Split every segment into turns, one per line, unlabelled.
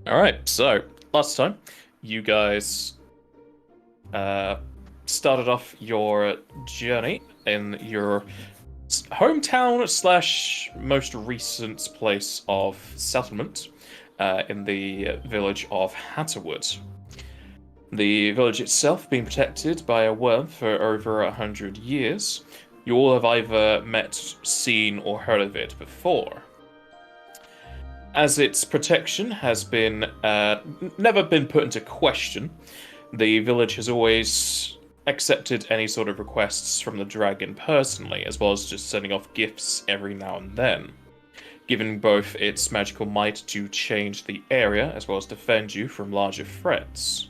All right, so last time you guys uh, started off your journey in your hometown slash most recent place of settlement in the village of Hattahwood. The village itself being protected by a worm for over 100 years. You all have either met, seen, or heard of it before. As its protection has been never been put into question, the village has always accepted any sort of requests from the dragon personally, as well as just sending off gifts every now and then, giving both its magical might to change the area as well as defend you from larger threats.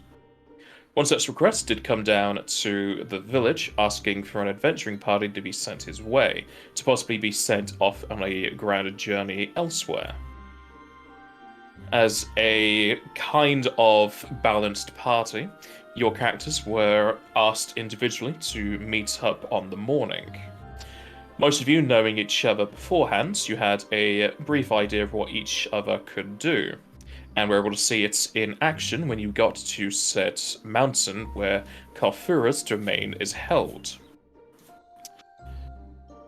One such request did come down to the village, asking for an adventuring party to be sent his way, to possibly be sent off on a grand journey elsewhere. As a kind of balanced party, your characters were asked individually to meet up on the morning. Most of you knowing each other beforehand, you had a brief idea of what each other could do, and were able to see it in action when you got to said mountain where Karthurrah's domain is held.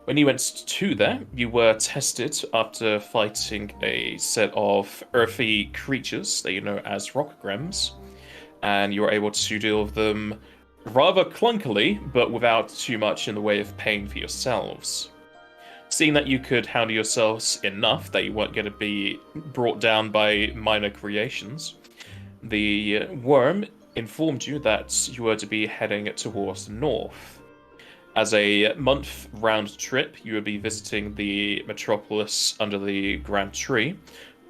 When you went to there, you were tested after fighting a set of earthy creatures that you know as rock grems, and you were able to deal with them rather clunkily, but without too much in the way of pain for yourselves. Seeing that you could handle yourselves enough that you weren't going to be brought down by minor creations, the worm informed you that you were to be heading towards the north. As a month-round trip, you would be visiting the metropolis under the Grand Tree,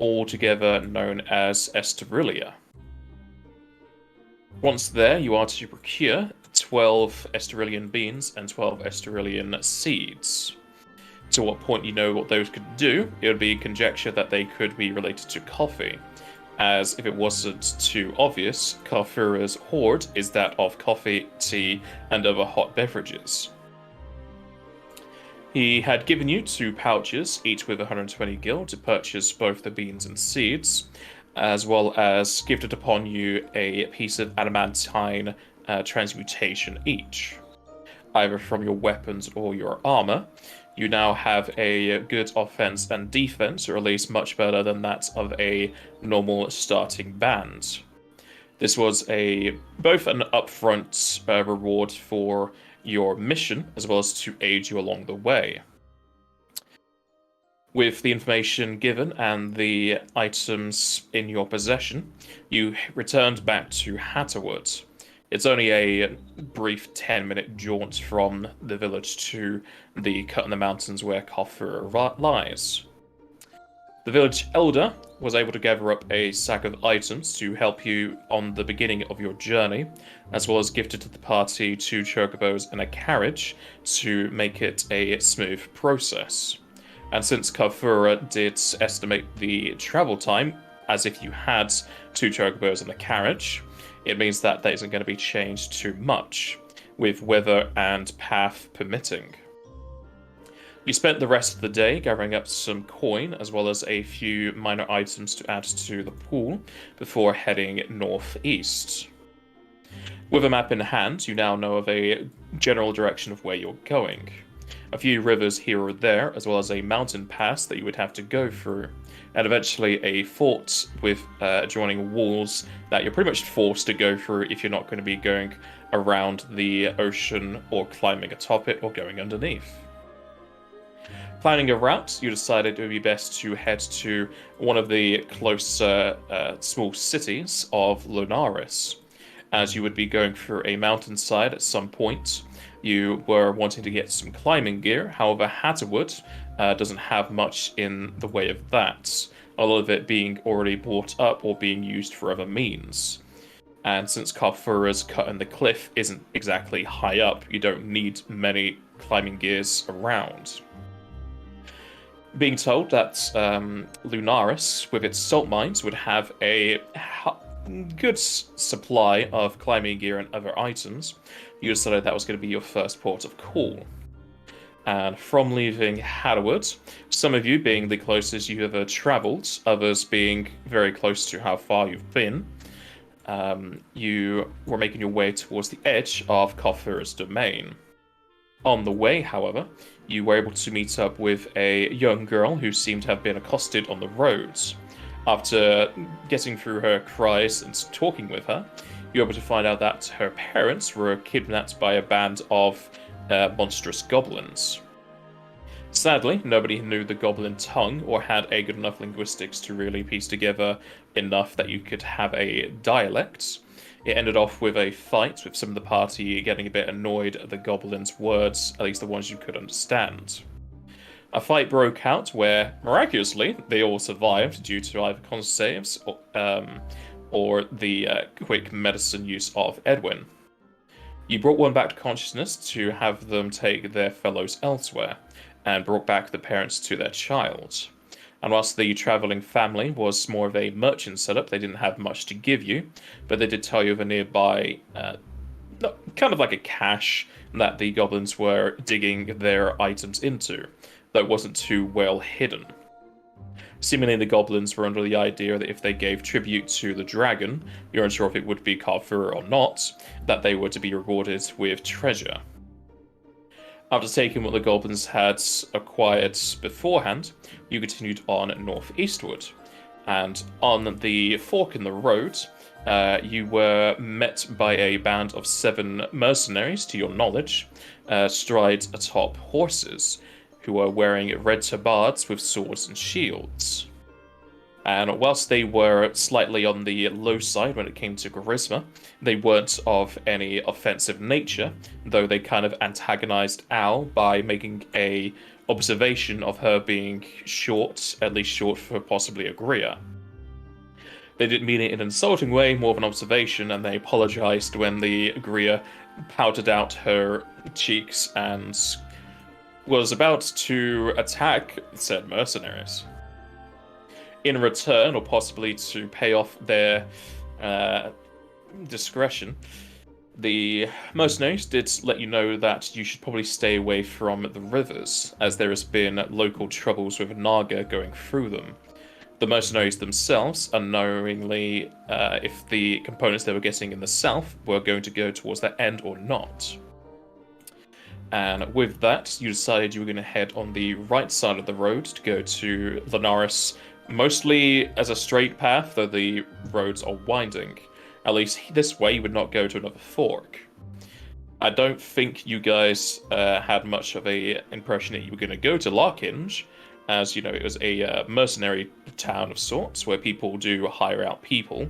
altogether known as Esterillia. Once there, you are to procure 12 Esterillian beans and 12 Esterillian seeds. To what point you know what those could do, it would be conjecture that they could be related to coffee, as if it wasn't too obvious, Karthurrah's hoard is that of coffee, tea, and other hot beverages. He had given you 2 pouches, each with 120 gil, to purchase both the beans and seeds, as well as gifted upon you a piece of adamantine transmutation each, either from your weapons or your armor. You now have a good offense and defense, or at least much better than that of a normal starting band. This was both an upfront reward for your mission, as well as to aid you along the way. With the information given and the items in your possession, you returned back to Hattahwood. It's only a brief 10-minute jaunt from the village to the cut in the mountains where Karthurrah lies. The village elder was able to gather up a sack of items to help you on the beginning of your journey, as well as gifted to the party 2 chocobos and a carriage to make it a smooth process. And since Karthurrah did estimate the travel time as if you had 2 chocobos and a carriage, it means that that isn't going to be changed too much, with weather and path permitting. You spent the rest of the day gathering up some coin, as well as a few minor items to add to the pool, before heading northeast. With a map in hand, you now know of a general direction of where you're going. A few rivers here or there, as well as a mountain pass that you would have to go through, and eventually a fort with adjoining walls that you're pretty much forced to go through if you're not going to be going around the ocean or climbing atop it or going underneath. Planning a route, you decided it would be best to head to one of the closer small cities of Lunaris, as you would be going through a mountainside at some point. You were wanting to get some climbing gear, however Hattahwood doesn't have much in the way of that, a lot of it being already bought up or being used for other means. And since Karthurrah's cut in the cliff isn't exactly high up, you don't need many climbing gears around. Being told that Lunaris, with its salt mines, would have a good supply of climbing gear and other items, you decided that was going to be your first port of call. And from leaving Hattahwood, some of you being the closest you ever travelled, others being very close to how far you've been, you were making your way towards the edge of Karthurrah's domain. On the way, however, you were able to meet up with a young girl who seemed to have been accosted on the roads. After getting through her cries and talking with her, you were able to find out that her parents were kidnapped by a band of monstrous goblins. Sadly, nobody knew the goblin tongue or had a good enough linguistics to really piece together enough that you could have a dialect. It ended off with a fight, with some of the party getting a bit annoyed at the goblins' words, at least the ones you could understand. A fight broke out where, miraculously, they all survived due to either con saves or the quick medicine use of Edwin. You brought one back to consciousness to have them take their fellows elsewhere, and brought back the parents to their child. And whilst the travelling family was more of a merchant setup, they didn't have much to give you, but they did tell you of a nearby, kind of like a cache that the goblins were digging their items into, though it wasn't too well hidden. Seemingly the goblins were under the idea that if they gave tribute to the dragon, you're unsure if it would be Karthurrah or not, that they were to be rewarded with treasure. After taking what the goblins had acquired beforehand, you continued on northeastward, and on the fork in the road, you were met by a band of 7 mercenaries, to your knowledge, stride atop horses, who were wearing red tabards with swords and shields. And whilst they were slightly on the low side when it came to charisma, they weren't of any offensive nature, though they kind of antagonized Al by making a observation of her being short, at least short for possibly a grier. They didn't mean it in an insulting way, more of an observation, and they apologized when the grier pouted out her cheeks and was about to attack said mercenaries. In return, or possibly to pay off their discretion, the mercenaries did let you know that you should probably stay away from the rivers, as there has been local troubles with Naga going through them. The mercenaries themselves, unknowingly if the components they were getting in the south were going to go towards that end or not. And with that, you decided you were going to head on the right side of the road to go to Linares, mostly as a straight path, though the roads are winding. At least this way you would not go to another fork. I don't think you guys had much of a impression that you were going to go to Larkinge, as, you know, it was a mercenary town of sorts, where people do hire out people.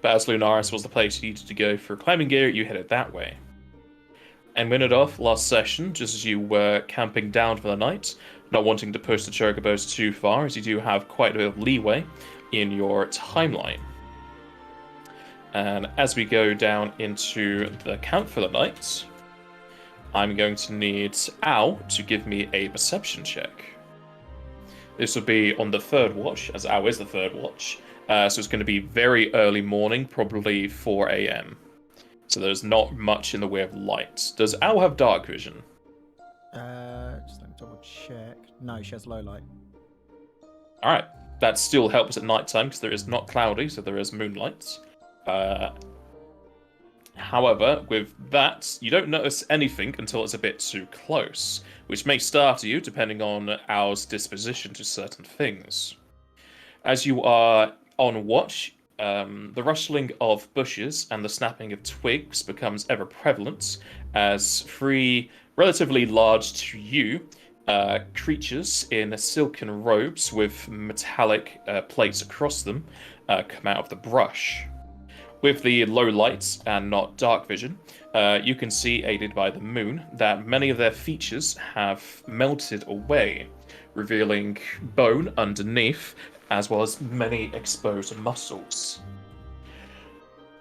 But as Lunaris was the place you needed to go for climbing gear, you headed that way. And we ended off last session, just as you were camping down for the night, not wanting to push the chocobos too far, as you do have quite a bit of leeway in your timeline. And as we go down into the camp for the night, I'm going to need Al to give me a perception check. This will be on the third watch, as Al is the third watch, so it's going to be very early morning, probably 4 a.m. So there's not much in the way of light. Does Al have dark vision?
Just let me double check. No, she has low light.
Alright, that still helps at nighttime because there is not cloudy, so there is moonlight. However, with that, you don't notice anything until it's a bit too close, which may startle you depending on Al's disposition to certain things. As you are on watch, the rustling of bushes and the snapping of twigs becomes ever prevalent as 3 relatively large to you creatures in silken robes with metallic plates across them come out of the brush. With the low lights and not dark vision, you can see, aided by the moon, that many of their features have melted away, revealing bone underneath, as well as many exposed muscles.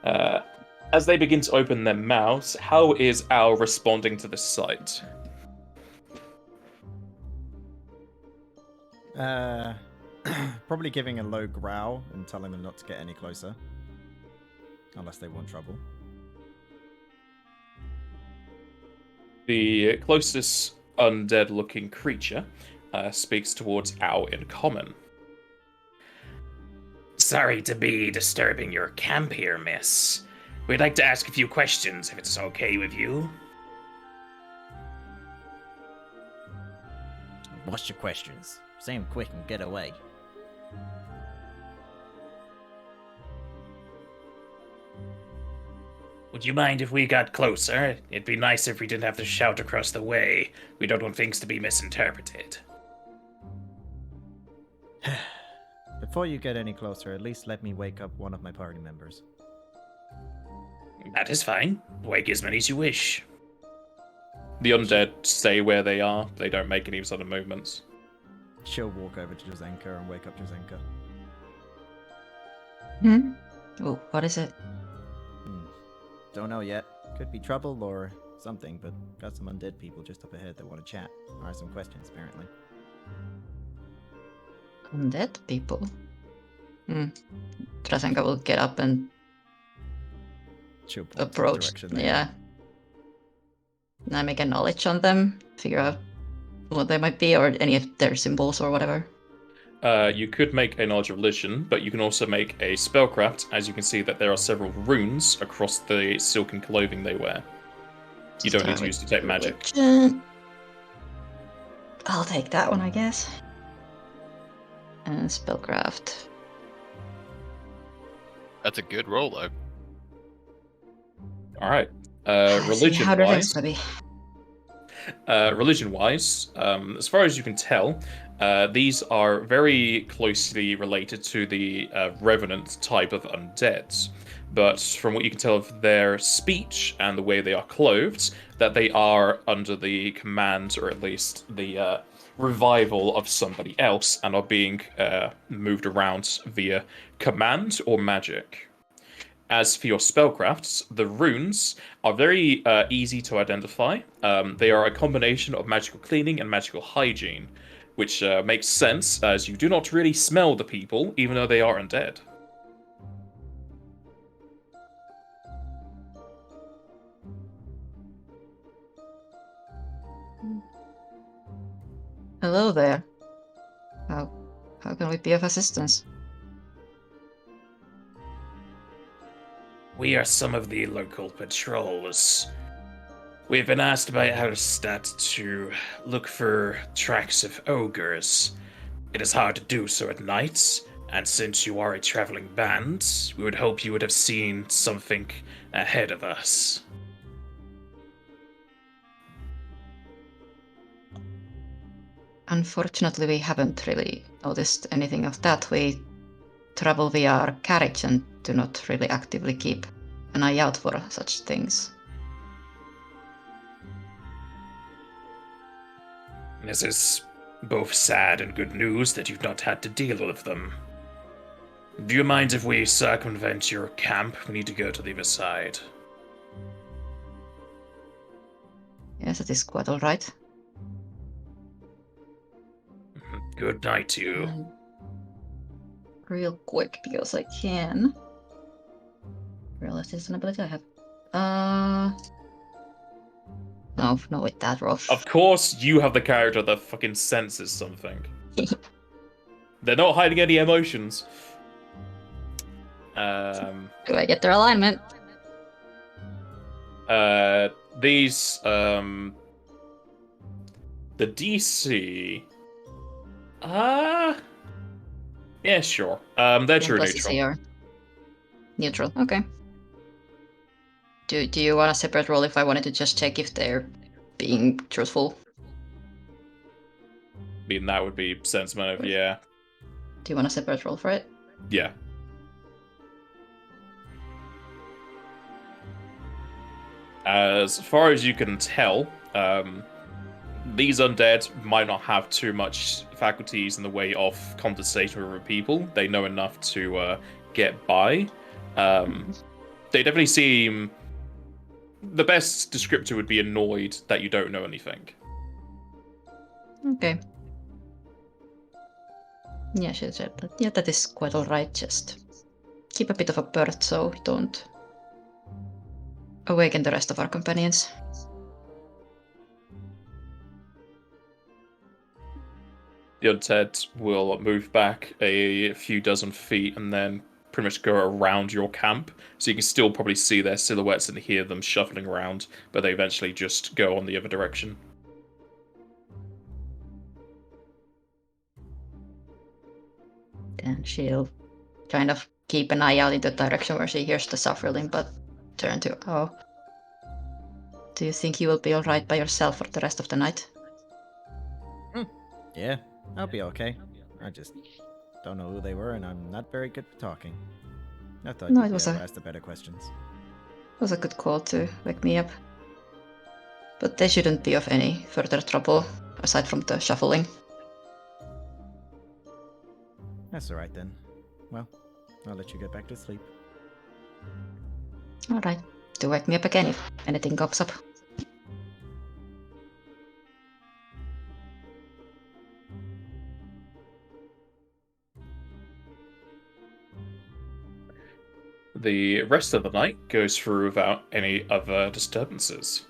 As they begin to open their mouths, how is Al responding to this sight?
Probably giving a low growl and telling them not to get any closer. Unless they want trouble.
The closest undead-looking creature speaks towards Ao in common.
Sorry to be disturbing your camp here, miss. We'd like to ask a few questions, if it's okay with you.
What's your questions? Say 'em quick and get away.
Would you mind if we got closer? It'd be nice if we didn't have to shout across the way. We don't want things to be misinterpreted.
Before you get any closer, at least let me wake up one of my party members.
That is fine. Wake as many as you wish.
The undead stay where they are. They don't make any sudden movements.
She'll walk over to Jozenka and wake up Jozenka.
Oh, what is it?
Don't know yet. Could be trouble or something, but got some undead people just up ahead that want to chat. Or some questions, apparently.
Undead people? Trasenka will get up and
She'll point to the
approach.
direction they
Yeah. And I make a knowledge on them, figure out what they might be, or any of their symbols or whatever.
You could make a knowledge of religion, but you can also make a spellcraft, as you can see that there are several runes across the silken clothing they wear. You don't need to use detect magic.
Religion. I'll take that one, I guess. And spellcraft.
That's a good roll, though.
Alright.
See how the
Religion-wise,
next maybe.
religion-wise, as far as you can tell, these are very closely related to the revenant type of undeads. But from what you can tell of their speech and the way they are clothed, that they are under the command, or at least the revival of somebody else, and are being moved around via command or magic. As for your spellcrafts, the runes are very easy to identify. They are a combination of magical cleaning and magical hygiene, which makes sense as you do not really smell the people, even though they are undead.
Hello there. How can we be of assistance?
We are some of the local patrols. We've been asked by Hallstatt to look for tracks of ogres. It is hard to do so at night, and since you are a traveling band, we would hope you would have seen something ahead of us.
Unfortunately, we haven't really noticed anything of that. We travel via our carriage and do not really actively keep an eye out for such things.
This is both sad and good news that you've not had to deal with them. Do you mind if we circumvent your camp? We need to go to the other side.
Yes, that is quite alright.
Good night to you.
Real quick, because I can. Realize this is an ability I have. No, with that roll.
Of course, you have the character that fucking senses something. They're not hiding any emotions.
Do I get their alignment?
These, the DC... yeah, sure. They're true
Plus
neutral.
CR. Neutral, okay. Do you want a separate roll if I wanted to just check if they're being truthful?
I mean, that would be sentiment of, yeah.
Do you want a separate roll for it?
Yeah. As far as you can tell, these undead might not have too much faculties in the way of conversation with other people. They know enough to get by. They definitely seem... The best descriptor would be annoyed that you don't know anything.
Okay. Yeah, she said that. Yeah, that is quite alright. Just keep a bit of a bird so we don't awaken the rest of our companions.
The undead will move back a few dozen feet and then pretty much go around your camp. So you can still probably see their silhouettes and hear them shuffling around, but they eventually just go on the other direction.
Then she'll kind of keep an eye out in the direction where she hears the suffering, but turn to, oh. Do you think you will be alright by yourself for the rest of the night?
Yeah, I'll be okay. I just don't know who they were, and I'm not very good at talking. I thought
No,
you'd
it
be
was
able to
a-
ask the better questions.
It was a good call to wake me up. But they shouldn't be of any further trouble, aside from the shuffling.
That's alright then. Well, I'll let you get back to sleep.
Alright, do wake me up again if anything comes up.
The rest of the night goes through without any other disturbances.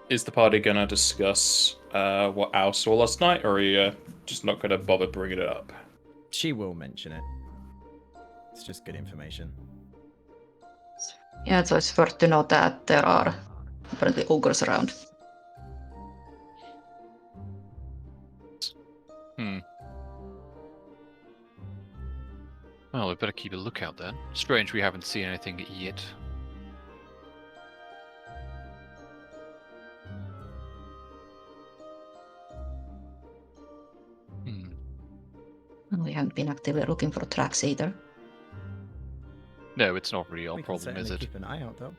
Is the party going to discuss what Al saw last night, or are you just not going to bother bringing it up?
She will mention it. It's just good information.
Yeah, so it's worth to know that there are apparently ogres around.
Well, we better keep a lookout then. Strange we haven't seen anything yet.
And we haven't been actively looking for tracks either.
No, it's not really our
We can
problem, is
certainly
it?
keep an eye out, though.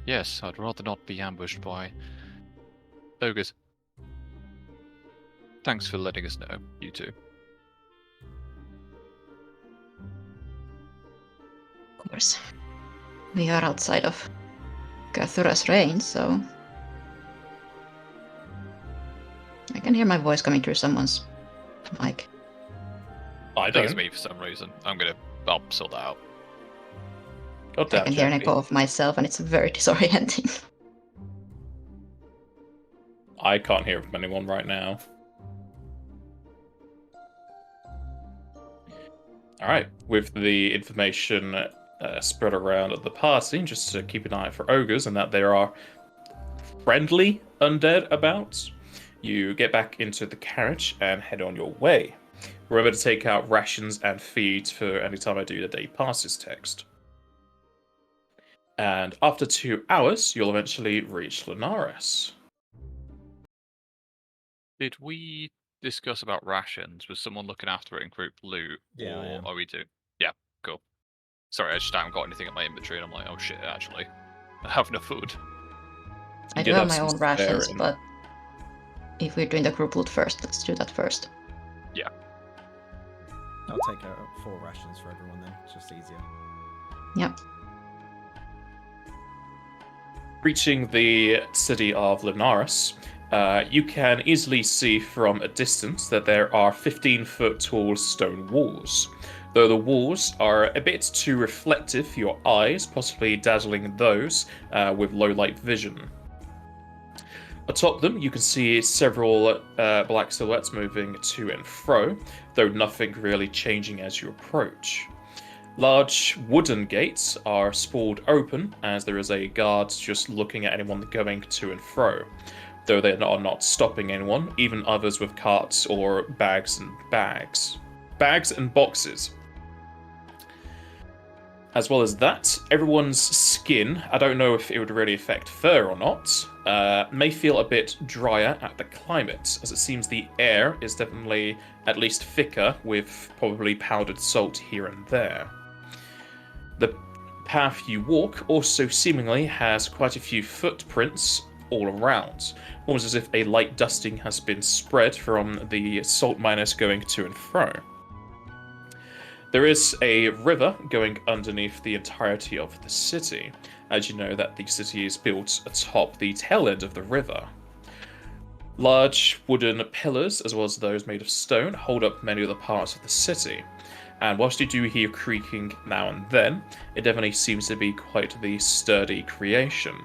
Yes, I'd rather not be ambushed by ogres. Thanks for letting us know, you two.
Of course. We are outside of Karthurrah's range, so I can hear my voice coming through someone's mic.
I
That was
don't.
me for some reason. I'll sort that out.
I
Goddamn,
can hear an
Jeffy.
echo of myself, and it's very disorienting.
I can't hear from anyone right now. Alright, with the information spread around at the party, just to keep an eye out for ogres and that there are friendly undead about, you get back into the carriage and head on your way. Remember to take out rations and feeds for any time I do the day passes text. And after 2 hours, you'll eventually reach Linares.
Did we discuss about rations? Was someone looking after it in group loot?
Yeah, I
or
am.
are we doing? Yeah, cool. Sorry, I just haven't got anything in my inventory, and I'm like, oh shit, actually, I have no food.
I
You
do
did
have
have
my
some
own rations,
spare in-
but if we're doing the group loot first, let's do that first.
I'll take out 4 rations for everyone then. It's just easier.
Yep.
Reaching the city of Linares, you can easily see from a distance that there are 15-foot tall stone walls. Though the walls are a bit too reflective for your eyes, possibly dazzling those with low light vision. Atop them, you can see several black silhouettes moving to and fro, though nothing really changing as you approach. Large wooden gates are sprawled open, as there is a guard just looking at anyone going to and fro, though they are not stopping anyone, even others with carts or bags and boxes. As well as that, everyone's skin, I don't know if it would really affect fur or not, may feel a bit drier at the climate, as it seems the air is definitely at least thicker, with probably powdered salt here and there. The path you walk also seemingly has quite a few footprints all around, almost as if a light dusting has been spread from the salt miners going to and fro. There is a river going underneath the entirety of the city, as you know that the city is built atop the tail end of the river. Large wooden pillars, as well as those made of stone, hold up many of the parts of the city. And whilst you do hear creaking now and then, it definitely seems to be quite the sturdy creation.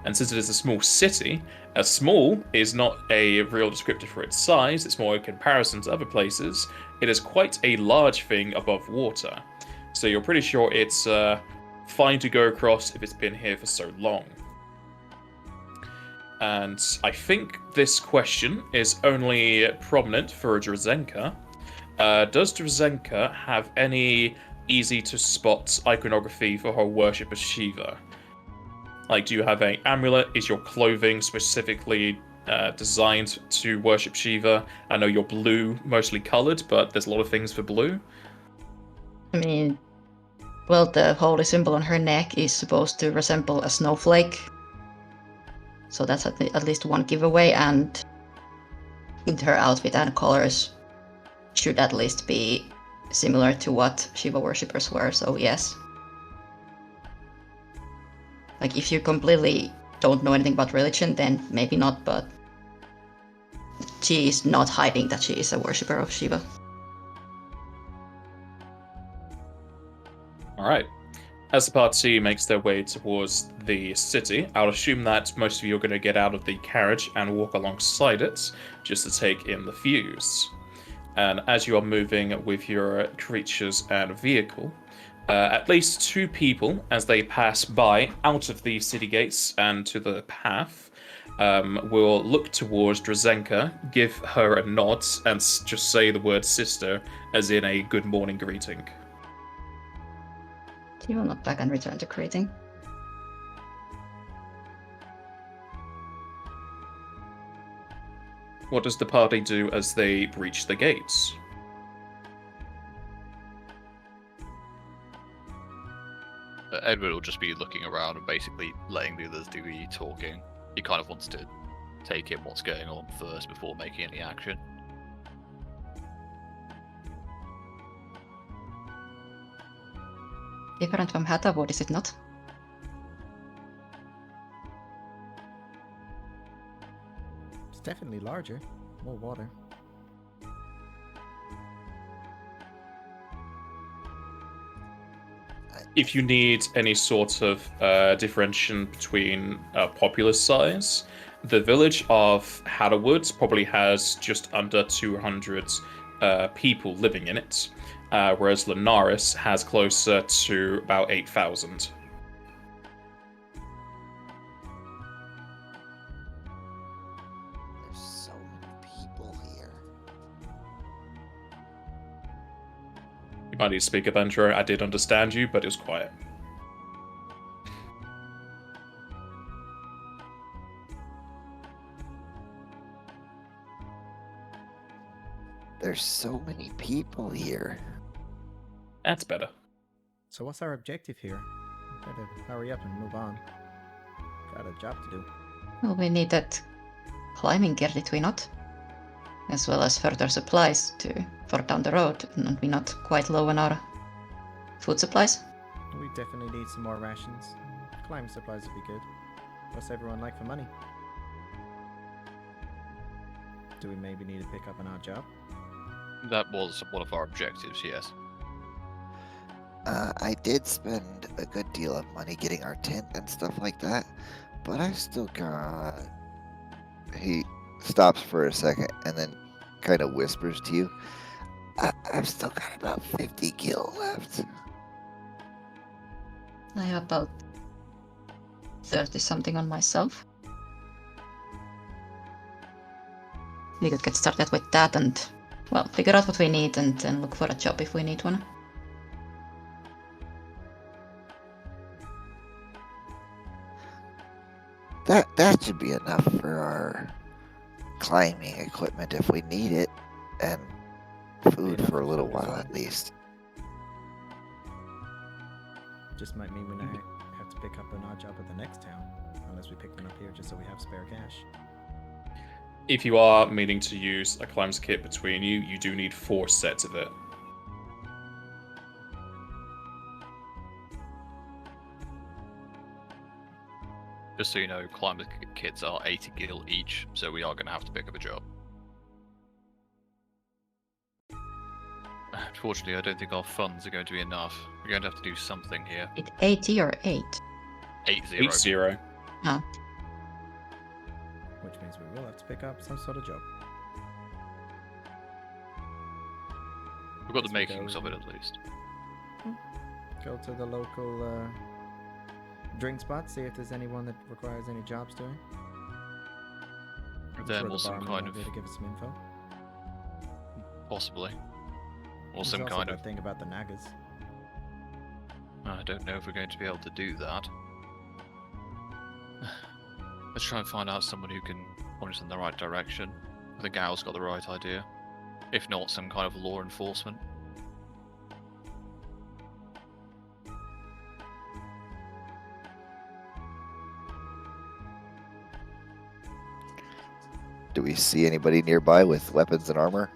And since it is a small city, a small is not a real descriptor for its size, it's more a comparison to other places. It is quite a large thing above water. So you're pretty sure it's fine to go across if it's been here for so long. And I think this question is only prominent for Drazenka. Does Drazenka have any easy-to-spot iconography for her worship of Shiva? Like, do you have an amulet? Is your clothing specifically designed to worship Shiva? I know you're blue, mostly colored, but there's a lot of things for blue.
I mean, well, the holy symbol on her neck is supposed to resemble a snowflake. So that's at least one giveaway, and her outfit and colors should at least be similar to what Shiva worshippers wear, so yes. Like, if you completely don't know anything about religion, then maybe not, but she is not hiding that she is a worshipper of Shiva.
Alright. As the party makes their way towards the city, I'll assume that most of you are going to get out of the carriage and walk alongside it, just to take in the views. And as you are moving with your creatures and vehicle, at least two people, as they pass by out of the city gates and to the path, will look towards Drazenka, give her a nod, and just say the word sister, as in a good morning greeting.
She will not back and return to greeting.
What does the party do as they breach the gates?
Edward will just be looking around and basically letting the others do the talking. He kind of wants to take in what's going on first before making any action.
Different from Hattahwood, is it not?
It's definitely larger. More water.
If you need any sort of differentiation between populace size, the village of Hattahwood probably has just under 200 people living in it, whereas Linares has closer to about 8,000.
There's so many people here.
You might need to speak up, Andrew. I did understand you, but it was quiet.
There's so many people here.
That's better.
So what's our objective here? Better hurry up and move on. Got a job to do.
Well, we need that climbing gear, did we not? As well as further supplies for down the road, and we're not quite low on our food supplies.
We definitely need some more rations. Climbing supplies would be good. What's everyone like for money? Do we maybe need to pick up an odd job?
That was one of our objectives, yes.
I did spend a good deal of money getting our tent and stuff like that, but I still got... He stops for a second and then kind of whispers to you. I've still got about 50 gil left.
I have about 30-something on myself. We could get started with that and, well, figure out what we need and then look for a job if we need one.
That should be enough for our climbing equipment if we need it, and food for a little while at least.
Just might mean we might have to pick up an odd job at the next town, unless we pick one up here just so we have spare cash.
If you are meaning to use a climbs kit between you, you do need 4 sets of it.
Just so you know, climber kits are 80 gil each, so we are going to have to pick up a job. Unfortunately, I don't think our funds are going to be enough. We're going to have to do something here.
It 80 or 8?
8-0.
8-0.
Oh.
Which means we will have to pick up some sort of job.
We've got the
Let's
makings
go.
of it at least.
Go to the local drink spot, see if there's anyone that requires any jobs doing. I'm
Them
sure the
or some
barman
kind
will be
of-
able to give us some info.
Possibly. Or
There's
some
also
kind
that
of...
thing about the Nagas.
I don't know if we're going to be able to do that. Let's try and find out someone who can point us in the right direction. I think Al's got the right idea. If not, some kind of law enforcement.
Do we see anybody nearby with weapons and armor?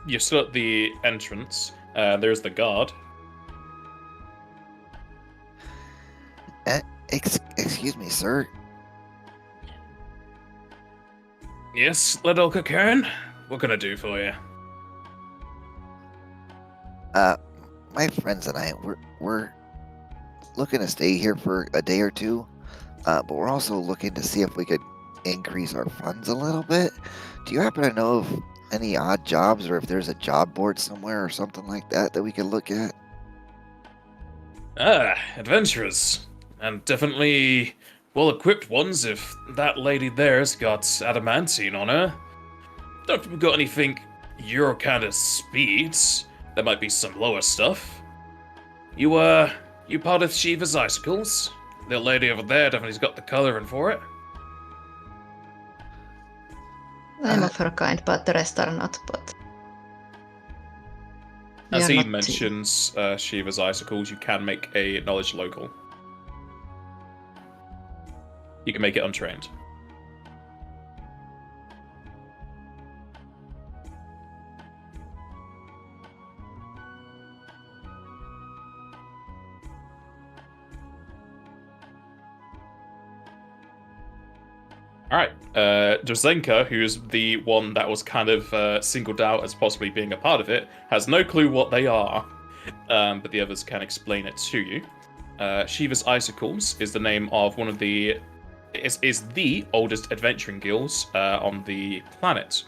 You're still at the entrance. There's the guard.
Excuse me, sir.
Yes, little cocoon. What can I do for you?
My friends and I, we're looking to stay here for a day or two, but we're also looking to see if we could increase our funds a little bit. Do you happen to know of any odd jobs, or if there's a job board somewhere or something like that that we could look at?
Ah, adventurers. And definitely well-equipped ones if that lady there's got adamantine on her. Don't think we've got anything your kind of speeds. There might be some lower stuff. You part of Shiva's Icicles? The lady over there definitely's got the colouring for it.
I'm of her kind, but the rest are not, but... we
As
are
he
not too-
mentions Shiva's Icicles, you can make a knowledge local. You can make it untrained. Alright, Drzenka, who's the one that was kind of singled out as possibly being a part of it, has no clue what they are, but the others can explain it to you. Shiva's Icicles is the name of one of the... is the oldest adventuring guilds on the planet.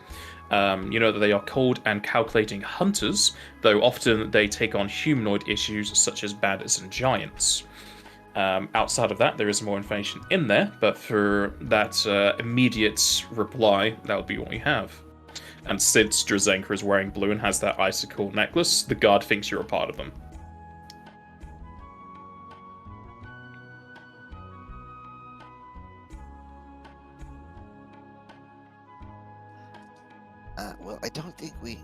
You know that they are cold and calculating hunters, though often they take on humanoid issues such as bandits and giants. Outside of that, there is more information in there, but for that immediate reply, that would be what we have. And since Drzenka is wearing blue and has that icicle necklace, the guard thinks you're a part of them.
Well, I don't think we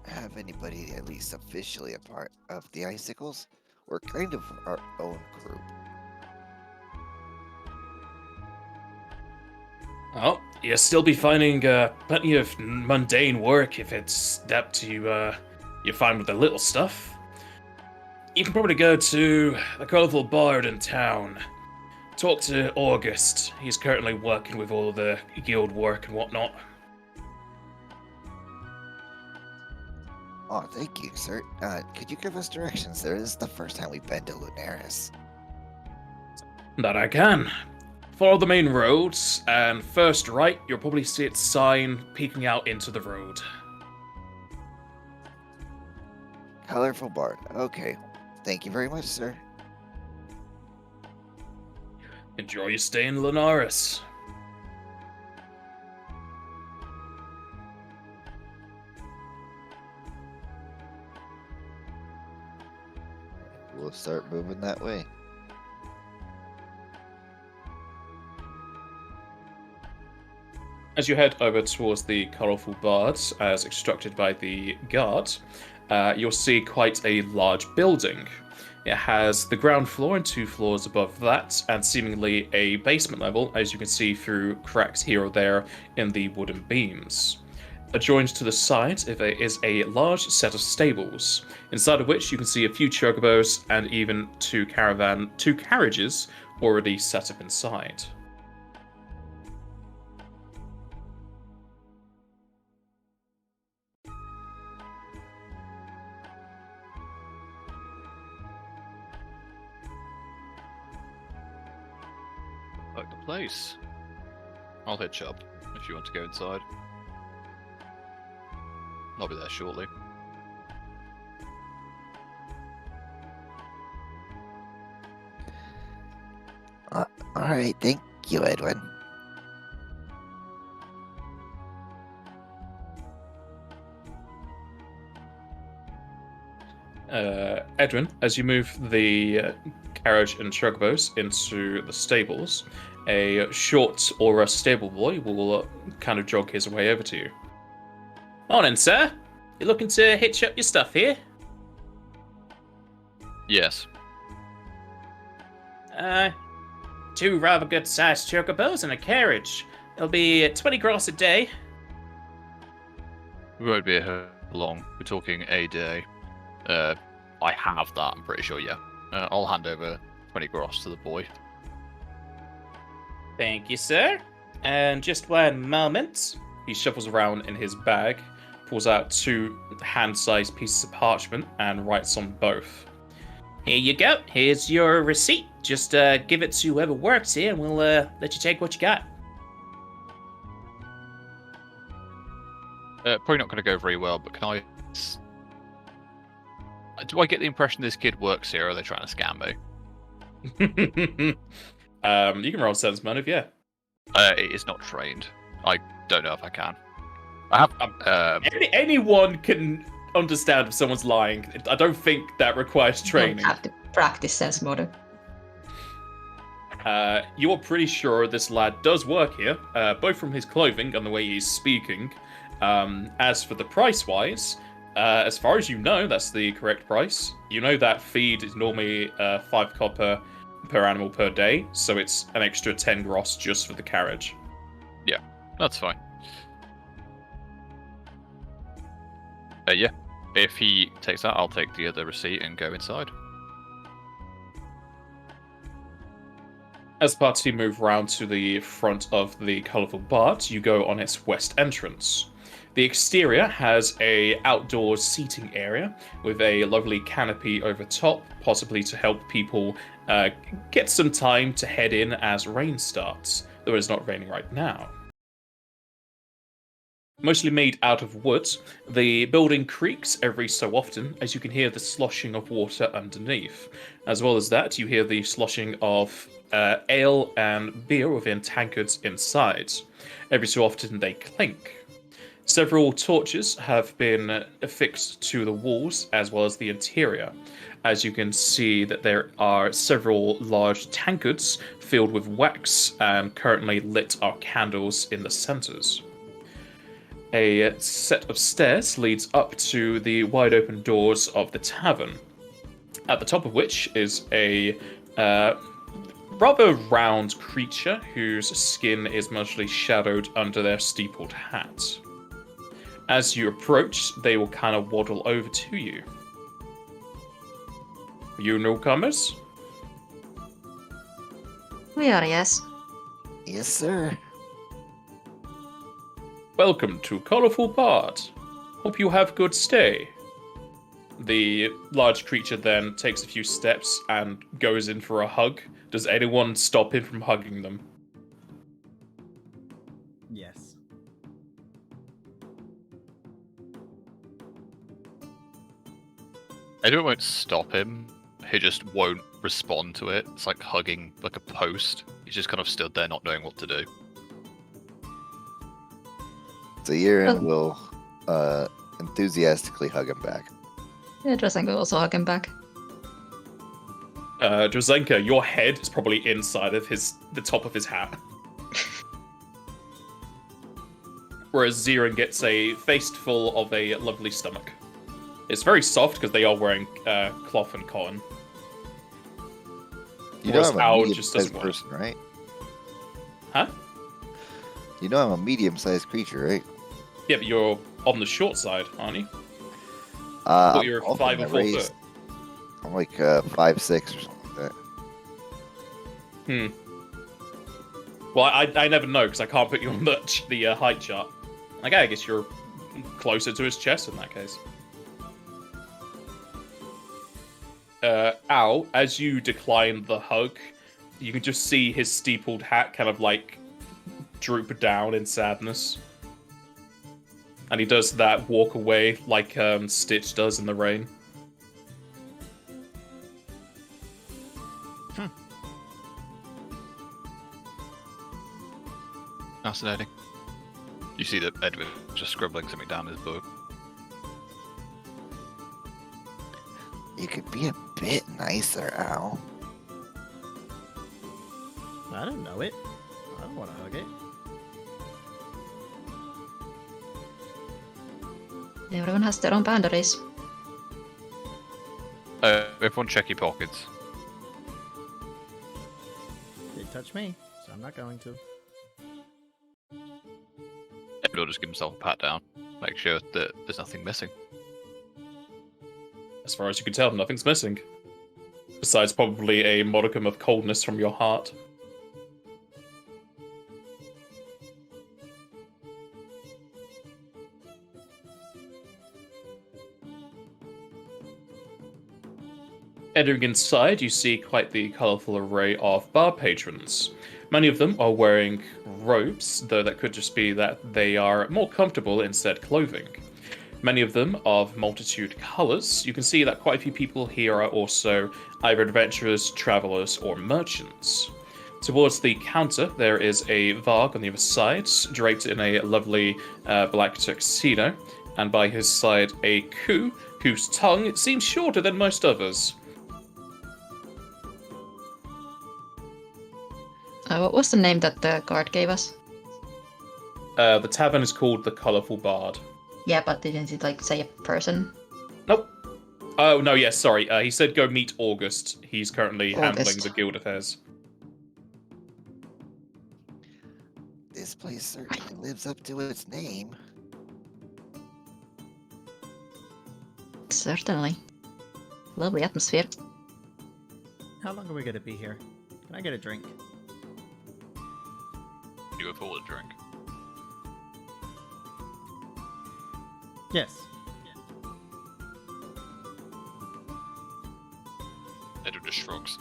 have anybody, at least officially, a part of the Icicles. We're kind of our own group.
Well, you'll still be finding plenty of mundane work if it's up to you're fine with the little stuff. You can probably go to the colourful bard in town. Talk to August. He's currently working with all the guild work and whatnot.
Oh, thank you, sir. Could you give us directions there? This is the first time we've been to Lunaris.
That I can. Follow the main roads, and first right, you'll probably see its sign peeking out into the road.
Colorful Bard. Okay. Thank you very much, sir.
Enjoy your stay in Lunaris.
We'll start moving that way.
As you head over towards the colourful bards, as instructed by the guard, you'll see quite a large building. It has the ground floor and 2 floors above that, and seemingly a basement level, as you can see through cracks here or there in the wooden beams. Adjoined to the side there is a large set of stables, inside of which you can see a few chocobos and even two carriages already set up inside.
Like the place. I'll hitch up if you want to go inside. I'll be there shortly.
Alright, thank you, Edwin.
Edwin, as you move the carriage and chugabos into the stables, a short or a stable boy will kind of jog his way over to you.
Morning, sir. You looking to hitch up your stuff here?
Yes.
Two rather good-sized chocobos and a carriage. It'll be 20 gross a day.
We won't be here long. We're talking a day. I have that, I'm pretty sure, yeah. I'll hand over 20 gross to the boy.
Thank you, sir. And just one moment.
He shuffles around in his bag, pulls out 2 hand-sized pieces of parchment, and writes on both.
Here you go. Here's your receipt. Just give it to whoever works here, and we'll let you take what you got.
Probably not going to go very well, but can I... Do I get the impression this kid works here, or are they trying to scam me?
You can roll sense motive, yeah.
It is not trained. I don't know if I can. I have...
Anyone can understand if someone's lying. I don't think that requires training.
Don't have to practice sense motive.
You're pretty sure this lad does work here, both from his clothing and the way he's speaking. As for the price-wise, as far as you know, that's the correct price. You know that feed is normally 5 copper per animal per day, so it's an extra 10 gross just for the carriage.
Yeah, that's fine. Yeah, if he takes that, I'll take the other receipt and go inside.
As the party move round to the front of the colourful BART, you go on its west entrance. The exterior has a outdoor seating area with a lovely canopy over top, possibly to help people get some time to head in as rain starts, though it's not raining right now. Mostly made out of wood, the building creaks every so often as you can hear the sloshing of water underneath. As well as that, you hear the sloshing of ale and beer within tankards inside. Every so often they clink. Several torches have been affixed to the walls as well as the interior. As you can see that there are several large tankards filled with wax, and currently lit are candles in the centers. A set of stairs leads up to the wide open doors of the tavern, at the top of which is a rather round creature whose skin is mostly shadowed under their steepled hat. As you approach, they will kind of waddle over to you. You newcomers?
We are, yes.
Yes, sir.
Welcome to Colourful Bart. Hope you have good stay. The large creature then takes a few steps and goes in for a hug. Does anyone stop him from hugging them?
Yes.
Edwin won't stop him. He just won't respond to it. It's like hugging like a post. He's just kind of stood there not knowing what to do.
So Wyrm will enthusiastically hug him back.
Yeah, Drazenko will also hug him back.
Drazenka, your head is probably inside of the top of his hat. Whereas Zirin gets a faceful of a lovely stomach. It's very soft because they are wearing cloth and cotton.
You know
Whereas
I'm a
Owl just doesn't
medium-sized
want it.
person, right?
Huh?
You know I'm a medium-sized creature, right?
Yeah, but you're on the short side, aren't you?
I'm
you're
also
5 or 4
raised-
foot.
I'm like 5'6" or something like that.
Well, I never know because I can't put you on the height chart. Okay, I guess you're closer to his chest in that case. Al, as you decline the hug, you can just see his steepled hat kind of like droop down in sadness. And he does that walk away like Stitch does in the rain.
Fascinating. You see that Edward just scribbling something down his book.
You could be a bit nicer, Al.
I don't know it. I don't want to hug it.
Everyone has their own boundaries.
Everyone check your pockets.
Didn't touch me, so I'm not going to.
Edward will just give himself a pat down. Make sure that there's nothing missing.
As far as you can tell, nothing's missing. Besides probably a modicum of coldness from your heart. Entering inside, you see quite the colourful array of bar patrons. Many of them are wearing robes, though that could just be that they are more comfortable in said clothing. Many of them of multitude colours. You can see that quite a few people here are also either adventurers, travellers, or merchants. Towards the counter, there is a Varg on the other side, draped in a lovely black tuxedo, and by his side a Ku, whose tongue seems shorter than most others.
What was the name that the guard gave us?
The tavern is called the Colourful Bard.
Yeah, but didn't it like say a person?
Nope. Oh, no, yes, sorry. He said go meet August. He's currently handling the guild affairs.
This place certainly lives up to its name.
Certainly. Lovely atmosphere.
How long are we going to be here? Can I get a drink?
You afford a drink.
Yes.
Edward just shrugs.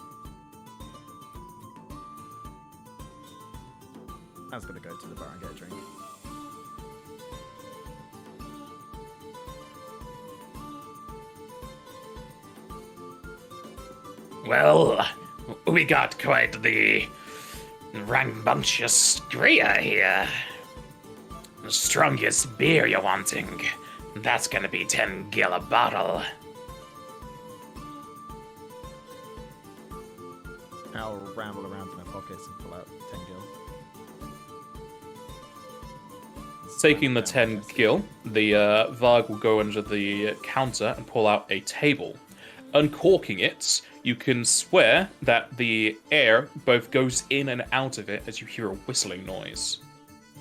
I was going to go to the bar and get a drink.
Well, we got quite the rambunctious Gria here. The strongest beer you're wanting. That's gonna be 10 gil a bottle.
I'll ramble around in my pockets and pull out 10 gil.
Taking the 10 gil, the Varg will go under the counter and pull out a table. Uncorking it, you can swear that the air both goes in and out of it as you hear a whistling noise.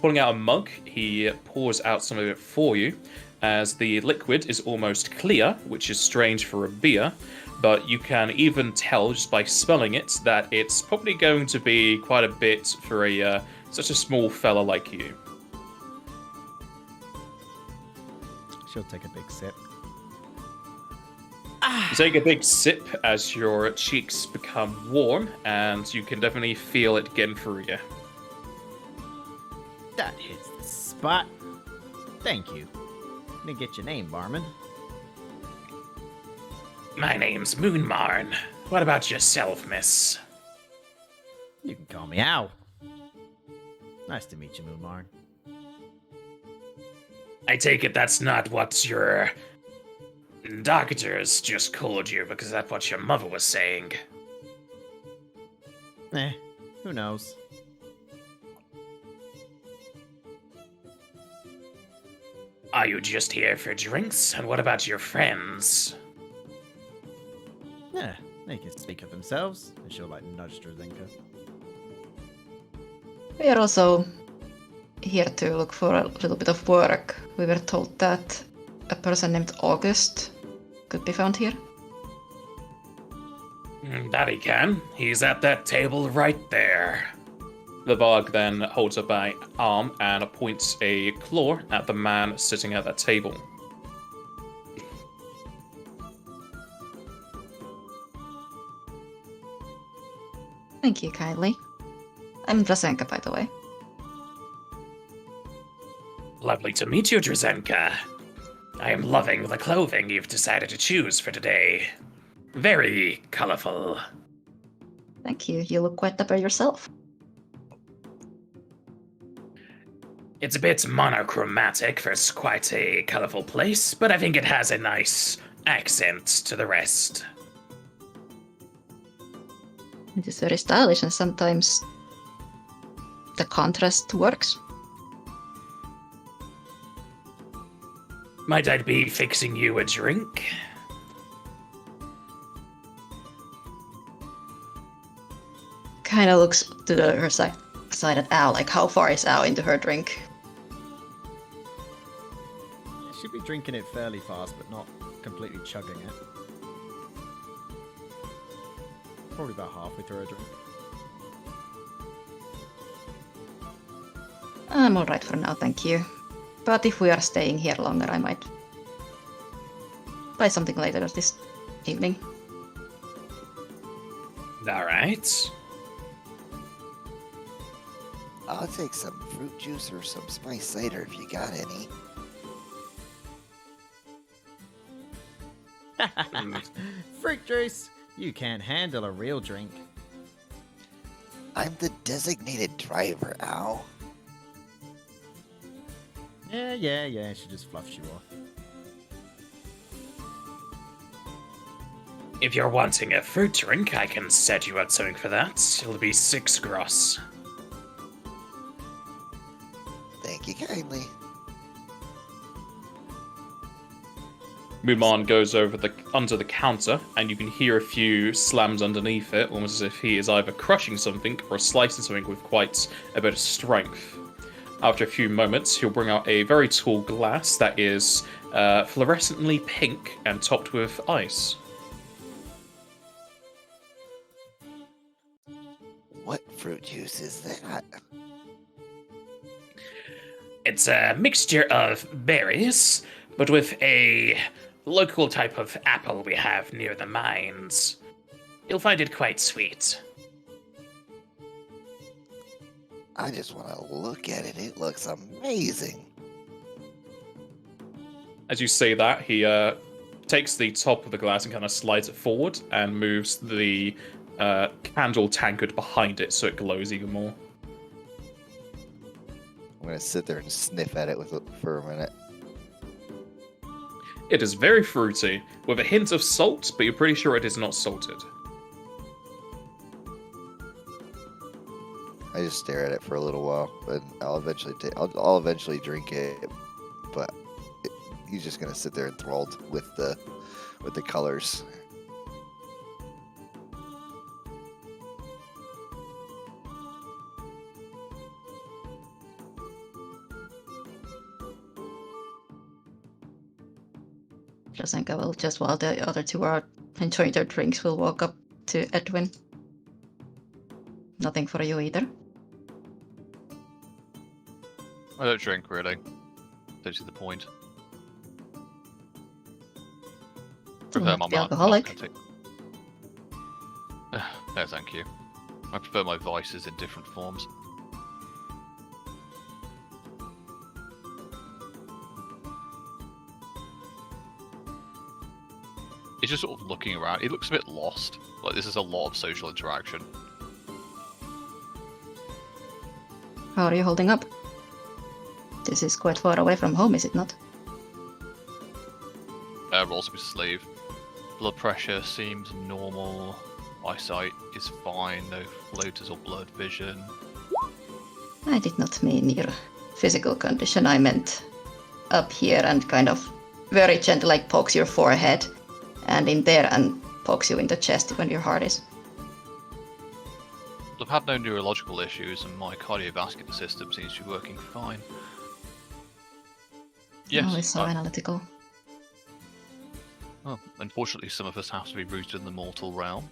Pulling out a mug, he pours out some of it for you, as the liquid is almost clear, which is strange for a beer, but you can even tell just by smelling it that it's probably going to be quite a bit for a such a small fella like you.
She'll take a big sip.
You take a big sip as your cheeks become warm, and you can definitely feel it getting through you.
That hits the spot. Thank you. Let me get your name, barman.
My name's Moonmarn. What about yourself, miss?
You can call me Al. Nice to meet you, Moonmarn.
I take it that's not what your doctors just called you, because that's what your mother was saying.
Who knows?
Are you just here for drinks? And what about your friends?
Yeah, they can speak of themselves. And she'll like nudge Drazinka.
We are also here to look for a little bit of work. We were told that a person named August could be found here.
That he can. He's at that table right there.
The Varg then holds up an arm and points a claw at the man sitting at that table.
Thank you kindly. I'm Drazenka, by the way.
Lovely to meet you, Drazenka. I am loving the clothing you've decided to choose for today. Very colorful.
Thank you. You look quite dapper yourself.
It's a bit monochromatic for quite a colorful place, but I think it has a nice accent to the rest.
It is very stylish, and sometimes the contrast works.
Might I be fixing you a drink?
Kind of looks to her side at Al, like how far is Al into her drink?
She'd be drinking it fairly fast, but not completely chugging it. Probably about halfway through her drink.
I'm alright for now, thank you. But if we are staying here longer, I might buy something later this evening.
Alright.
I'll take some fruit juice or some spice cider if you got any.
Fruit juice! You can't handle a real drink.
I'm the designated driver, Al.
Yeah, she just fluffs you off.
If you're wanting a fruit drink, I can set you up something for that. It'll be 6 gross.
Thank you kindly.
Muman goes over under the counter, and you can hear a few slams underneath it, almost as if he is either crushing something or slicing something with quite a bit of strength. After a few moments, he'll bring out a very tall glass that is fluorescently pink and topped with ice.
What fruit juice is that?
It's a mixture of berries, but with a local type of apple we have near the mines. You'll find it quite sweet.
I just want to look at it. It looks amazing.
As you say that, he takes the top of the glass and kind of slides it forward and moves the candle tankard behind it so it glows even more.
I'm gonna sit there and sniff at it for a minute.
It is very fruity, with a hint of salt, but you're pretty sure it is not salted.
I just stare at it for a little while, and I'll eventually I'll eventually drink it. But he's just gonna sit there enthralled with the colors.
Drazenka will, just while the other two are enjoying their drinks, will walk up to Edwin. Nothing for you either.
I don't drink, really. Don't see the point. Prefer my
The alcoholic.
No, thank you. I prefer my vices in different forms. He's just sort of looking around. He looks a bit lost. Like, this is a lot of social interaction.
How are you holding up? This is quite far away from home, is it not?
Rolls up his sleeve. Blood pressure seems normal. Eyesight is fine. No floaters or blurred vision.
I did not mean your physical condition. I meant up here and kind of very gently, like pokes your forehead, and in there and pokes you in the chest when your heart is.
I've had no neurological issues, and my cardiovascular system seems to be working fine. Yes.
Oh, it's so analytical.
Well, unfortunately, some of us have to be rooted in the mortal realm.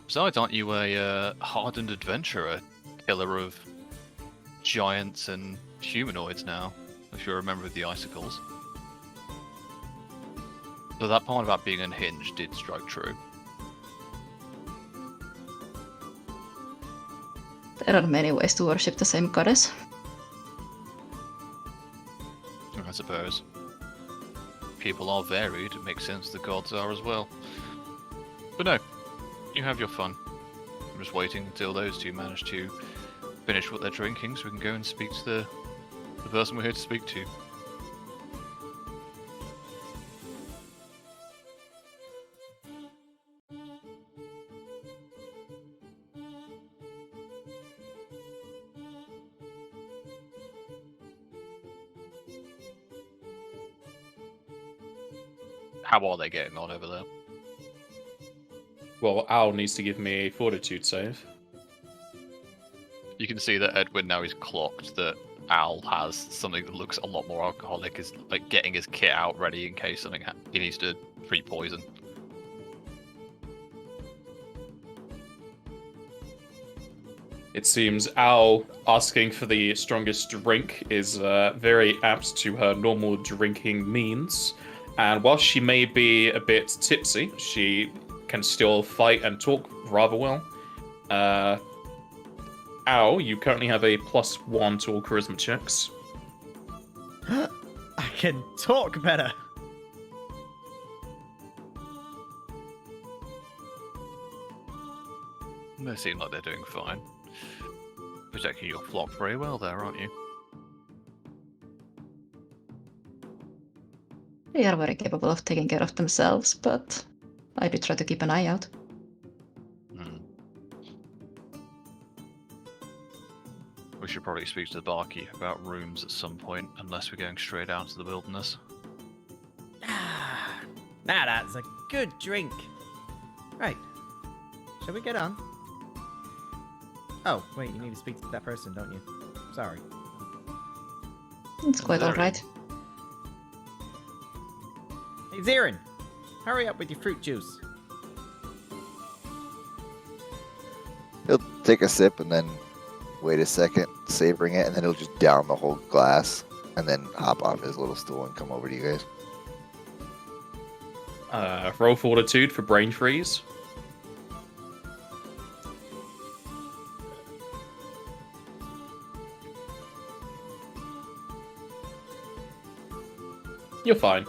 Besides, aren't you a hardened adventurer, killer of giants and humanoids now? If you remember with the icicles. So that part about being unhinged did strike true.
There are many ways to worship the same goddess.
I suppose. People are varied, it makes sense the gods are as well. But no, you have your fun. I'm just waiting until those two manage to finish what they're drinking so we can go and speak to the person we're here to speak to. How are they getting on over there?
Well, Al needs to give me a fortitude save.
You can see that Edwin now is clocked that Al has something that looks a lot more alcoholic, is like getting his kit out ready in case something he needs to pre-poison.
It seems Al asking for the strongest drink is very apt to her normal drinking means. And while she may be a bit tipsy, she can still fight and talk rather well. Al, you currently have a +1 to all charisma checks.
I can talk better.
They seem like they're doing fine. Protecting your flock very well there, aren't you?
They are very capable of taking care of themselves, but I do try to keep an eye out.
We should probably speak to the barkeep about rooms at some point, unless we're going straight out to the wilderness.
Now that's a good drink. Right. Shall we get on? Oh, wait, you need to speak to that person, don't you? Sorry.
It's quite
Very.
alright.
Hey, Zirin! Hurry up with your fruit juice.
He'll take a sip and then wait a second, savoring it, and then he'll just down the whole glass and then hop off his little stool and come over to you guys.
Roll fortitude for brain freeze. You're fine.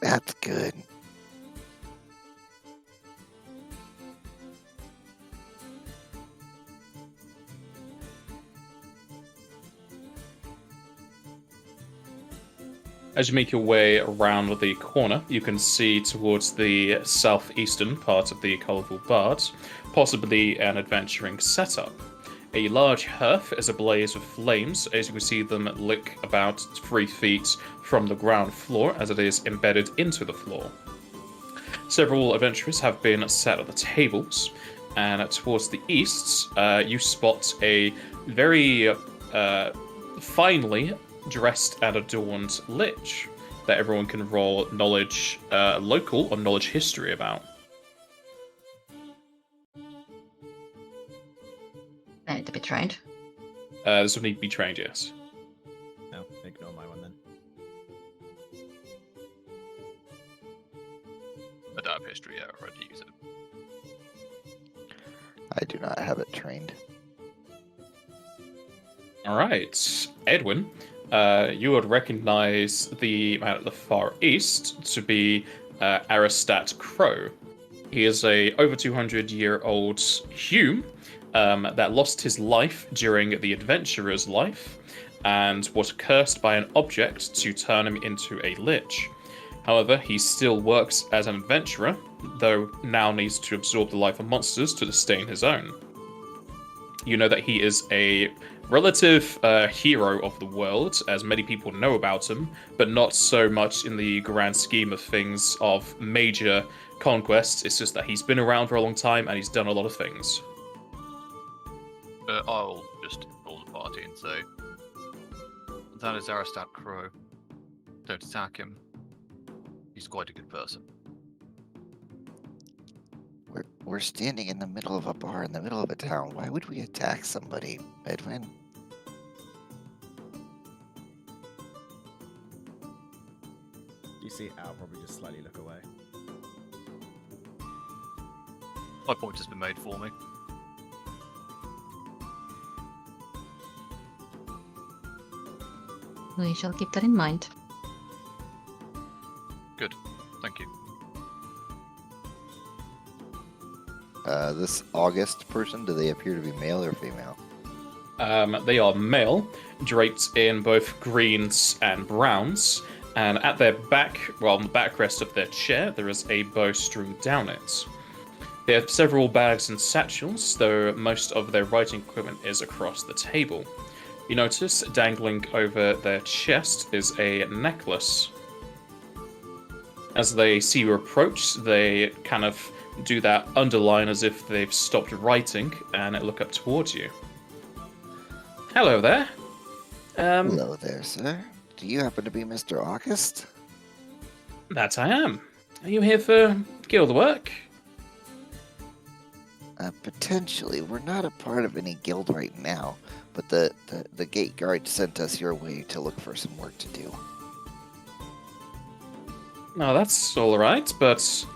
That's good.
As you make your way around the corner, you can see towards the southeastern part of the Colourful Bard, possibly an adventuring setup. A large hearth is ablaze with flames, as you can see them lick about 3 feet from the ground floor as it is embedded into the floor. Several adventurers have been sat at the tables, and towards the east, you spot a very finely dressed and adorned lich that everyone can roll knowledge local or knowledge history about.
I need to be trained.
This would need to be trained, yes.
No, ignore my one then.
I don't have history yet, I already use it.
I do not have it trained.
Alright, Edwin, you would recognize the man at the far east to be Aristat Crow. He is a over 200-year-old Hume that lost his life during the adventurer's life and was cursed by an object to turn him into a lich. However, he still works as an adventurer, though now needs to absorb the life of monsters to sustain his own. You know that he is a relative hero of the world, as many people know about him, but not so much in the grand scheme of things of major conquests. It's just that he's been around for a long time and he's done a lot of things.
I'll just formed a party and say, "That is Aristat Crow. Don't attack him. He's quite a good person."
We're standing in the middle of a bar in the middle of a town. Why would we attack somebody, Edwin?
You see Al probably just slightly look away.
My point has been made for me.
We shall keep that in mind.
Good. Thank you.
This August person, do they appear to be male or female?
They are male, draped in both greens and browns, and at their back, well, on the backrest of their chair, there is a bowstring down it. They have several bags and satchels, though most of their writing equipment is across the table. You notice dangling over their chest is a necklace. As they see you approach, they kind of do that underline as if they've stopped writing and look up towards you. Hello there.
Hello there, sir. Do you happen to be Mr. August?
That I am. Are you here for guild work?
Potentially. We're not a part of any guild right now, but the gate guard sent us your way to look for some work to do.
No, that's all right, but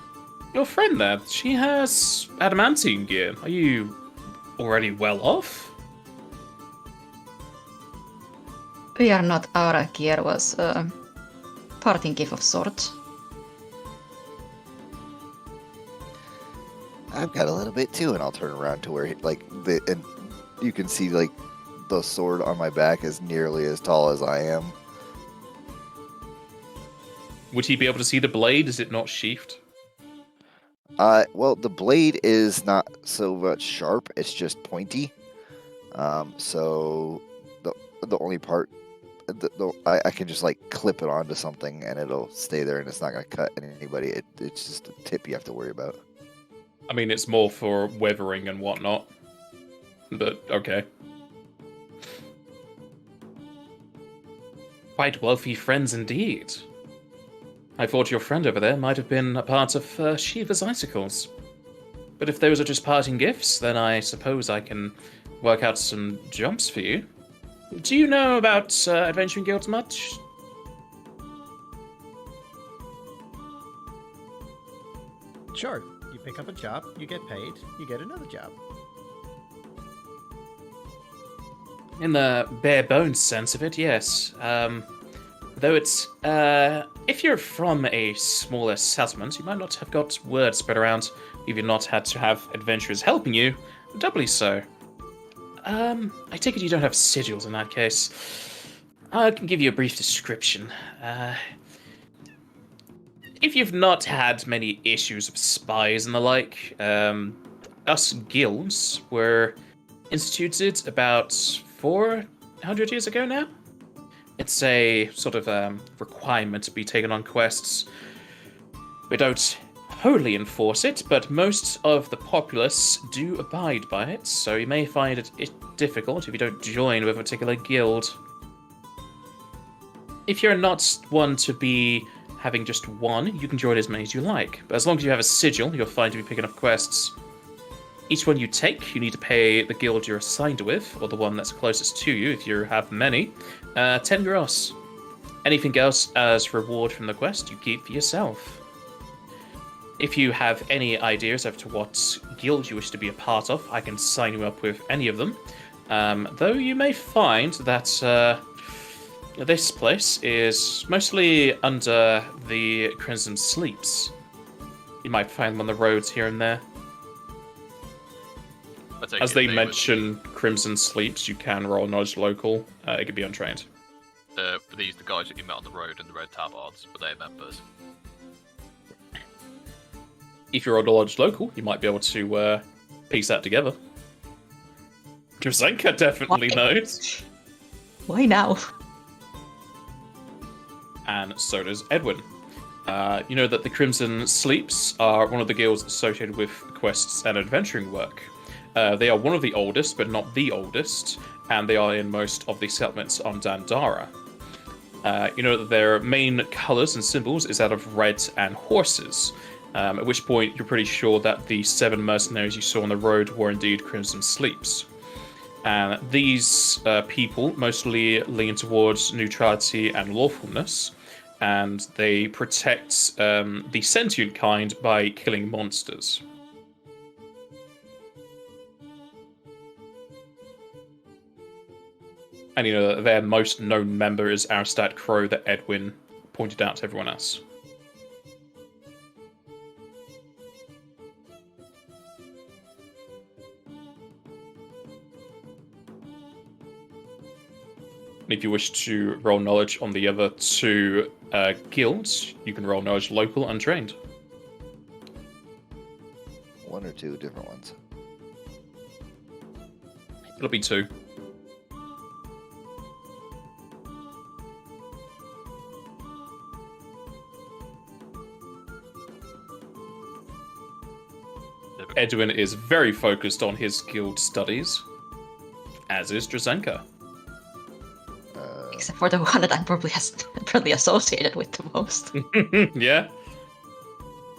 your friend there, she has adamantine gear. Are you already well off?
We are not. Our gear was a parting gift of sorts.
I've got a little bit too, and I'll turn around to where, and you can see, the sword on my back is nearly as tall as I am.
Would he be able to see the blade? Is it not sheathed?
Well, the blade is not so much sharp; it's just pointy. So the only part, I can just clip it onto something, and it'll stay there, and it's not gonna cut anybody. It's just a tip you have to worry about.
I mean, it's more for weathering and whatnot. But, okay. Quite wealthy friends indeed. I thought your friend over there might have been a part of Shiva's Icicles. But if those are just parting gifts, then I suppose I can work out some jumps for you. Do you know about adventuring guilds much?
Sure. You pick up a job, you get paid, you get another job.
In the bare bones sense of it, yes. Though it's, if you're from a smaller settlement, you might not have got word spread around if you've not had to have adventurers helping you, doubly so. I take it you don't have sigils in that case. I can give you a brief description. If you've not had many issues with spies and the like, us guilds were instituted about 400 years ago now. It's a sort of requirement to be taken on quests. We don't wholly enforce it, but most of the populace do abide by it, so you may find it difficult if you don't join with a particular guild. If you're not one to be having just one, you can join as many as you like, but as long as you have a sigil, you're fine to be picking up quests. Each one you take, you need to pay the guild you're assigned with, or the one that's closest to you if you have many, 10 gross. Anything else as reward from the quest, you keep for yourself. If you have any ideas as to what guild you wish to be a part of, I can sign you up with any of them. Though you may find that this place is mostly under the Crimson Sleeps. You might find them on the roads here and there. As they mention Crimson Sleeps, you can roll knowledge local. It could be untrained.
For these, the guys that you met on the road in the red tabards, but they're members.
If you're on knowledge local, you might be able to piece that together. Drazenka definitely knows.
Why now?
And so does Edwin. You know that the Crimson Sleeps are one of the guilds associated with quests and adventuring work. They are one of the oldest, but not the oldest, and they are in most of the settlements on Dandara. You know that their main colors and symbols is that of red and horses, at which point you're pretty sure that the 7 mercenaries you saw on the road were indeed Crimson Sleeps. And these people mostly lean towards neutrality and lawfulness, and they protect the sentient kind by killing monsters. And you know, their most known member is Aristad Crow that Edwin pointed out to everyone else. And if you wish to roll knowledge on the other 2 guilds, you can roll knowledge local untrained.
1 or 2 different ones.
It'll be 2. Edwin is very focused on his guild studies, as is Drazenka.
Except for the one that I'm probably associated with the most.
Yeah?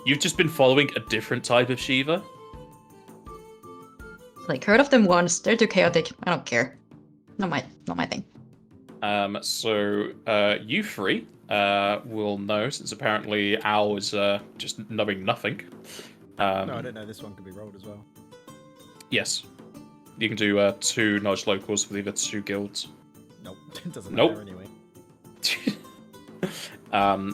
You've just been following a different type of Shiva?
Like, heard of them once, they're too chaotic, I don't care. Not my thing.
So you 3 will know, since apparently Al is just knowing nothing.
No, I don't know. This one could be rolled as well.
Yes. You can do 2 knowledge locals for the other 2 guilds.
Nope. It doesn't
Nope.
matter anyway.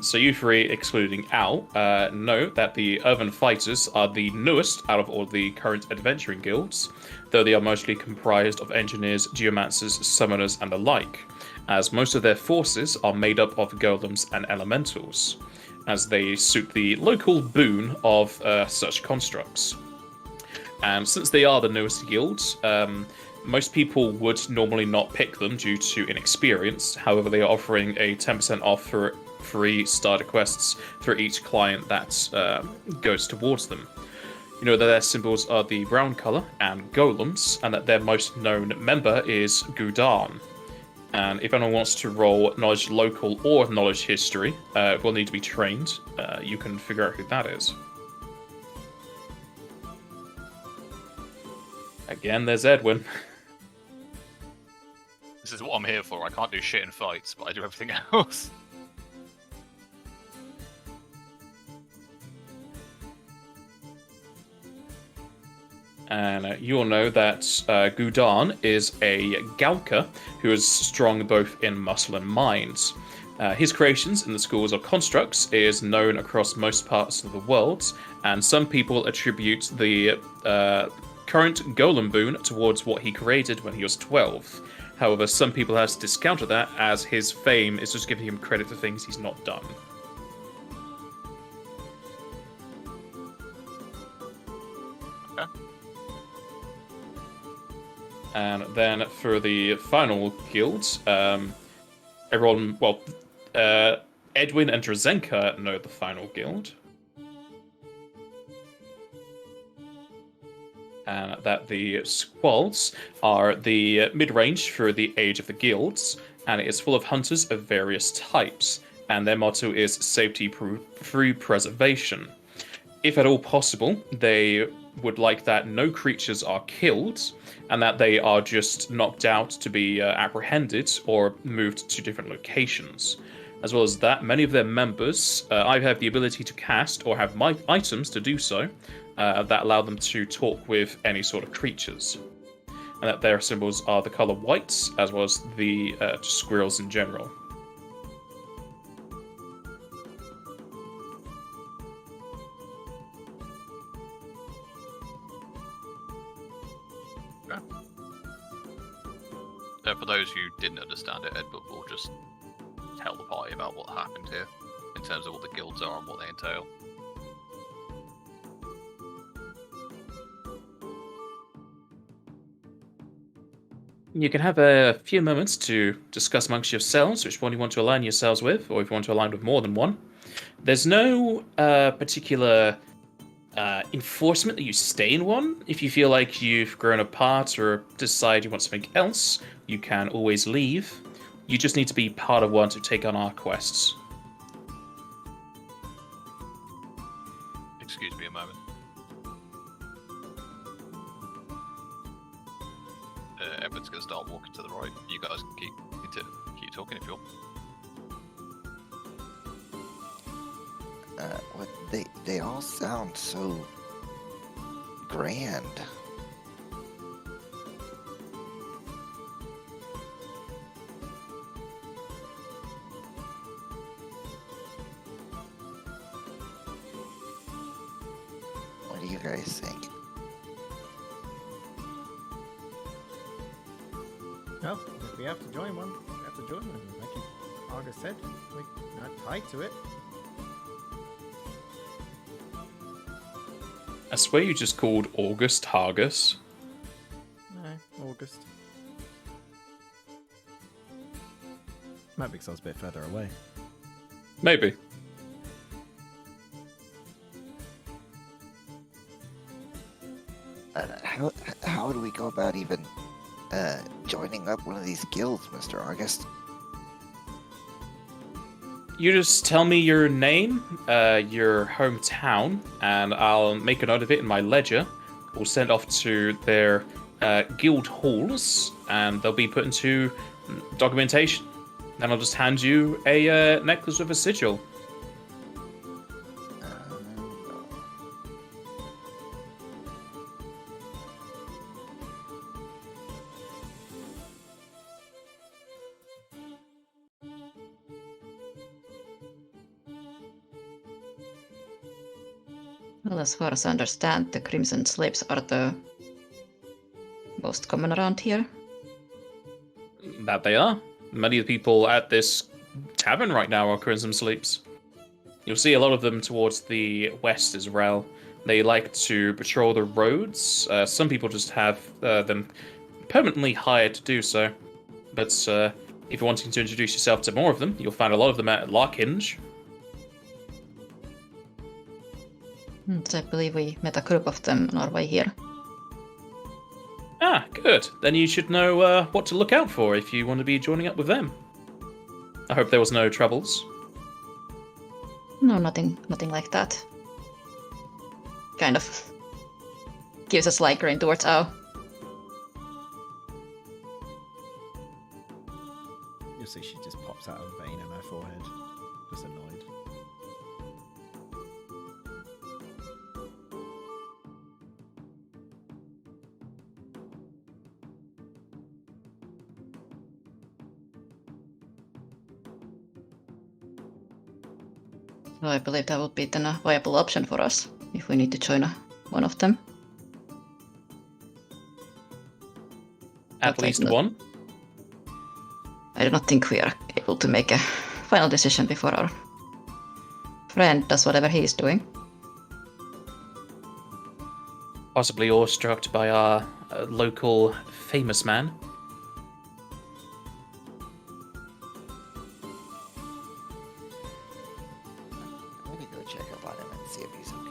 So you 3, excluding Al, know that the Earthen Fighters are the newest out of all the current adventuring guilds, though they are mostly comprised of engineers, geomancers, summoners, and the like, as most of their forces are made up of golems and elementals, as they suit the local boon of such constructs. And since they are the newest guilds, most people would normally not pick them due to inexperience. However, they are offering a 10% off for free starter quests for each client that goes towards them. You know that their symbols are the brown color and golems, and that their most known member is Gul'dan. And if anyone wants to roll knowledge local or knowledge history, will need to be trained, you can figure out who that is. Again, there's Edwin.
This is what I'm here for. I can't do shit in fights, but I do everything else.
And you'll know that Gul'dan is a Galka who is strong both in muscle and mind. His creations in the schools of constructs is known across most parts of the world, and some people attribute the current golem boon towards what he created when he was 12. However, some people have discounted that, as his fame is just giving him credit for things he's not done.
Okay.
And then for the final guilds, everyone, well, Edwin and Drazenka know the final guild. And that the Squalds are the mid-range for the age of the guilds, and it is full of hunters of various types, and their motto is safety through preservation. If at all possible, they would like that no creatures are killed, and that they are just knocked out to be apprehended or moved to different locations. As well as that, many of their members either have the ability to cast or have items to do so, that allow them to talk with any sort of creatures. And that their symbols are the color white, as well as the squirrels in general.
For those who didn't understand it, Edward will just tell the party about what happened here, in terms of what the guilds are and what they entail.
You can have a few moments to discuss amongst yourselves which one you want to align yourselves with, or if you want to align with more than one. There's no particular enforcement that you stay in one. If you feel like you've grown apart or decide you want something else, you can always leave. You just need to be part of one to take on our quests.
Excuse me a moment. Edward's gonna start walking to the right. You guys can keep talking if you want.
What they all sound so grand. What do you guys think?
Well, if we have to join one, we have to join one. Like August said, we're not tied to it.
I swear you just called August Hargus.
No, August. Might be because I was a bit further away.
Maybe.
How do we go about even joining up one of these guilds, Mr. August?
You just tell me your name, your hometown, and I'll make a note of it in my ledger. We'll send off to their guild halls, and they'll be put into documentation. Then I'll just hand you a necklace with a sigil.
Well, as far as I understand, the Crimson Slaves are the most common around here.
That they are. Many of the people at this tavern right now are Crimson Sleeps. You'll see a lot of them towards the west as well. They like to patrol the roads. Some people just have them permanently hired to do so. But if you're wanting to introduce yourself to more of them, you'll find a lot of them at Larkhinge.
So I believe we met a group of them on our way here.
Ah, good. Then you should know what to look out for if you want to be joining up with them. I hope there was no troubles.
No, nothing like that. Kind of gives a slight grin towards Ao.
You'll see she just pops out a vein in her forehead. Just annoyed.
So I believe that would be then a viable option for us if we need to join one of them.
At
But I
least
do not-
one.
I do not think we are able to make a final decision before our friend does whatever he is doing.
Possibly awestruck by our local famous man.
Let me go check up on him and see if he's okay.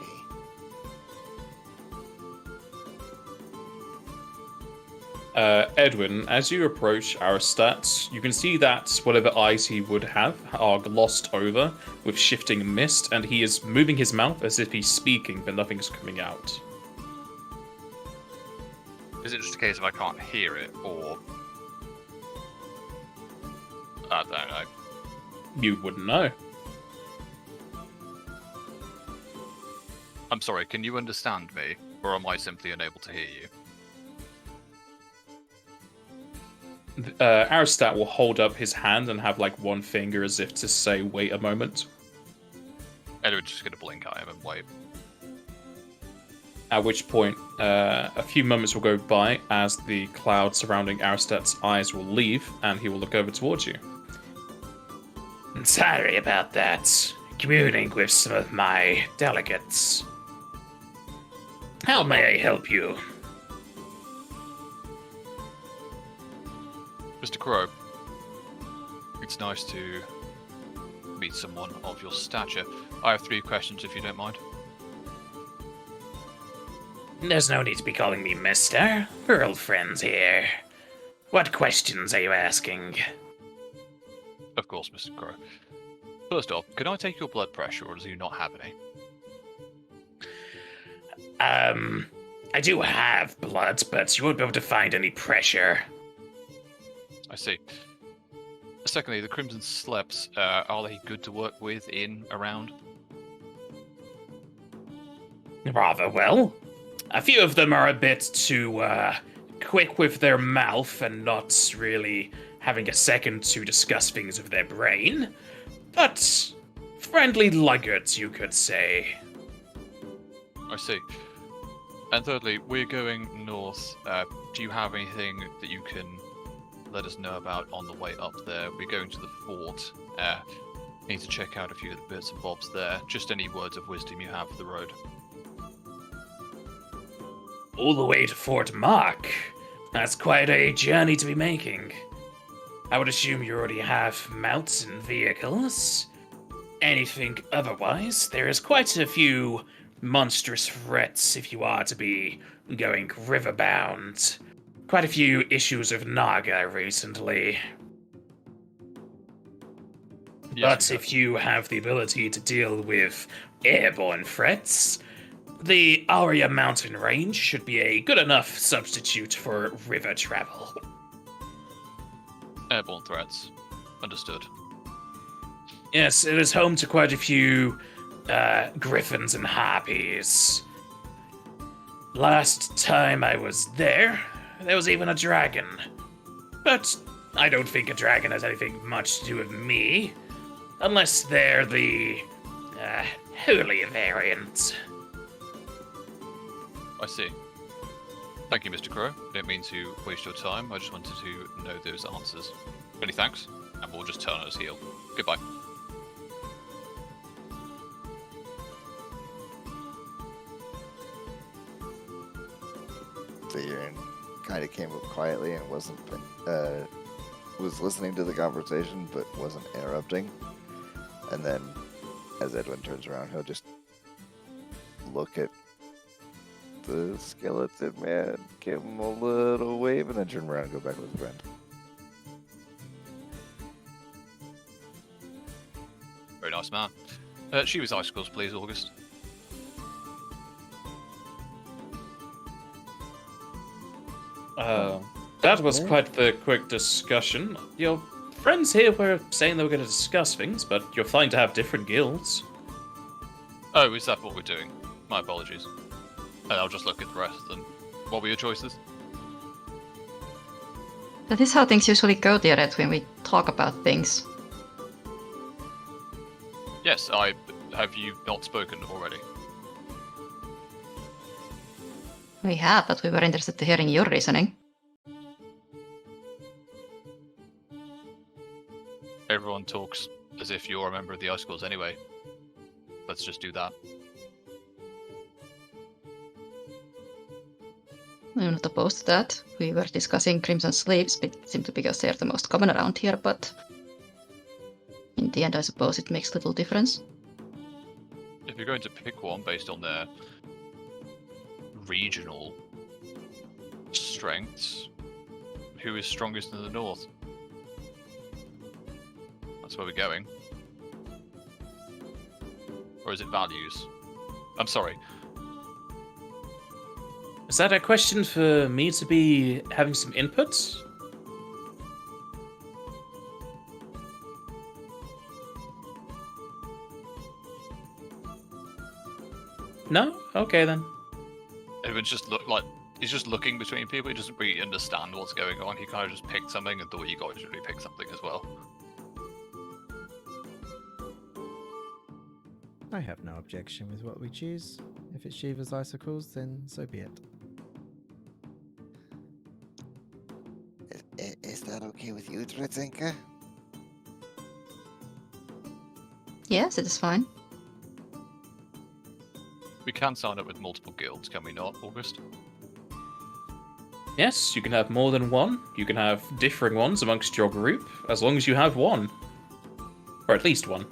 Edwin, as you approach Aristat, you can see that whatever eyes he would have are glossed over with shifting mist, and he is moving his mouth as if he's speaking, but nothing's coming out.
Is it just a case of I can't hear it, or I don't know?
You wouldn't know.
I'm sorry. Can you understand me, or am I simply unable to hear you?
Aristat will hold up his hand and have like one finger as if to say, wait a moment.
Edward's just gonna blink at him and wait.
At which point, a few moments will go by as the cloud surrounding Aristat's eyes will leave, and he will look over towards you.
Sorry about that. Communing with some of my delegates. How may I help you?
Mr. Crow, it's nice to meet someone of your stature. I have 3 questions if you don't mind.
There's no need to be calling me mister. We're old friends here. What questions are you asking?
Of course, Mr. Crow. First off, can I take your blood pressure, or do you not have any?
I do have blood, but you won't be able to find any pressure.
I see. Secondly, the Crimson Sleps, are they good to work with, around?
Rather well. A few of them are a bit too, quick with their mouth and not really having a second to discuss things with their brain. But friendly luggards, you could say.
I see. And thirdly, we're going north. Do you have anything that you can let us know about on the way up there? We're going to the fort. Need to check out a few of the bits and bobs there. Just any words of wisdom you have for the road.
All the way to Fort Mark. That's quite a journey to be making. I would assume you already have mounts and vehicles. Anything otherwise, there is quite a few monstrous threats if you are to be going riverbound. Quite a few issues of Naga recently.
Yes,
But if you have the ability to deal with airborne threats, the Aria mountain range should be a good enough substitute for river travel.
Airborne threats. Understood.
Yes, it is home to quite a few griffins and harpies. Last time I was there was even a dragon. But I don't think a dragon has anything much to do with me. Unless they're the holy variant.
I see. Thank you, Mr. Crow. Didn't mean to waste your time. I just wanted to know those answers. Many thanks, and we'll just turn on his heel. Goodbye.
So Aaron kind of came up quietly and was listening to the conversation but wasn't interrupting. And then, as Edwin turns around, he'll just look at the skeleton man, give him a little wave, and then turn around and go back with his friend.
Very nice man. She was icicles, please, August.
That was quite the quick discussion. Your friends here were saying they were going to discuss things, but you're fine to have different guilds.
Oh, is that what we're doing? My apologies. And I'll just look at the rest then. What were your choices?
That is how things usually go, dear Ed, when we talk about things.
Yes, have you not spoken already?
We have, but we were interested in hearing your reasoning.
Everyone talks as if you're a member of the Icicles anyway. Let's just do that.
I'm not opposed to that. We were discussing Crimson Sleeves, simply because they're the most common around here, but in the end I suppose it makes little difference.
If you're going to pick one based on their regional strengths, who is strongest in the north? That's where we're going. Or is it values? I'm sorry.
Is that a question for me to be having some input? No? Okay then.
Everyone's just he's just looking between people. He doesn't really understand what's going on. He kind of just picked something and thought you guys should really pick something as well.
I have no objection with what we choose. If it's Shiva's icicles, then so be it.
Is that okay with you, Dredzinka?
Yes, it is fine.
We can sign up with multiple guilds, can we not, August?
Yes, you can have more than one. You can have differing ones amongst your group, as long as you have one. Or at least one.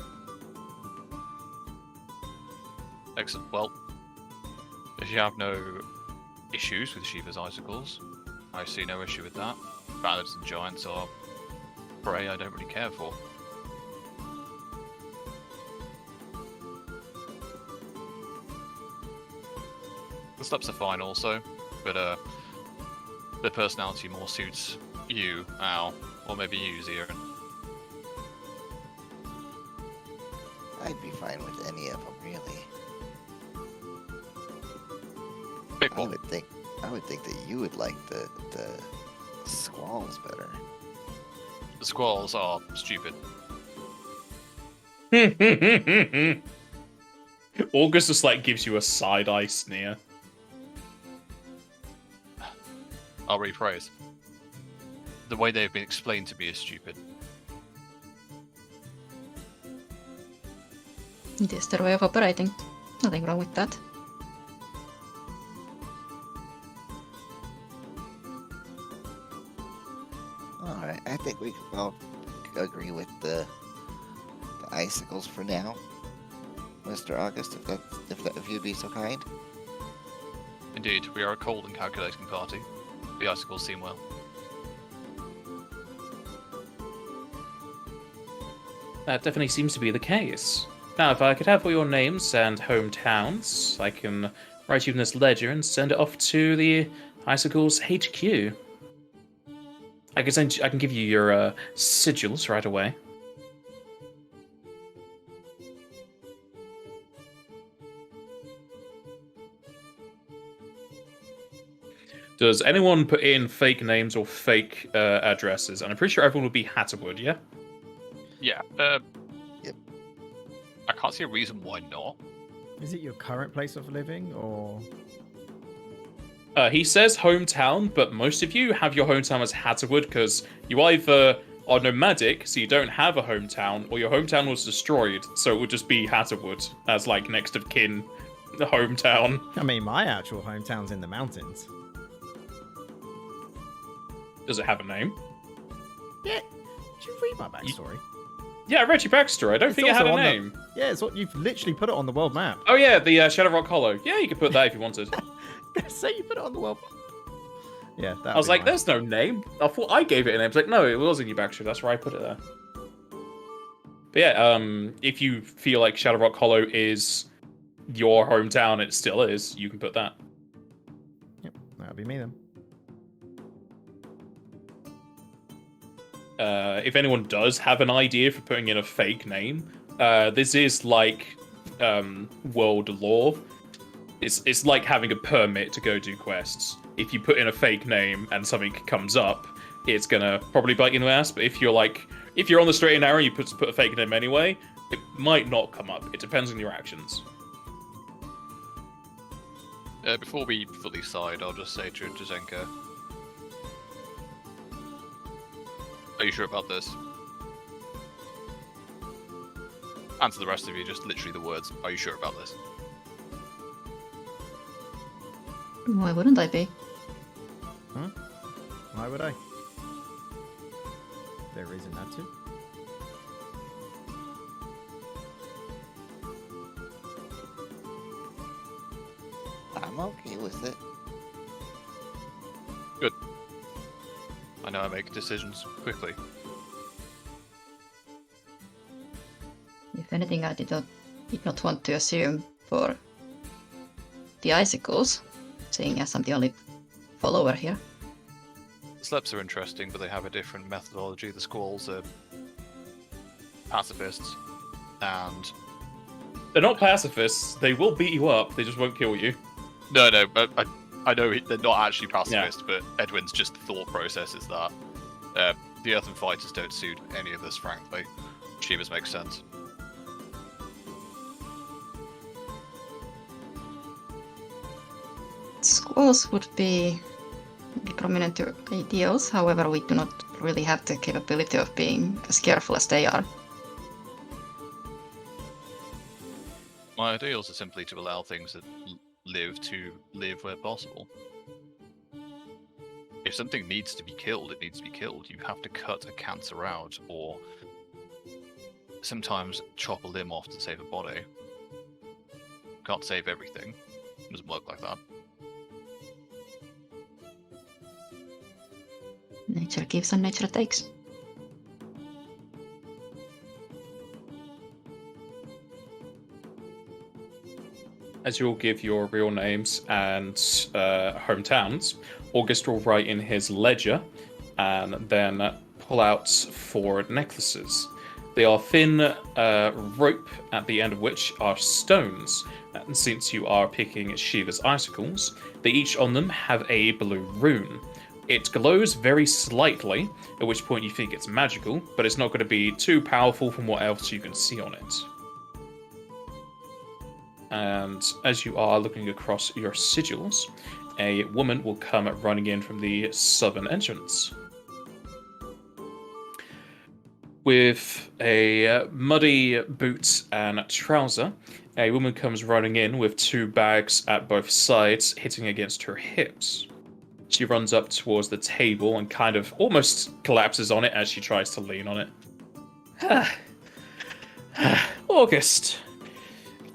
Excellent. Well, if you have no issues with Shiva's icicles. I see no issue with that. Bandits and giants are prey I don't really care for. The steps are fine also, but their personality more suits you, Al, or maybe you, Zirin.
I'd be fine with any of them, really.
Big
I
one.
would think that you would like the squalls better.
The squalls are stupid.
August just like gives you a side eye sneer.
I'll rephrase. The way they've been explained to me is stupid.
It is their way of operating. Nothing wrong with that.
Alright, I think we can all agree with the icicles for now. Mr. August, if you'd be so kind.
Indeed, we are a cold and calculating party. The icicles seem well.
That definitely seems to be the case. Now, if I could have all your names and hometowns, I can write you in this ledger and send it off to the Icicles HQ. I can give you your sigils right away. Does anyone put in fake names or fake addresses? And I'm pretty sure everyone would be Hattahwood, yeah?
Yeah,
Yep.
I can't see a reason why not.
Is it your current place of living, or...?
He says hometown, but most of you have your hometown as Hattahwood because you either are nomadic, so you don't have a hometown, or your hometown was destroyed, so it would just be Hattahwood as, like, next of kin the hometown.
I mean, my actual hometown's in the mountains.
Does it have a name?
Yeah. Did you read my backstory?
Yeah, I read your backstory. I don't
It's
think it had
also
a
on the-
name.
Yeah, it's what you've literally put it on the world map.
Oh yeah, the Shadow Rock Hollow. Yeah, you could put that if you wanted.
Say you put it on the world map. Yeah, that.
I was like, there's no name. I thought I gave it a name. It's like, no, it was in your backstory. That's where I put it there. But yeah, if you feel like Shadow Rock Hollow is your hometown, it still is, you can put that.
Yep, that'll be me then.
If anyone does have an idea for putting in a fake name, this is like world law. It's like having a permit to go do quests. If you put in a fake name and something comes up, it's gonna probably bite you in the ass. But if you're on the straight and narrow, you put a fake name anyway, it might not come up. It depends on your actions.
Before we fully side, I'll just say to Zenka, are you sure about this? And to the rest of you, just literally the words, are you sure about this?
Why wouldn't I be?
Huh? Why would I? There reason not to.
I'm okay with it.
Good. I know I make decisions quickly.
If anything, I did not want to assume for the icicles, seeing as I'm the only follower here.
The Sleps are interesting, but they have a different methodology. The Squalls are pacifists, and...
They're not pacifists. They will beat you up. They just won't kill you.
No, but I know they're not actually pacifist, but Edwin's just thought process is that. The Earthen Fighters don't suit any of this, frankly. Shivas makes sense.
Squalls would be prominent to ideals, however we do not really have the capability of being as careful as they are.
My ideals are simply to allow things that live to live where possible. If something needs to be killed, it needs to be killed. You have to cut a cancer out, or sometimes chop a limb off to save a body. Can't save everything. It doesn't work like that.
Nature gives and nature takes.
As you all give your real names and hometowns, August will write in his ledger and then pull out 4 necklaces. They are thin rope at the end of which are stones. And since you are picking Shiva's icicles, they each on them have a blue rune. It glows very slightly, at which point you think it's magical, but it's not going to be too powerful from what else you can see on it. And as you are looking across your sigils, a woman will come running in from the southern entrance. With a muddy boot and trouser, a woman comes running in with 2 bags at both sides, hitting against her hips. She runs up towards the table and kind of almost collapses on it as she tries to lean on it. August.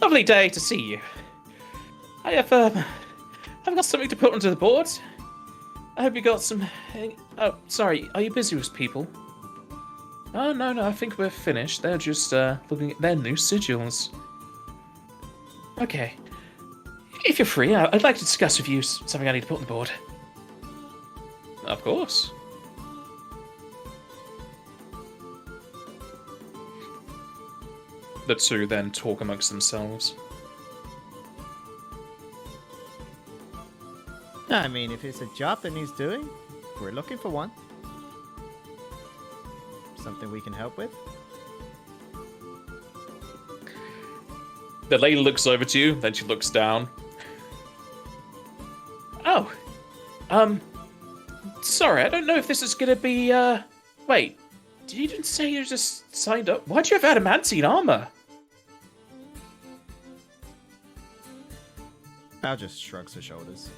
Lovely day to see you. I've got something to put onto the board. I hope you got some... Oh, sorry, are you busy with people? Oh, no, I think we're finished. They're just looking at their new sigils. Okay. If you're free, I'd like to discuss with you something I need to put on the board. Of course. The 2 then talk amongst themselves.
I mean, if it's a job that needs doing, we're looking for one. Something we can help with?
The lady looks over to you, then she looks down. Oh. Sorry, I don't know if this is gonna be, Wait, did you just say you just signed up? Why'd you have adamantine armor?
Al just shrugs her shoulders.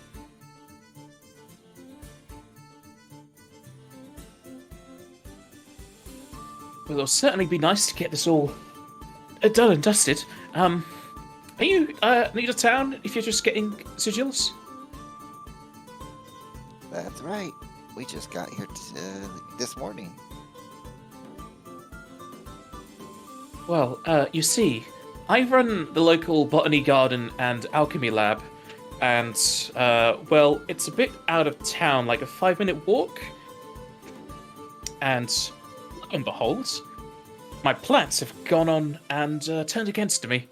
Well, it'll certainly be nice to get this all done and dusted. Are you new to town if you're just getting sigils?
That's right. We just got here this morning.
Well, you see, I run the local botany garden and alchemy lab, and, well, it's a bit out of town, like a 5-minute walk. And, lo and behold, my plants have gone on and turned against me.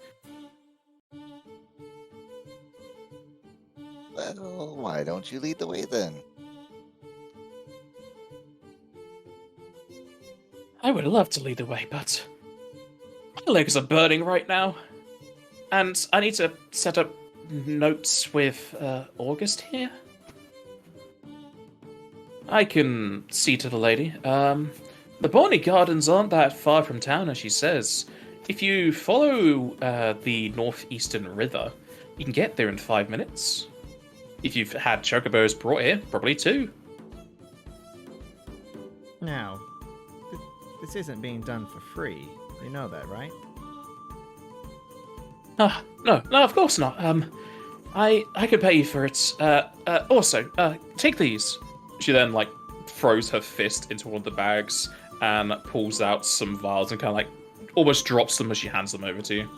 Well, why don't you lead the way then?
I would love to lead the way, but my legs are burning right now. And I need to set up notes with August here. I can see to the lady. The Botany Gardens aren't that far from town, as she says. If you follow the northeastern river, you can get there in 5 minutes. If you've had chocobos brought here, probably 2.
Now, this isn't being done for free. You know that, right?
No, of course not. I could pay you for it. Also, take these. She then, like, throws her fist into one of the bags and pulls out some vials and kind of, like, almost drops them as she hands them over to you.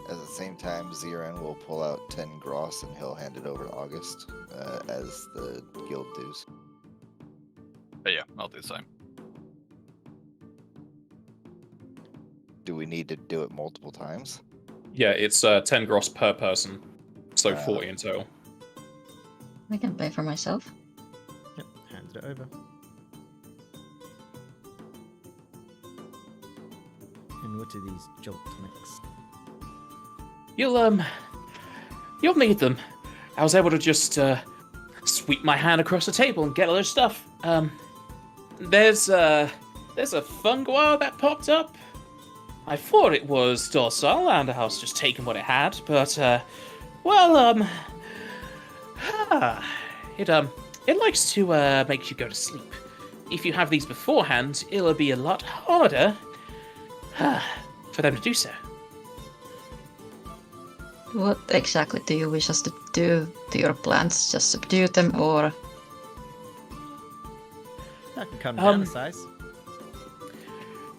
At the same time, Ziran will pull out 10 gross and he'll hand it over to August as the guild dues.
But yeah, I'll do the same.
Do we need to do it multiple times?
Yeah, it's 10 gross per person, so 40 in total.
I can pay for myself.
Yep, hands it over. And what are these jolt tonics?
You'll need them. I was able to just sweep my hand across the table and get all this stuff. There's a fungoir that popped up. I thought it was docile and I was just taking what it had, but it likes to make you go to sleep. If you have these beforehand, it'll be a lot harder for them to do so.
What exactly do you wish us to do to your plants? Just subdue them, or
I can come down a size.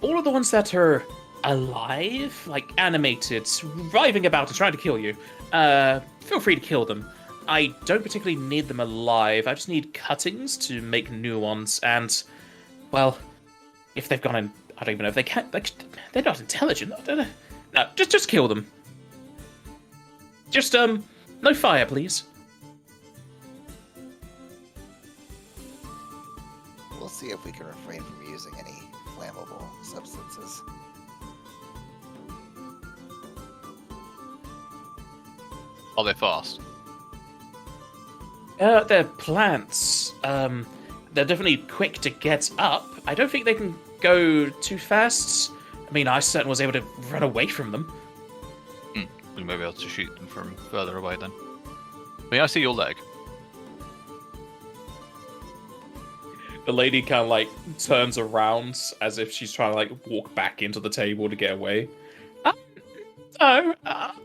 All of the ones that are alive, like animated, writhing about and trying to kill you, feel free to kill them. I don't particularly need them alive. I just need cuttings to make new ones. And, well, if they've gone in, I don't even know if they can. They're not intelligent. I don't know. No, just kill them. Just no fire, please.
We'll see if we can refrain from using any flammable substances.
Are they fast?
They're plants. They're definitely quick to get up. I don't think they can go too fast. I mean, I certainly was able to run away from them.
We may be able to shoot them from further away then. May I see your leg?
The lady kind of like turns around as if she's trying to like walk back into the table to get away.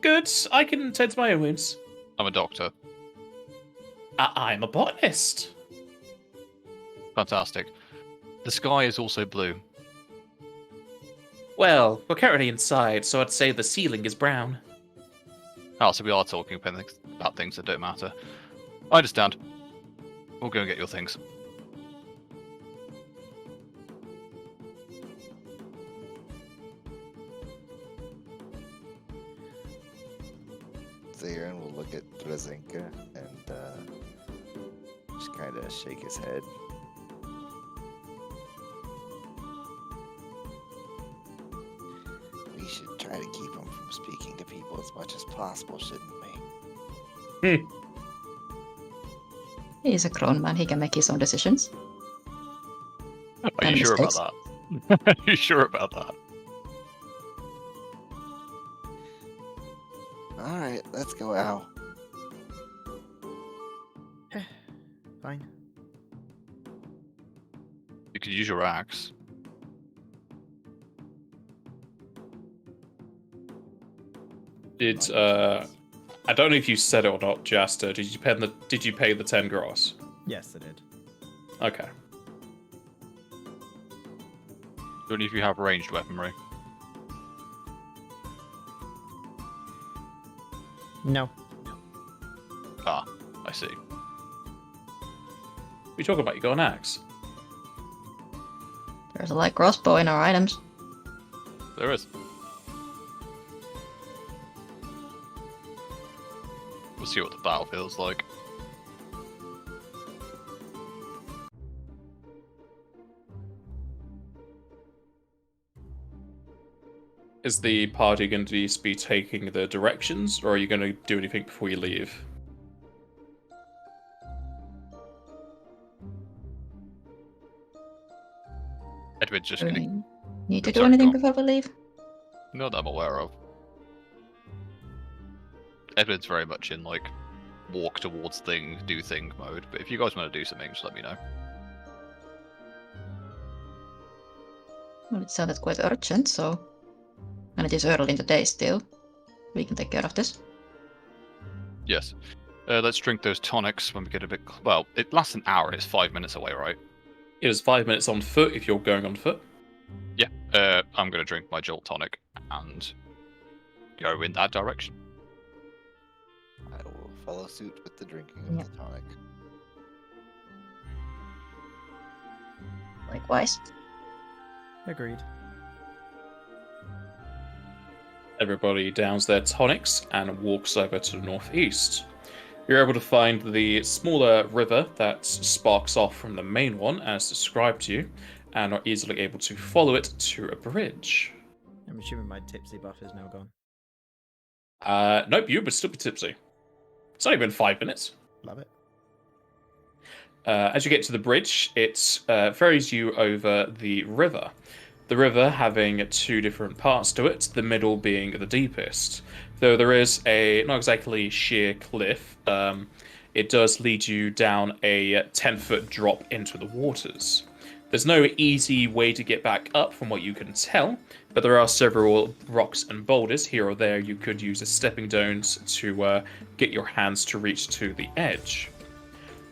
Good. I can tend to my own wounds.
I'm a doctor.
I'm a botanist.
Fantastic. The sky is also blue.
Well, we're currently inside, so I'd say the ceiling is brown.
Oh, so we are talking about things that don't matter. I understand. We'll go and get your things.
Zarin will look at Drazenka and just kind of shake his head. We should try to keep him from speaking to people as much as possible, shouldn't we?
He's a grown man. He can make his own decisions.
Are
And
you sure
mistakes.
about that? Are you sure about that?
Alright, let's go out.
Fine.
You could use your axe.
I don't know if you said it or not, Jaster. Did you pay the 10 gross?
Yes, I did.
Okay.
Do any of you have ranged weaponry?
No.
Ah, I see.
We talking about you got an axe?
There's a light crossbow in our items.
There is. We'll see what the battle feels like.
Is the party going to be taking the directions, or are you going to do anything before you leave?
Edward's just
Do
gonna...
we need to
I'm
do
sorry,
anything
go on.
before we leave?
Not that I'm aware of. Edward's very much in, like, walk towards thing, do thing mode, but if you guys want to do something, just let me know.
Well, it sounded quite urgent, so... And it is early in the day still. We can take care of this.
Yes. Let's drink those tonics when we get a bit... Well, it lasts an hour, it's 5 minutes away, right?
It is 5 minutes on foot if you're going on foot.
Yeah, I'm going to drink my Jolt tonic and go in that direction.
I will follow suit with the drinking of
Yep.
the tonic.
Likewise.
Agreed.
Everybody downs their tonics and walks over to the northeast. You're able to find the smaller river that sparks off from the main one, as described to you, and are easily able to follow it to a bridge.
I'm assuming my tipsy buff is now gone.
Nope, you would still be tipsy. It's only been 5 minutes.
Love it.
As you get to the bridge, it ferries you over the river. The river having two different parts to it, the middle being the deepest. Though there is a not exactly sheer cliff, it does lead you down a 10-foot drop into the waters. There's no easy way to get back up from what you can tell, but there are several rocks and boulders here or there you could use as stepping stones to get your hands to reach to the edge.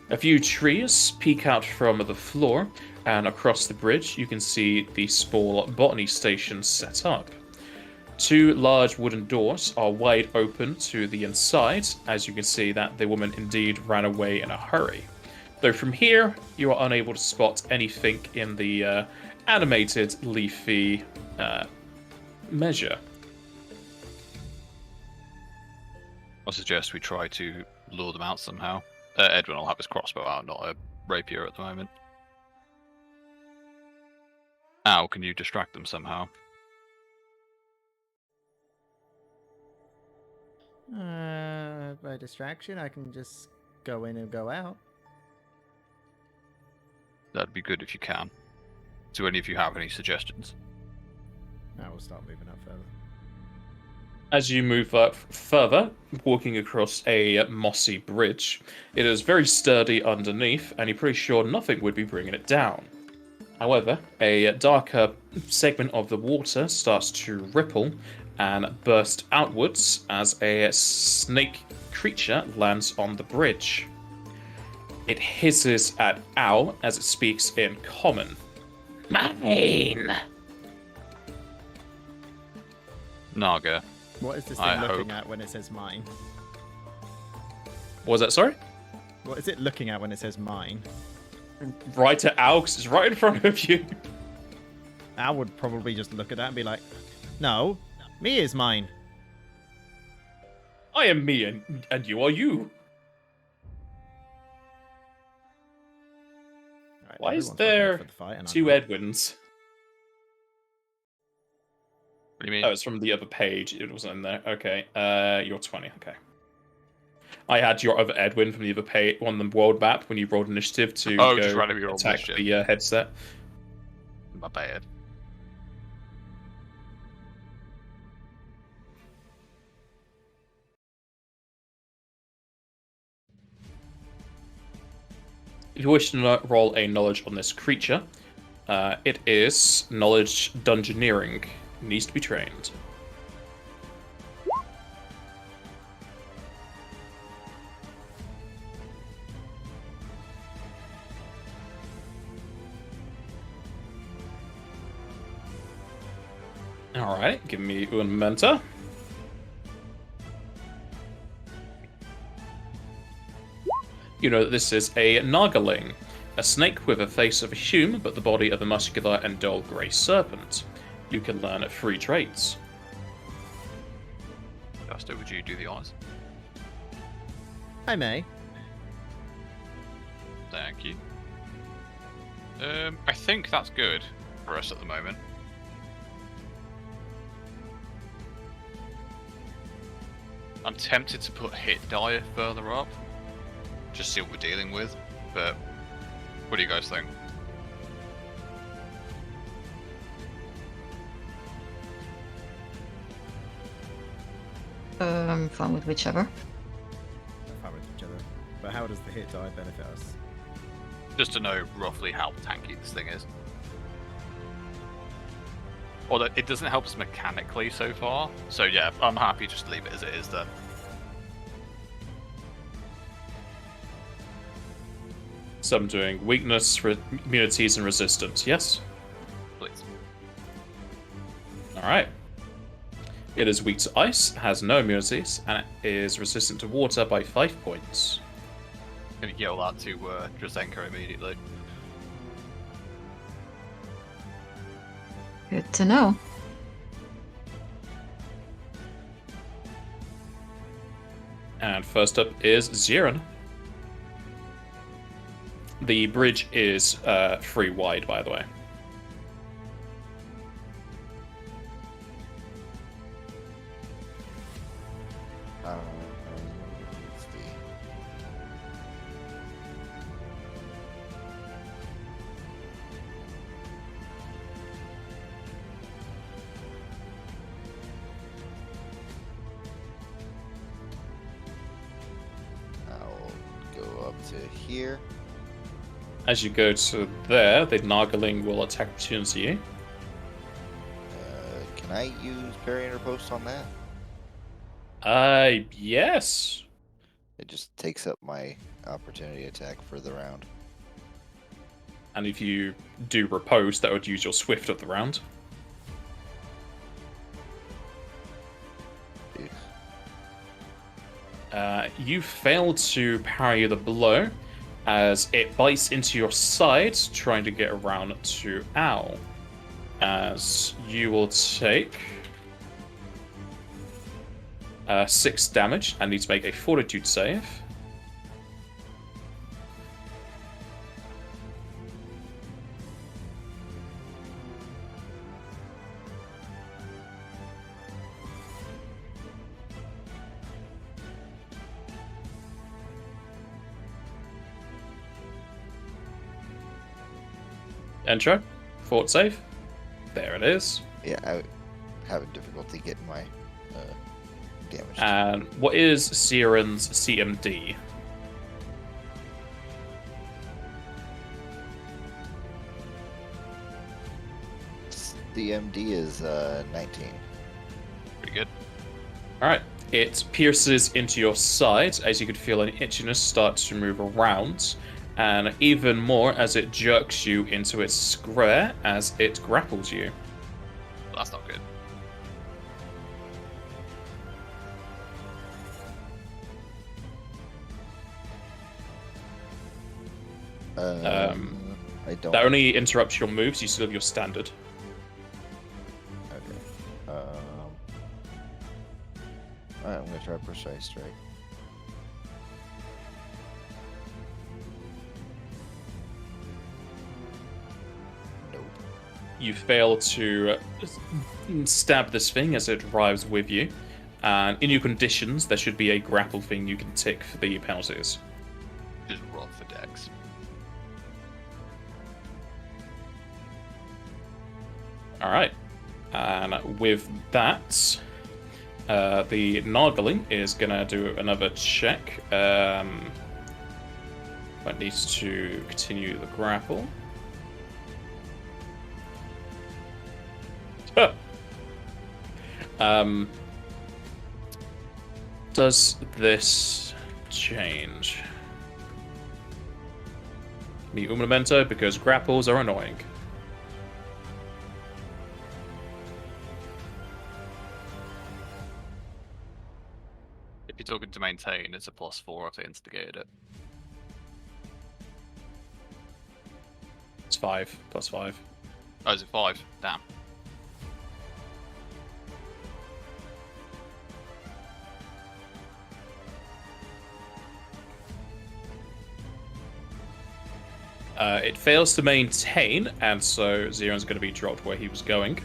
A few trees peek out from the floor, and across the bridge you can see the small botany station set up. 2 large wooden doors are wide open to the inside, as you can see that the woman indeed ran away in a hurry. Though from here, you are unable to spot anything in the animated leafy measure.
I suggest we try to lure them out somehow. Edwin will have his crossbow out, not a rapier at the moment. Al, can you distract them somehow?
By distraction, I can just go in and go out.
That'd be good if you can. Do any of you have any suggestions?
I will start moving up further.
As you move up further, walking across a mossy bridge, it is very sturdy underneath, and you're pretty sure nothing would be bringing it down. However, a darker segment of the water starts to ripple and burst outwards as a snake creature lands on the bridge. It hisses at Al as it speaks in common.
Mine!
Naga.
What is this
I
thing looking
hope.
at when it says mine?
What was that, sorry?
What is it looking at when it says mine?
Right at Al, 'cause it's right in front of you.
Al would probably just look at that and be like, no, me is mine.
I am me, and you are you.
Right,
Why is
everyone's prepared
there
for the fight, and I'm
2
not.
Edwins?
What do you mean?
Oh, it's from the other page. It wasn't in there. Okay. You're 20. Okay. I had your other Edwin from the other page on the world map when you rolled initiative to
Oh,
go
just randomly roll
attack
initiative.
the headset.
My bad.
If you wish to roll a knowledge on this creature, it is knowledge dungeoneering. It needs to be trained. Alright, give me un momento. You know that this is a Nagaling, a snake with a face of a human but the body of a muscular and dull grey serpent. You can learn 3 traits.
Justo, would you do the honors?
I may.
Thank you. I think that's good for us at the moment. I'm tempted to put hit die further up, just see what we're dealing with, but what do you guys think?
I'm fine with whichever.
They're fine with each other. But how does the hit die benefit us?
Just to know roughly how tanky this thing is. Although it doesn't help us mechanically so far, so yeah, I'm happy just to leave it as it is then.
So I'm doing weakness, immunities, and resistance, yes?
Please.
Alright. It is weak to ice, has no immunities, and it is resistant to water by 5 points.
Gonna yell that to Drazenko immediately.
Good to know.
And first up is Zirin. The bridge is 3 wide, by the way.
Let's see. I'll go up to here.
As you go to there, the Nagaling will attack opportunity you.
Can I use parry interpost on that?
Yes.
It just takes up my opportunity attack for the round.
And if you do repose, that would use your swift of the round. You fail to parry the blow as it bites into your side, trying to get around to Owl. As you will take 6 damage and need to make a fortitude save. Intro, fort save. There it is.
Yeah, I having difficulty getting my damage.
And what is Siren's CMD?
DMD is 19.
Pretty good.
Alright, it pierces into your side as you can feel an itchiness start to move around, and even more as it jerks you into its square as it grapples you.
Well, that's not good.
I don't.
That only interrupts your moves, you still have your standard.
Okay. Alright, I'm gonna try precise strike. Nope.
You fail to stab this thing as it arrives with you. And in your conditions, there should be a grapple thing you can tick for the penalties.
Just roll for dex.
Alright. And with that, the Nargling is going to do another check. But needs to continue the grapple. Does this change? Me un momento, because grapples are annoying.
If you're talking to maintain, it's a +4 if they instigated it.
It's 5, +5.
Oh, is it 5? Damn.
It fails to maintain, and so Zeron's going to be dropped where he was going.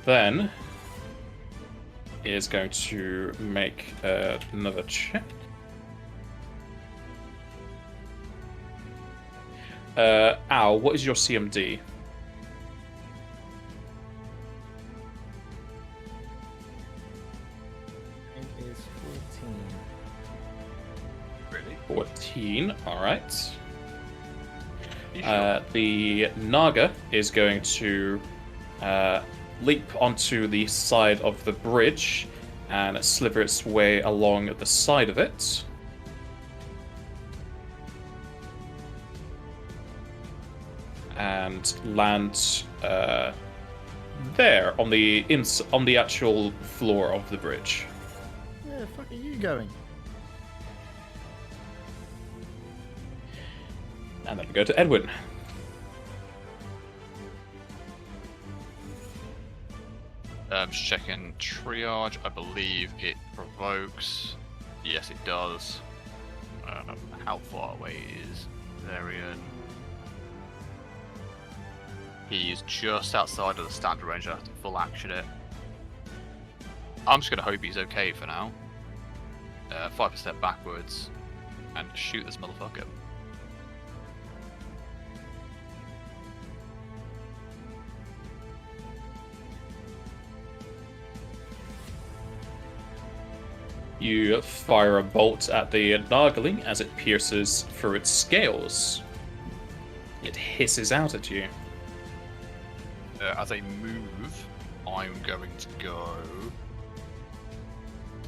Then is going to make another check. Ow, what is your CMD?
It is 14.
Really?
14, alright.
You sure?
The Naga is going to leap onto the side of the bridge and slither its way along the side of it. And land there on the actual floor of the bridge.
Where the fuck are you going?
And then we go to Edwin.
Just checking triage. I believe it provokes. Yes, it does. How far away is Varian? He's just outside of the standard range. I have to full action it. I'm just gonna hope he's okay for now. 5% backwards, and shoot this motherfucker.
You fire a bolt at the Nargling as it pierces through its scales. It hisses out at you.
As a move, I'm going to go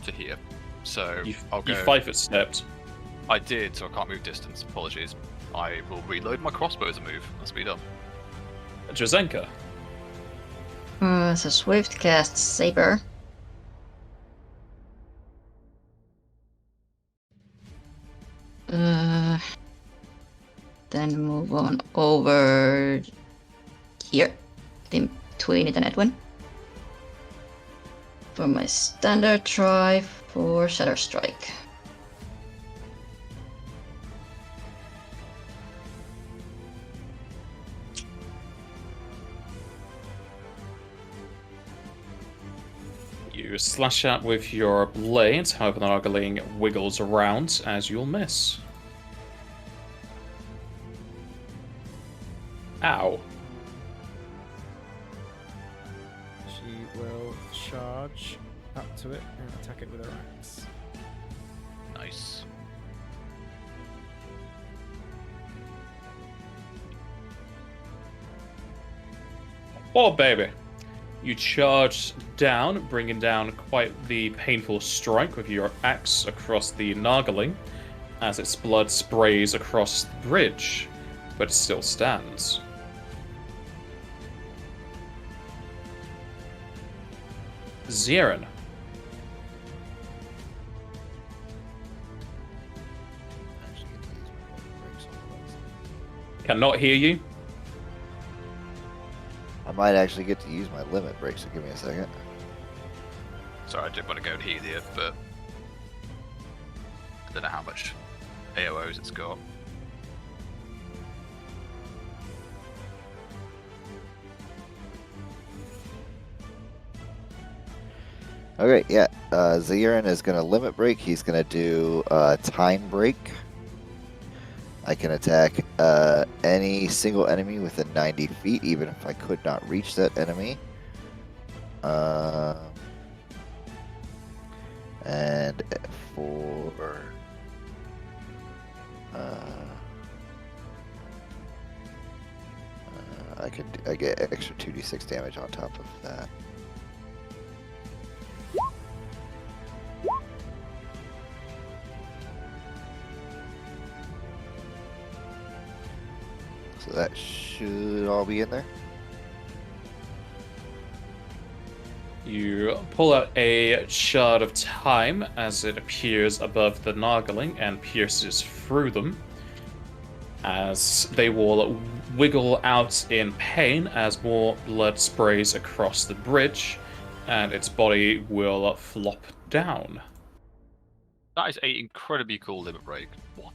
to here. So I'll go.
You 5-foot stepped.
I did, so I can't move distance. Apologies. I will reload my crossbow as a move. Let's be done.
Drazenka.
So Swift casts Saber. Then move on over here, in between it and Edwin. For my standard try for Shatter Strike.
You slash out with your blade, however the Nargaling wiggles around as you'll miss. Ow.
She will charge up to it and attack it with her axe.
Nice.
Oh, baby. You charge down, bringing down quite the painful strike with your axe across the Nargaling as its blood sprays across the bridge, but it still stands. Zirin. Cannot hear you.
I might actually get to use my limit break, so give me a second.
Sorry, I did want to go and heal here, but I don't know how much AOOs it's got.
Okay, yeah. Zayirin is going to limit break. He's going to do time break. I can attack any single enemy within 90 feet, even if I could not reach that enemy. And for I get extra 2d6 damage on top of that. So that should all be in there.
You pull out a shard of time as it appears above the Nargaling and pierces through them, as they will wiggle out in pain as more blood sprays across the bridge, and its body will flop down.
That is an incredibly cool limit break. What?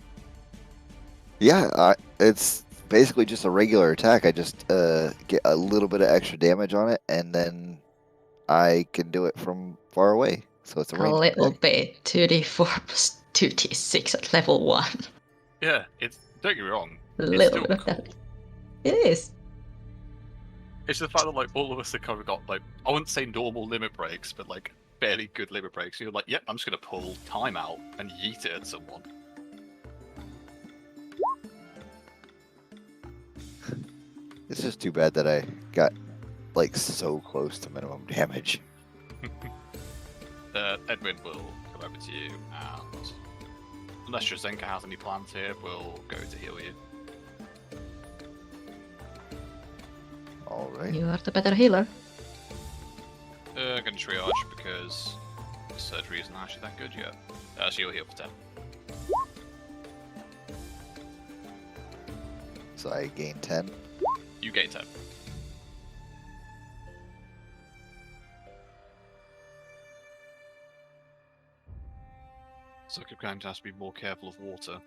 Yeah, it's basically just a regular attack. I just get a little bit of extra damage on it, and then I can do it from far away. So it's a
A
ranged
little
attack.
bit. 2d4 plus 2d6 at level 1.
Yeah, it's, don't get me wrong.
A
It's
little
still
bit of
cool.
that. It is.
It's the fact that like all of us have kind of got like, I wouldn't say normal limit breaks, but like fairly good limit breaks. You're like, yep, I'm just gonna pull time out and yeet it at someone.
It's just too bad that I got like so close to minimum damage.
Edwin will come over to you, and unless Drazenka has any plans here, we'll go to heal you.
All right.
You are the better healer.
I'm gonna triage because surgery isn't actually that good yet. So you'll heal for 10.
So I gain 10.
You gain 10. So I'm going to have to be more careful of water.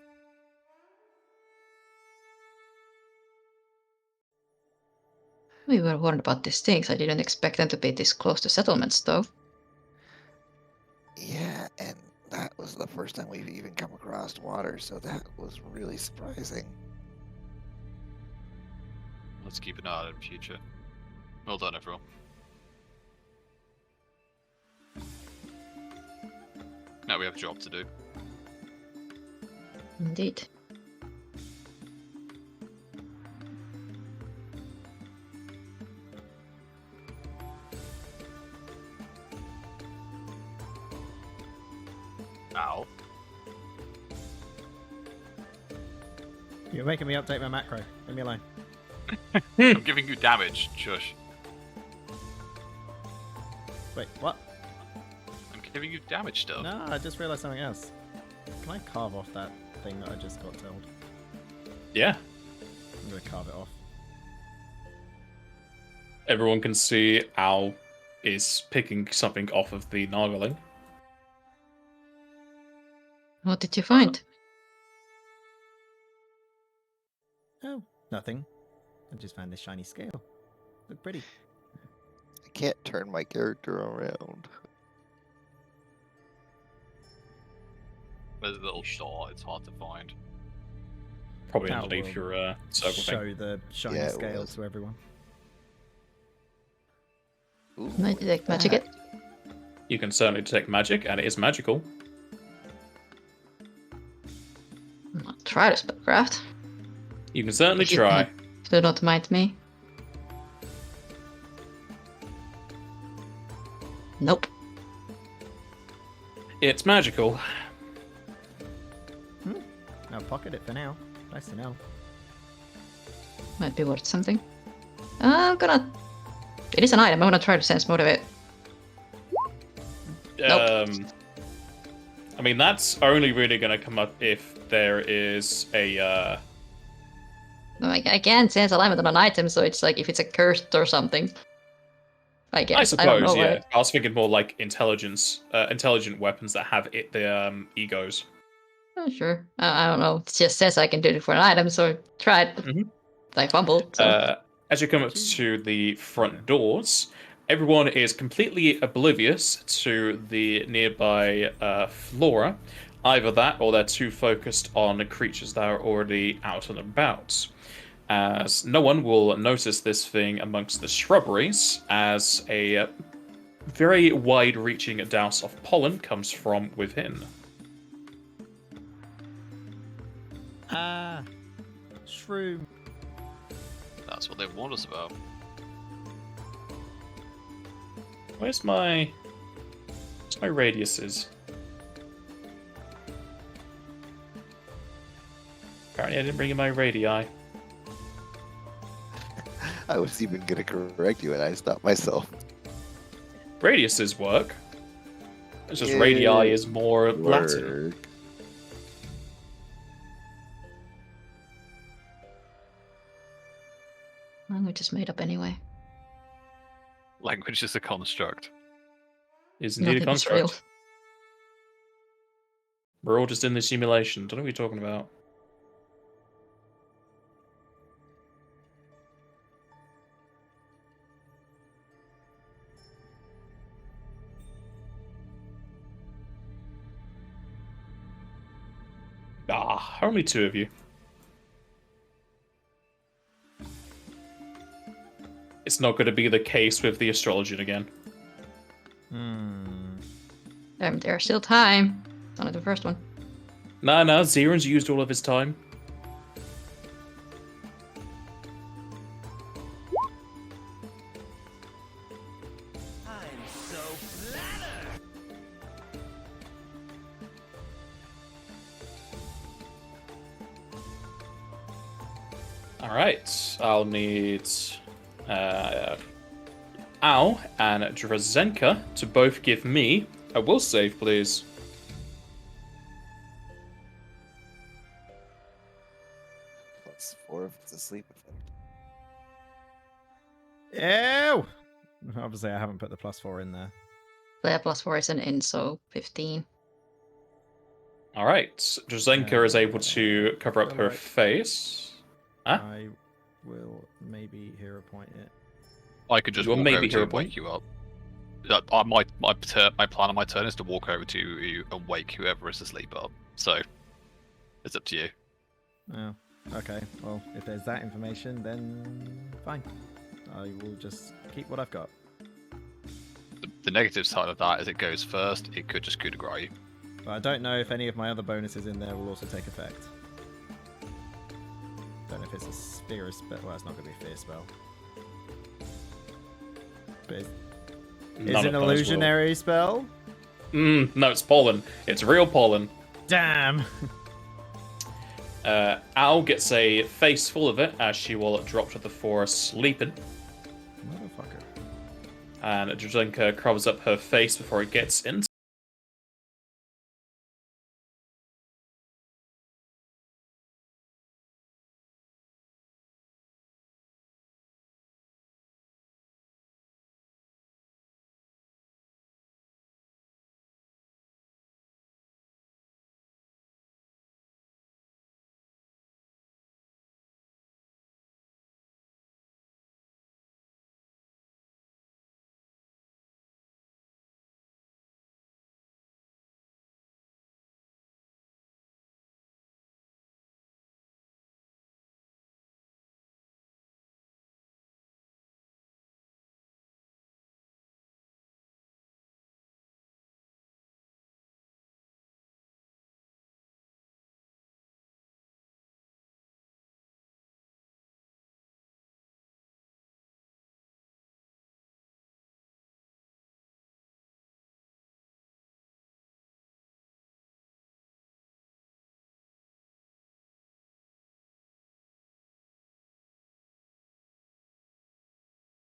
We were warned about these things. I didn't expect them to be this close to settlements, though.
Yeah, and that was the first time we've even come across water, so that was really surprising.
Let's keep an eye on it in future. Well done, everyone. Now we have a job to do.
Indeed.
Ow.
You're making me update my macro. Leave me alone.
I'm giving you damage, shush.
Wait, what?
I'm giving you damage stuff.
No, I just realized something else. Can I carve off that thing that I just got told?
Yeah.
I'm gonna carve it off.
Everyone can see Al is picking something off of the Nagaling.
What did you find?
Oh, nothing. I just found this shiny scale. Look pretty.
I can't turn my character around.
There's a little dot, it's hard to find.
Probably
That
underneath
will
your circle thing.
Show the shiny
Yeah, it
scale
was.
to everyone.
Ooh,
Can I
look
detect
at
magic
that.
it?
You can certainly detect magic, and it is magical.
I'll try the spellcraft.
You can certainly
You
try.
can- Do not mind me. Nope.
It's magical.
I'll pocket it for now. Nice to know.
Might be worth something. I'm gonna. It is an item. I'm gonna try to sense motivate. Nope.
I mean, that's only really going to come up if there is a.
I can't sense alignment on an item, so it's like if it's a cursed or something. I guess.
I suppose,
don't know.
yeah. I was thinking more like intelligent weapons that have the egos.
Oh, sure. I don't know. It just says I can do it for an item, so I tried.
Mhm.
I fumbled. So.
As you come up to the front doors, everyone is completely oblivious to the nearby flora. Either that, or they're too focused on the creatures that are already out and about. As no one will notice this thing amongst the shrubberies, as a very wide-reaching douse of pollen comes from within.
Ah, shroom.
That's what they warned us about.
Where's my radiuses? Apparently I didn't bring in my radii.
I was even gonna correct you and I stopped myself.
Radiuses work. It's just
Yeah.
radii is more Latin.
Work.
Language is made up anyway.
Language is a construct.
Is indeed a
Nothing is real.
construct. We're all just in the simulation. Don't know what you're talking about. Ah, only two of you. It's not going to be the case with the astrologian again.
There's still time. It's only the first one.
No, Zeron's used all of his time. Alright, I'll need Al and Drazenka to both give me a will save, please.
+4 if it's a sleep effect.
Ew! Obviously, I haven't put the +4 in there.
Yeah, +4 is an in, so 15.
Alright, Drazenka is able to cover up her
Alright.
face. Huh?
I will maybe hero point it.
I could just
You will
walk
maybe
over to
hear
you
a
and
point.
wake you up. My plan on my turn is to walk over to you and wake whoever is asleep up. So, it's up to you.
Oh, okay. Well, if there's that information, then fine. I will just keep what I've got.
The negative side of that is it goes first, it could just coup de grace you.
But I don't know if any of my other bonuses in there will also take effect. Don't know if it's a fear spell. Well, it's not going to be a fear spell. But is
None
it
of
an
those will.
illusionary spell?
No, it's pollen. It's real pollen.
Damn.
Al gets a face full of it as she will drop to the floor sleeping.
Motherfucker.
And Drzinka covers up her face before it gets into.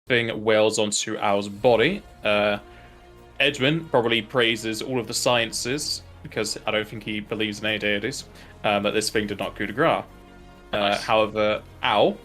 Thing wails onto Al's body. Edwin probably praises all of the sciences because I don't think he believes in any deities. That this thing did not coup de grace.
Nice.
However, Al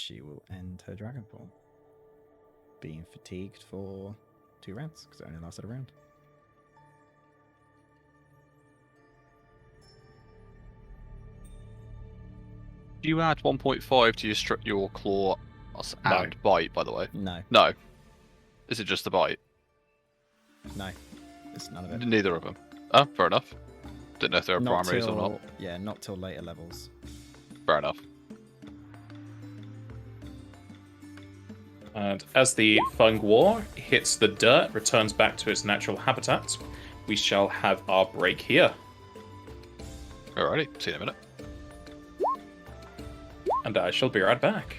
she will end her Dragon Ball. Being fatigued for 2 rounds, because it only lasted a round.
Do you add 1.5 to your claw and bite, by the way?
No,
No. Is it just the bite?
no. It's none of it.
Neither of them. Oh, fair enough. Didn't know if they were
Not
primaries
till,
or not.
Yeah, not till later levels.
Fair enough.
And as the Fung War hits the dirt, returns back to its natural habitat, we shall have our break here.
Alrighty, see you in a minute.
And I shall be right back.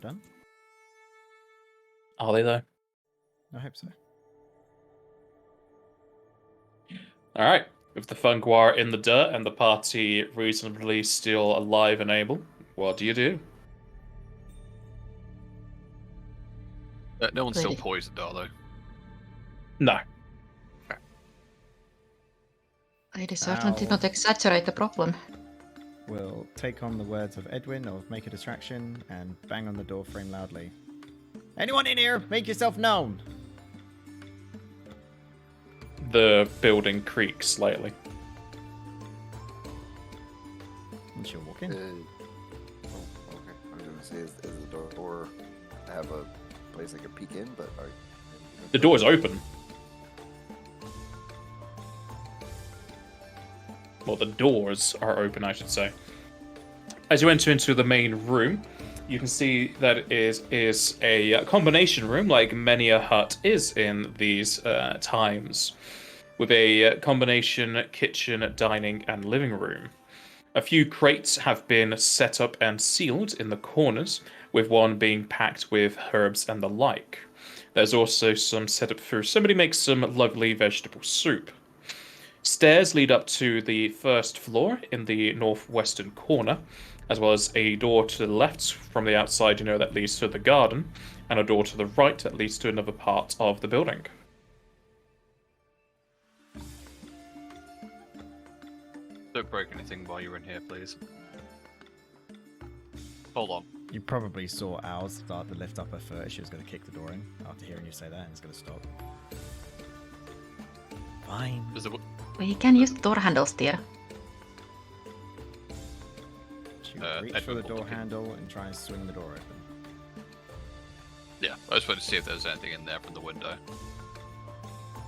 Done?
Are they though?
I hope so.
Alright. With the Fung War in the dirt and the party reasonably still alive and able, what do you do?
No one's still
Really?
poisoned, are they?
No.
Lady certainly did not exaggerate the problem.
We'll take on the words of Edwin of make a distraction and bang on the door frame loudly. Anyone in here? Make yourself known!
The building creaks slightly.
And she'll walk in.
Oh, okay. I was gonna say, is the door have a place I can peek in? But
The door's open. Well, the doors are open, I should say. As you enter into the main room, you can see that it is a combination room, like many a hut is in these times, with a combination kitchen, dining, and living room. A few crates have been set up and sealed in the corners, with one being packed with herbs and the like. There's also some set up food. Somebody makes some lovely vegetable soup. Stairs lead up to the first floor in the northwestern corner, as well as a door to the left from the outside, that leads to the garden, and a door to the right that leads to another part of the building.
Don't break anything while you're in here, please. Hold on.
You probably saw Owls start to lift up her foot. She was going to kick the door in after hearing you say that, and it's going to stop. Fine.
Is there...
We can use door handles, dear.
She will reach for
Edwin
the
will
door
look in.
handle and try and swing the door open.
Yeah, I just wanted to see if there's anything in there from the window.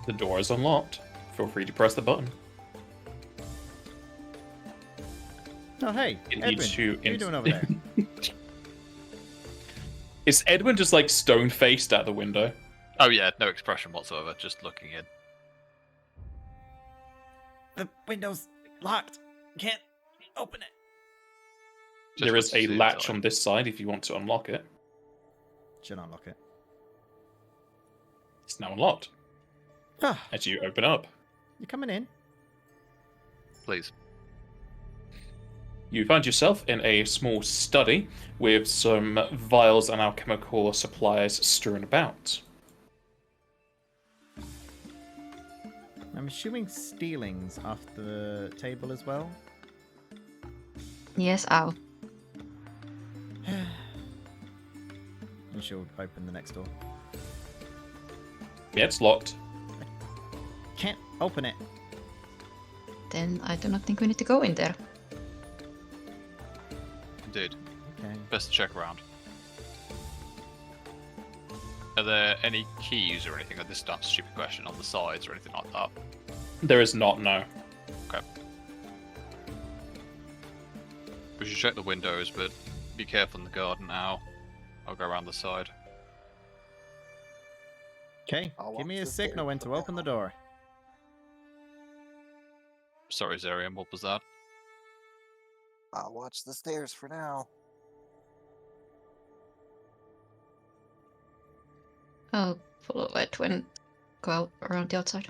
The door is unlocked. Feel free to press the button.
Oh, hey,
It
Edwin,
needs to
what are you doing over there?
Is Edwin just like stone-faced out the window?
Oh yeah, no expression whatsoever, just looking in.
The window's locked. Can't open it.
Just
There
wants
is
to
a
see
latch
inside.
on this side if you want to unlock it.
Should unlock it.
It's now unlocked.
Ah,
As you open up,
you coming in?
Please.
you find yourself in a small study with some vials and alchemical supplies strewn about.
I'm assuming stealing's off the table as well.
Yes, ow.
And she'll open the next door.
Yeah, it's locked.
Can't open it.
Then I do not think we need to go in there.
Indeed.
Okay.
Best to check around. Are there any keys or anything? This is not a stupid question on the sides or anything like that.
There is not, no.
Okay. We should check the windows, but be careful in the garden now. I'll go around the side.
Okay,
I'll
give me
watch
a
the
signal
stairs
when
for
to open the
now.
door.
Sorry, Zarian, what was that?
I'll watch the stairs for now.
I'll follow Edwin. Go out around the outside.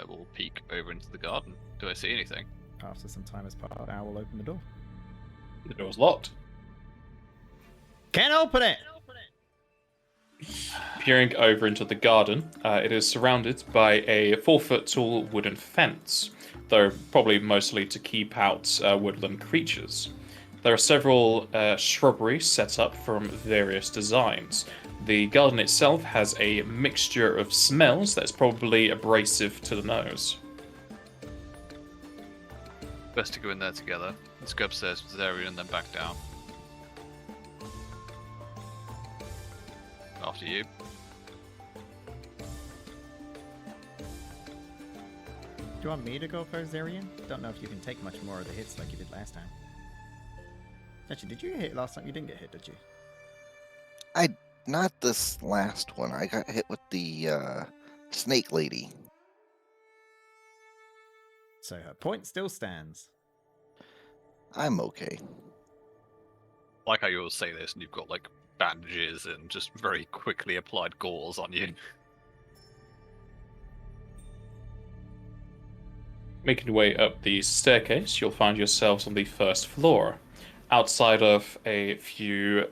We'll peek over into the garden. Do I see anything?
After some time has passed, Owl will open the door.
The door's locked.
Can't open it!
Peering over into the garden, it is surrounded by a 4-foot-tall wooden fence, though probably mostly to keep out woodland creatures. There are several shrubberies set up from various designs. The garden itself has a mixture of smells that's probably abrasive to the nose.
Best to go in there together. Let's go upstairs with Zarian and then back down. After you.
Do you want me to go first, Zarian? Don't know if you can take much more of the hits like you did last time. Actually, did you get hit last time? You didn't get hit, did you?
Not this last one. I got hit with the snake lady.
So her point still stands.
I'm okay.
Like how you always say this, and you've got like bandages and just very quickly applied gauze on you.
Making your way up the staircase, you'll find yourselves on the first floor. Outside of a few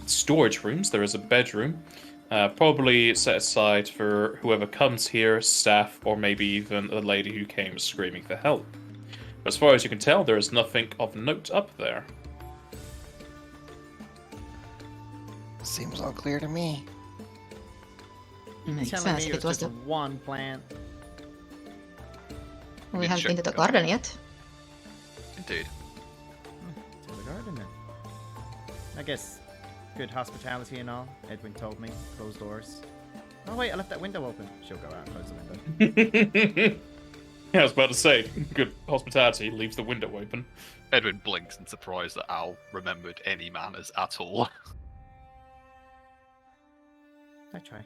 storage rooms, there is a bedroom, probably set aside for whoever comes here, staff, or maybe even the lady who came screaming for help. As far as you can tell, there is nothing of note up there.
Seems unclear to me.
Makes
Telling
sense.
me
If
it
it was
just
the...
one plant.
We
Need to
haven't
check
been to the
the
garden yet.
Indeed.
To the garden then. I guess good hospitality and all. Edwin told me. Closed doors. Oh wait, I left that window open. She'll go out and close the window.
Yeah, I was about to say, good hospitality leaves the window open.
Edwin blinks in surprise that Al remembered any manners at all.
I try.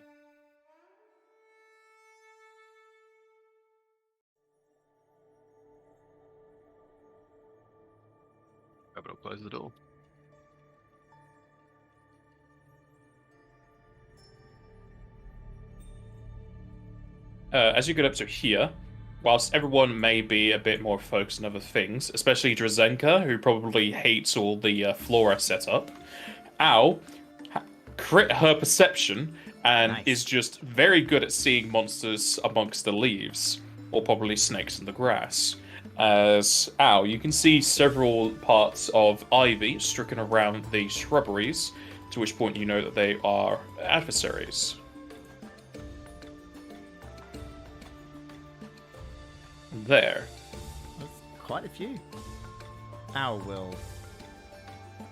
Open up, close the door.
As you get up to here, whilst everyone may be a bit more focused on other things, especially Drazenka, who probably hates all the flora setup, Al crit her perception and
Nice.
is just very good at seeing monsters amongst the leaves, or probably snakes in the grass. As Al, you can see several parts of ivy stricken around the shrubberies, to which point you know that they are adversaries. There.
That's quite a few. Al will,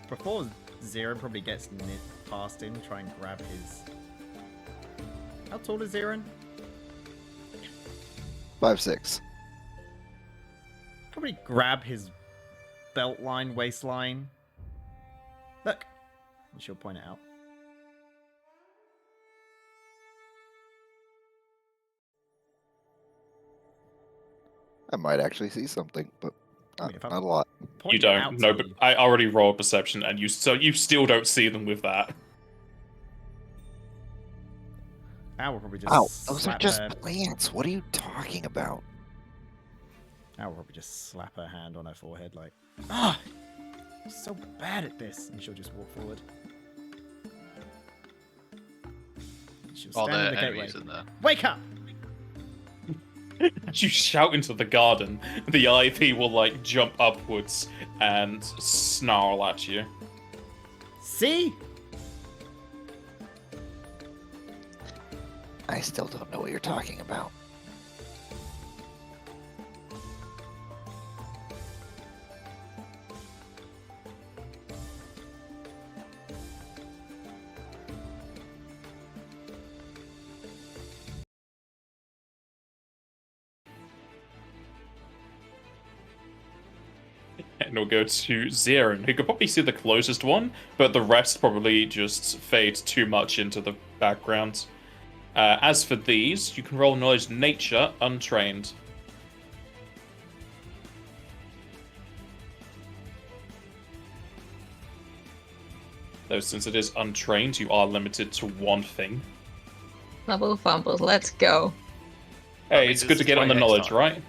before Zeren probably gets past him, try and grab his... How tall is Zeren?
5'6".
Probably grab his belt line, waistline. Look! And she'll point it out.
I might actually see something, but
I mean, if I'm
not a lot.
You
pointing it out
don't.
to
No, but
you-
I already rolled perception, and you still don't see them with that.
Al will probably just
Ow, those are
slap
just
her...
plants. What are you talking about?
Al will probably just slap her hand on her forehead like, ah! I'm so bad at this! And she'll just walk forward. She'll
Are
stand in
there
the gateway.
enemies in there?
Wake up!
As you shout into the garden, the ivy will like jump upwards and snarl at you.
See?
I still don't know what you're talking about.
And we'll go to Zeren, who could probably see the closest one, but the rest probably just fade too much into the background. As for these, you can roll knowledge nature untrained. Though since it is untrained, you are limited to one thing.
Double fumbles, let's go.
Hey,
means
it's
it's
good to get on the
20 next
knowledge,
time.
right?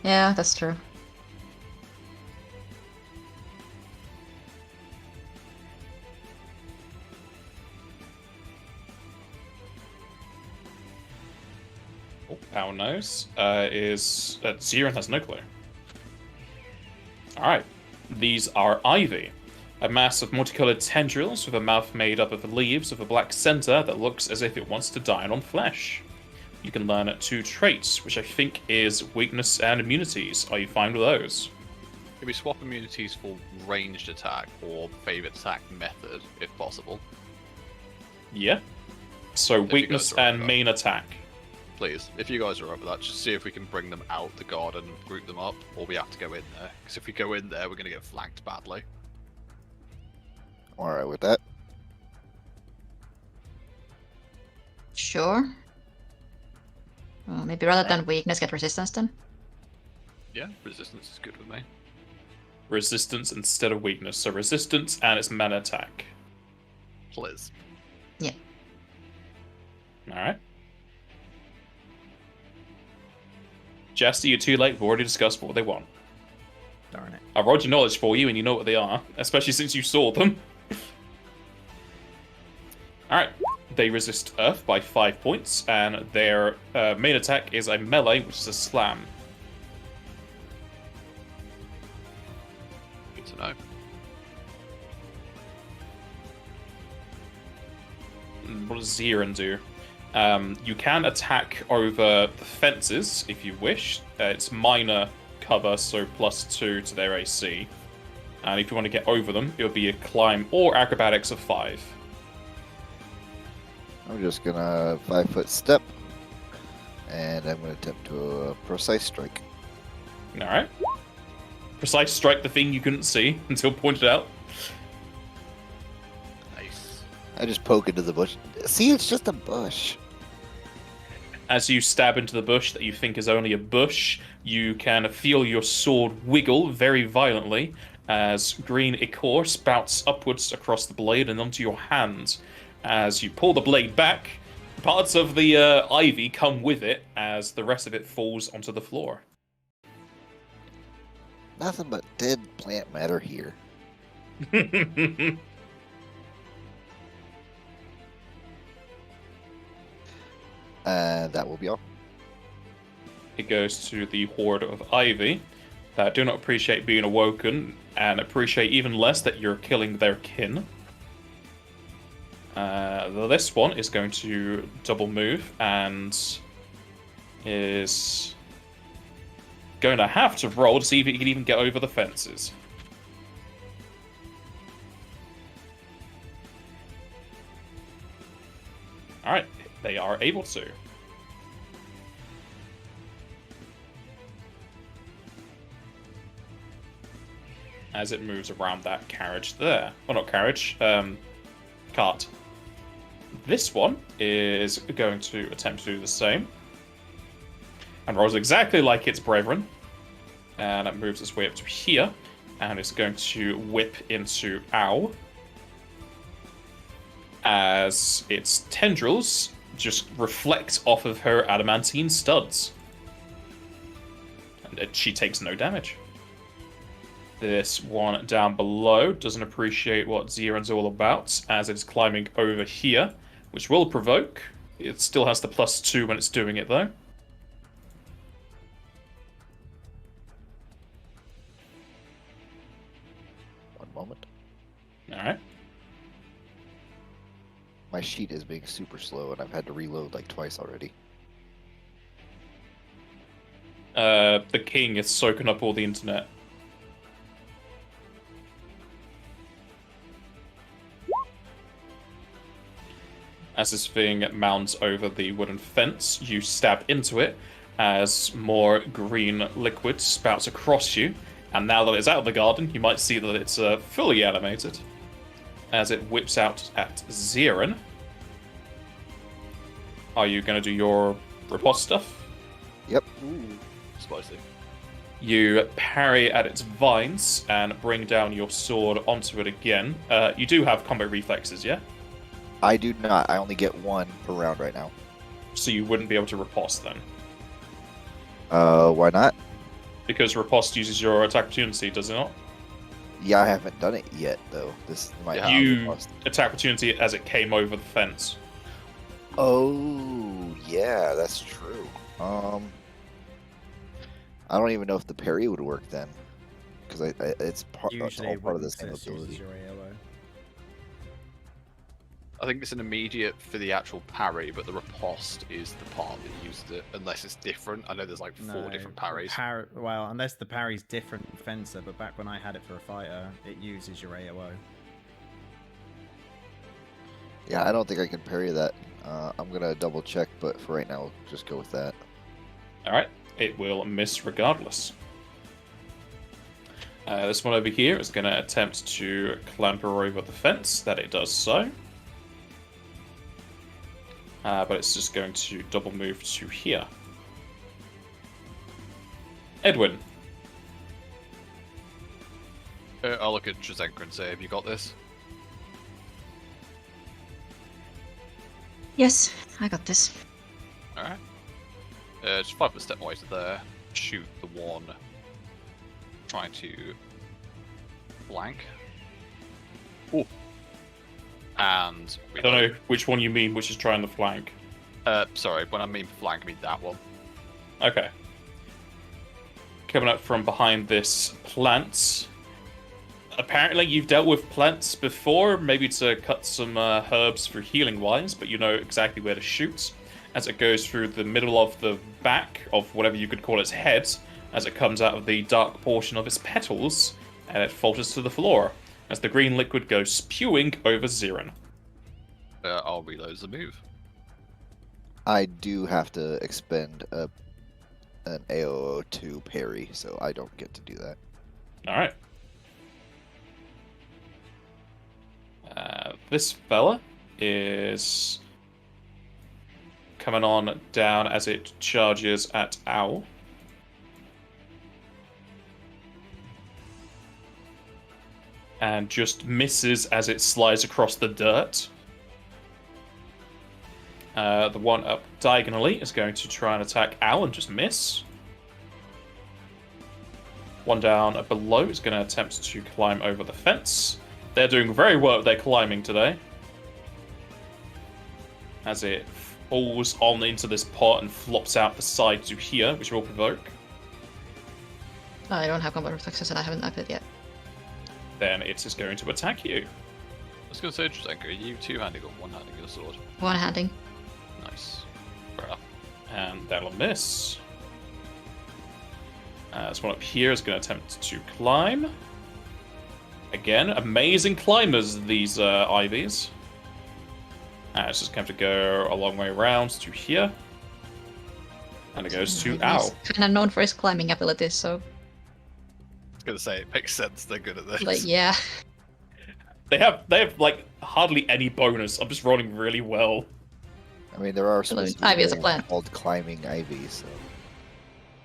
Yeah, that's true.
knows is that Ziren has no clue. Alright. These are Ivy. A mass of multicolored tendrils with a mouth made up of leaves with a black center that looks as if it wants to dine on flesh. You can learn 2 traits, which I think is weakness and immunities. Are you fine with those?
Can we swap immunities for ranged attack or favorite attack method, if possible?
Yeah. So
If you
weakness
guys are
and
right.
main attack.
Please, if you guys are up with that, just see if we can bring them out the garden and group them up, or we have to go in there. Because if we go in there, we're going to get flanked badly.
Alright with that.
Sure. Maybe rather than weakness, get resistance then.
Yeah, resistance is good with me.
Resistance instead of weakness. So resistance and its mana attack.
Please.
Alright. Jester, you're too late. We've already discussed what they want.
Darn it.
I rolled your knowledge for you and you know what they are. Especially since you saw them. Alright. They resist Earth by 5 points. And their main attack is a melee, which is a slam.
Good to know.
What does Ziren do? You can attack over the fences if you wish. It's minor cover, so +2 to their AC. And if you want to get over them, it would be a climb or acrobatics of 5.
I'm just gonna 5-foot step, and I'm gonna attempt to a precise strike.
Alright. Precise strike, the thing you couldn't see until pointed out.
Nice.
I just poke into the bush. See, it's just a bush.
As you stab into the bush that you think is only a bush, you can feel your sword wiggle very violently as green ichor spouts upwards across the blade and onto your hand. As you pull the blade back, parts of the ivy come with it as the rest of it falls onto the floor.
Nothing but dead plant matter here. That will be all.
It goes to the horde of ivy that do not appreciate being awoken and appreciate even less that you're killing their kin. This one is going to double move and is going to have to roll to see if it can even get over the fences. Alright, they are able to. As it moves around that carriage there. Well, not carriage, cart. This one is going to attempt to do the same. And rolls exactly like its brethren. And it moves its way up to here. And it's going to whip into Ow. As its tendrils just reflect off of her adamantine studs. And she takes no damage. This one down below doesn't appreciate what Ziren's all about, as it's climbing over here, which will provoke. It still has the +2 when it's doing it, though.
One moment.
Alright.
My sheet is being super slow, and I've had to reload like twice already.
The king is soaking up all the internet. As this thing mounts over the wooden fence, you stab into it as more green liquid spouts across you. And now that it's out of the garden, you might see that it's fully animated. As it whips out at Ziren. Are you going to do your riposte stuff?
Yep.
Ooh, spicy.
You parry at its vines and bring down your sword onto it again. You do have combat reflexes, yeah?
I do not. I only get one per round right now.
So you wouldn't be able to riposte then.
Why not?
Because riposte uses your attack opportunity, does it not?
Yeah, I haven't done it yet, though. This might
Yeah.
be
You
lost.
attack opportunity as it came over the fence.
Oh, yeah, that's true. I don't even know if the parry would work then, because it's
Usually
all
it
part of the
wouldn't,
same
'cause it uses
ability.
your AOO.
I think it's an immediate for the actual parry, but the riposte is the part that uses it, unless it's different. I know there's like 4 different parries.
Well, unless the parry's different from Fencer, but back when I had it for a fighter, it uses your AOO.
Yeah, I don't think I can parry that. I'm gonna double check, but for right now, we'll just go with that.
Alright, it will miss regardless. This one over here is going to attempt to clamber over the fence. That it does so. But it's just going to double move to here. Edwin.
I'll look at Trzynka and say, have you got this?
Yes, I got this.
Alright. Just 5 foot step away to there. Shoot the one trying to flank. Oh. And
I don't know which one you mean, which is trying to flank.
sorry, when I mean flank, I mean that one.
Okay. Coming up from behind this plant. Apparently you've dealt with plants before, maybe to cut some herbs for healing wise, but you know exactly where to shoot. As it goes through the middle of the back of whatever you could call its head, as it comes out of the dark portion of its petals, and it falters to the floor, as the green liquid goes spewing over Zirin.
I'll reload the move.
I do have to expend an AOO to parry, so I don't get to do that.
Alright. This fella is coming on down as it charges at Owl. And just misses as it slides across the dirt. The one up diagonally is going to try and attack Al and just miss. One down below is going to attempt to climb over the fence. They're doing very well with their climbing today. As it falls on into this pot and flops out the side to here, which will provoke.
I don't have combat reflexes and I haven't acted yet.
Then it is going to attack you.
I was going to say, Trzynka, are you two-handing or one-handing your sword?
One handing.
Nice. Fair enough.
And that'll miss. This one up here is going to attempt to climb. Again, amazing climbers, these Ivies. It's just going to go a long way around to here. And it goes to Owl.
He's kind of known for his climbing abilities, so
I was going to say, it makes sense, they're good at this.
like yeah.
They have like hardly any bonus. I'm just rolling really well.
I mean, there are supposed to be
Ivy is a
variants
plant.
called climbing ivy, so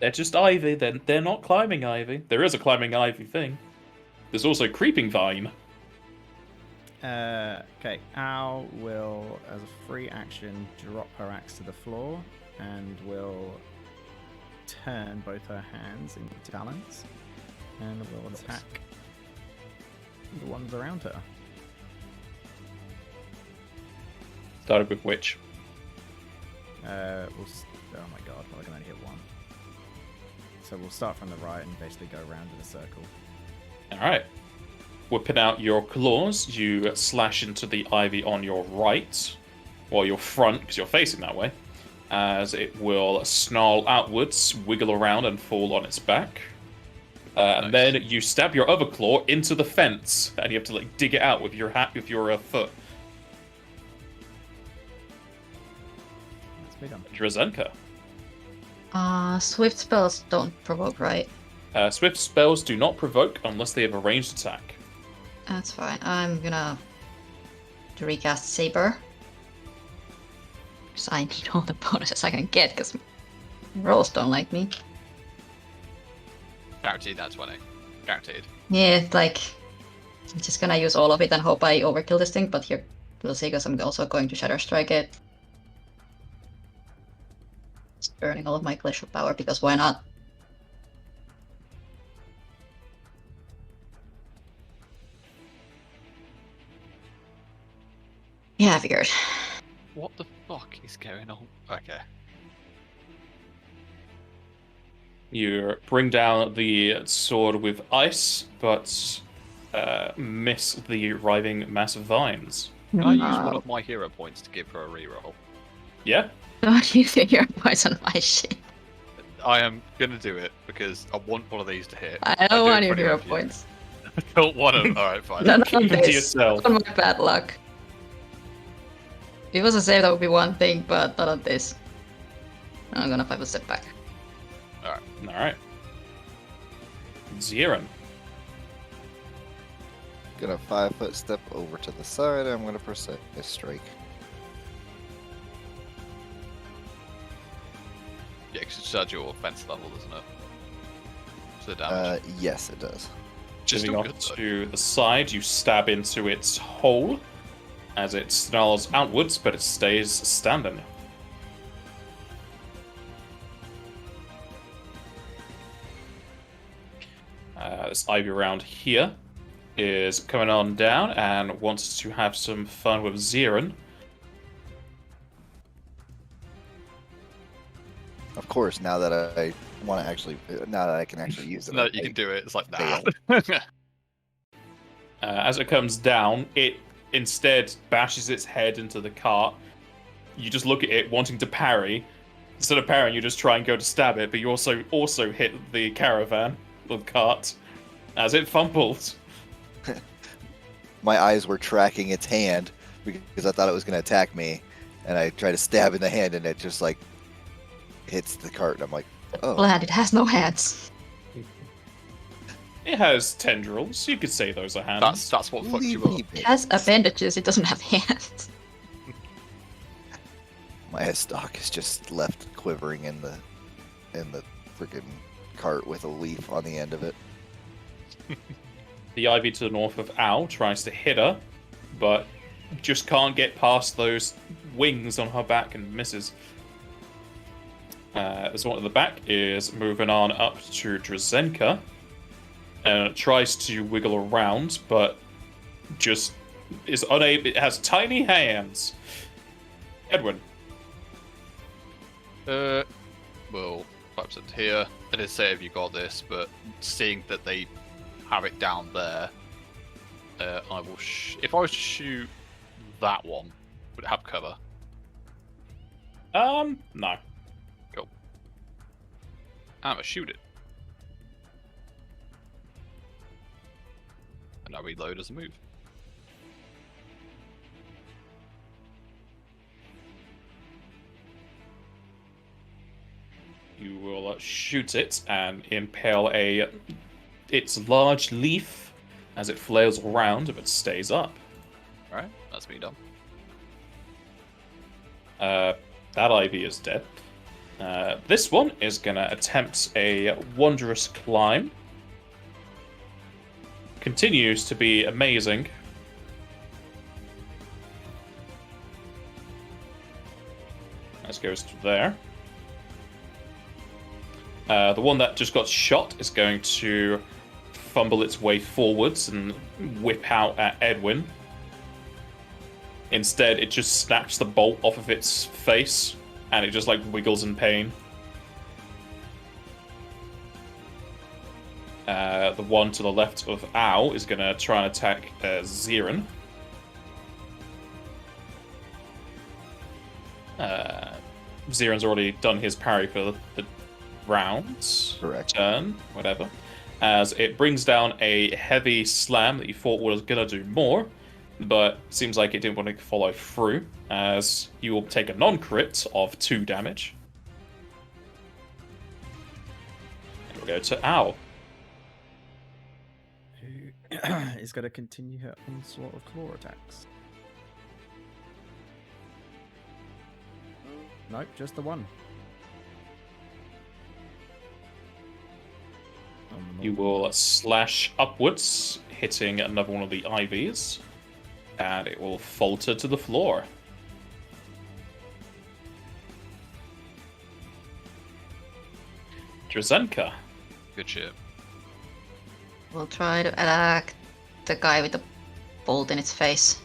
They're just Ivy, they're not climbing Ivy. There is a climbing Ivy thing. There's also creeping vine.
Okay, Al will, as a free action, drop her axe to the floor and will turn both her hands into talons and will attack the ones around her.
Started with which?
Oh my god, well, I can only hit one. So we'll start from the right and basically go around in a circle.
Alright. Whipping out your claws, you slash into the ivy on your right, or your front, because you're facing that way, as it will snarl outwards, wiggle around, and fall on its back. And then you stab your other claw into the fence, and you have to like dig it out with your foot.
Let's be done.
Trzynka.
Swift spells don't provoke, right?
Swift spells do not provoke unless they have a ranged attack.
That's fine. I'm gonna recast Saber. Because I need all the bonuses I can get, because rolls don't like me.
Guaranteed that's 20. Guaranteed.
Yeah, like, I'm just gonna use all of it and hope I overkill this thing, but here, we'll see, because I'm also going to Shatter Strike it. Just burning all of my glacial power, because why not? Yeah, I figured.
What the fuck is going on? Okay.
You bring down the sword with ice, but miss the writhing mass of vines.
Can I use one
No.
of my hero points to give her a reroll?
Yeah,
Don't you think you're poison my shit?
I am gonna do it because I want one of these to hit.
I
I'll
don't
do it
want
for
your
anyone
hero
for you.
points.
I don't want them. Alright, fine.
None
Keep
of
them to
this.
yourself.
On my bad luck. If it was a save, that would be one thing, but not on this. I'm gonna 5 step back.
Alright. Ziren.
Gonna 5-foot step over to the side. I'm gonna present a strike.
Yeah, because it's at your offense level, doesn't it? So the damage.
Yes, it does.
Just
Moving
all
off
good, though.
to the side, you stab into its hole as it snarls outwards, but it stays standing. This ivy round here is coming on down and wants to have some fun with Ziren.
Of course, now that I want to actually, now that I can actually use it.
No,
I-
you can do it. It's like,
fail.
nah.
As it comes down, it instead bashes its head into the cart. You just look at it, wanting to parry. Instead of parrying, you just try and go to stab it, but you also hit the caravan, the cart, as it fumbles.
My eyes were tracking its hand because I thought it was going to attack me, and I tried to stab in the hand, and it just like hits the cart, and I'm like, oh.
Glad it has no hands.
It has tendrils. You could say those are hands.
That's what fucked you
leave
up.
me
It
be.
has appendages, it doesn't have hands.
My stock is just left quivering in the freaking cart with a leaf on the end of it.
The ivy to the north of Owl tries to hit her, but just can't get past those wings on her back and misses. This one at the back is moving on up to Drazenka, and it tries to wiggle around, but just is unable. It has tiny hands. Edwin.
Well, 5% here. I did say if you got this, but seeing that they have it down there, I will. If I was to shoot that one, would it have cover?
No.
Cool. I'm gonna shoot it. And I reload as a move.
You will shoot it and impale its large leaf as it flails around, but stays up.
Alright, that's me done.
That ivy is dead. This one is gonna attempt a wondrous climb. Continues to be amazing. This goes to there. The one that just got shot is going to fumble its way forwards and whip out at Edwin. Instead, it just snaps the bolt off of its face, and it just like wiggles in pain. The one to the left of Owl is going to try and attack Ziren. Ziren's already done his parry for the round.
Correct.
Turn, whatever. As it brings down a heavy slam that you thought was going to do more, but seems like it didn't want to follow through, as you will take a non-crit of 2 damage. And we'll go to Owl.
Who is going to continue her onslaught of claw attacks? Nope, just the one.
You will slash upwards, hitting another one of the ivies, and it will falter to the floor. Drazenka.
Good shit.
We'll try to attack the guy with the bolt in its face.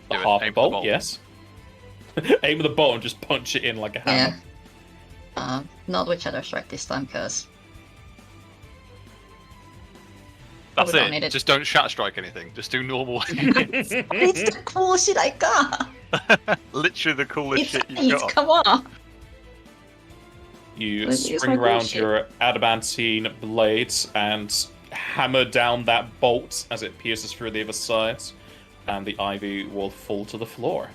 The
Do it.
half
Aim for the
bolt,
bolt.
yes. Aim at the bolt and just punch it in like a hammer.
Yeah. Not with Shadow Strike this time, because
That's
don't need
it.
it.
Just don't shatter strike anything. Just do normal.
It's the cool shit I got.
Literally the coolest
It's
shit you've got.
come on.
You
Let's use
spring
my
around
bullshit.
your adamantine blades and hammer down that bolt as it pierces through the other side, and the ivy will fall to the floor.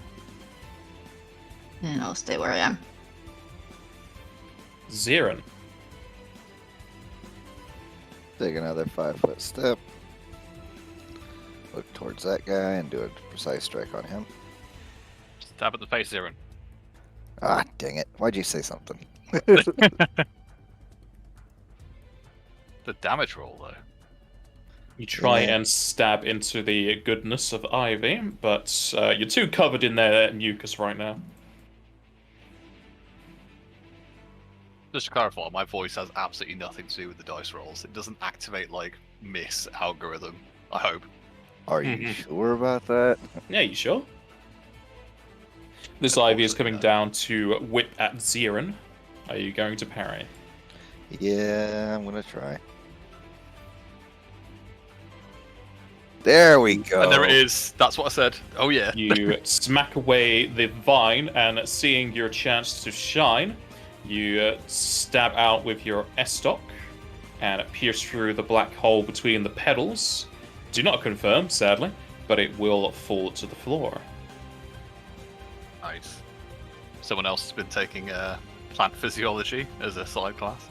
And I'll stay where I am.
Zirin.
Take another 5-foot step. Look towards that guy and do a precise strike on him.
Stab at the face, Zirin.
Ah, dang it. Why'd you say something?
The damage roll, though.
You try
Yeah.
and stab into the goodness of ivy, but you're too covered in their mucus right now.
Just to clarify, my voice has absolutely nothing to do with the dice rolls. It doesn't activate, like, miss algorithm, I hope.
Are you sure about that?
Yeah, you sure? This
Of
ivy is
course it
coming
does.
down to whip at Zirin. Are you going to parry?
Yeah, I'm gonna try. There we go.
And there it is. That's what I said. Oh, yeah.
You smack away the vine, and seeing your chance to shine, you stab out with your estoc, and it pierces through the black hole between the petals. Do not confirm, sadly, but it will fall to the floor.
Nice. Someone else has been taking plant physiology as a side class.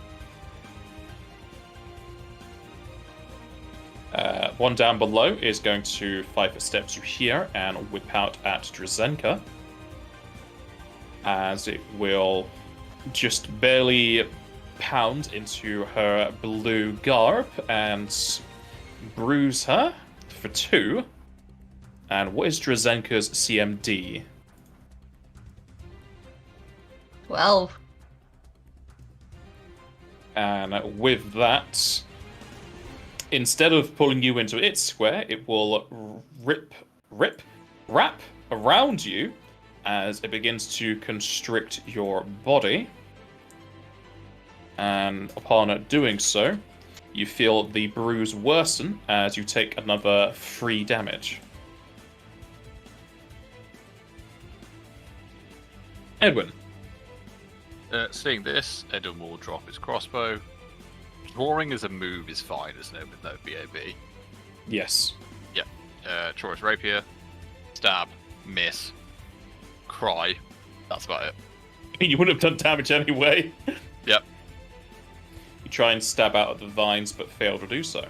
One down below is going to 5 step to here and whip out at Drazenka, as it will just barely pound into her blue garb and bruise her for 2. And what is Drazenka's CMD?
12.
And with that, instead of pulling you into its square, it will wrap around you as it begins to constrict your body. And upon doing so, you feel the bruise worsen as you take another 3 damage. Edwin.
Seeing this, Edwin will drop his crossbow. Drawing as a move is fine, isn't it, with no BAB?
Yes.
Draw his rapier, stab, miss, cry. That's about it.
You wouldn't have done damage anyway.
Yep.
You try and stab out of the vines, but fail to do so.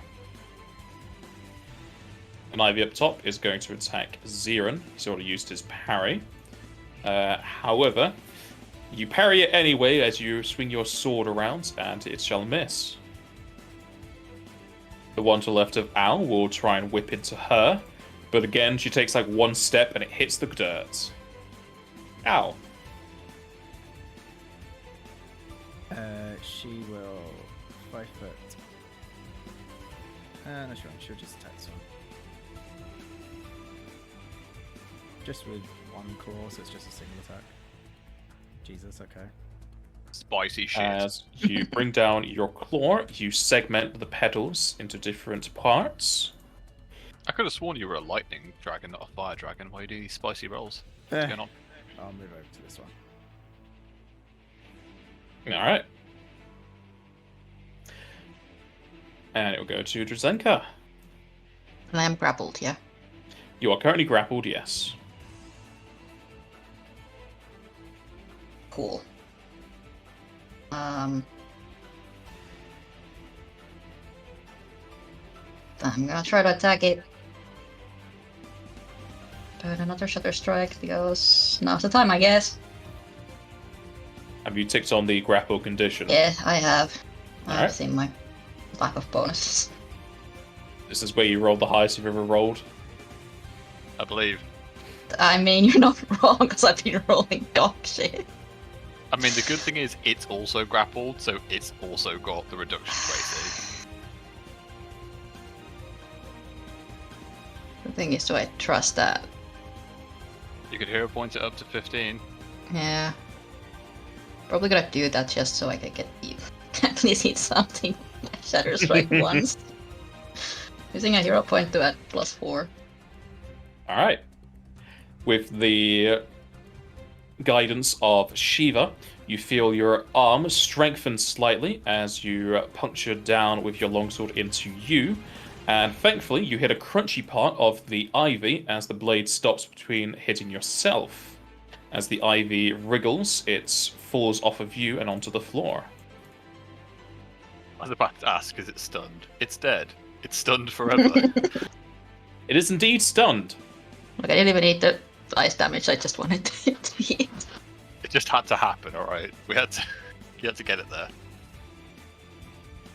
An ivy up top is going to attack Zirin. He's already used his parry. However, you parry it anyway as you swing your sword around, and it shall miss. The one to the left of Al will try and whip into her, but again, she takes like 1 step and it hits the dirt. Al.
She will 5 foot. No, she'll just attack this one. Just with 1 claw, so it's just a single attack. Jesus, okay.
Spicy shit.
As you bring down your claw, you segment the petals into different parts.
I could have sworn you were a lightning dragon, not a fire dragon. Why do you do these spicy rolls? What's
Eh.
going on?
I'll move over to this one.
Alright. And it will go to Drazenka.
And I am grappled, yeah.
You are currently grappled, yes.
Cool. I'm gonna try to attack it. But another shutter strike because now's the time, I guess.
Have you ticked on the grapple condition?
Yeah, I have. I've
Alright.
seen my lack of bonuses.
This is where you rolled the highest you've ever rolled.
I believe.
I mean, you're not wrong because I've been rolling dog shit.
I mean, the good thing is it's also grappled, so it's also got the reduction to AC.
The thing is, do I trust that?
You could hero point it up to 15.
Yeah. Probably gonna do that just so I can get at least hit something. Shatter strike once. Using a hero point to add +4.
All right. With the guidance of Shiva, you feel your arm strengthen slightly as you puncture down with your longsword into you, and thankfully you hit a crunchy part of the ivy as the blade stops between hitting yourself. As the ivy wriggles, it falls off of you and onto the floor.
I was about to ask, is it stunned? It's dead. It's stunned forever.
It is indeed stunned.
Look, I didn't even need the ice damage, I just wanted it to be hit.
It just had to happen, alright? You had to get it there.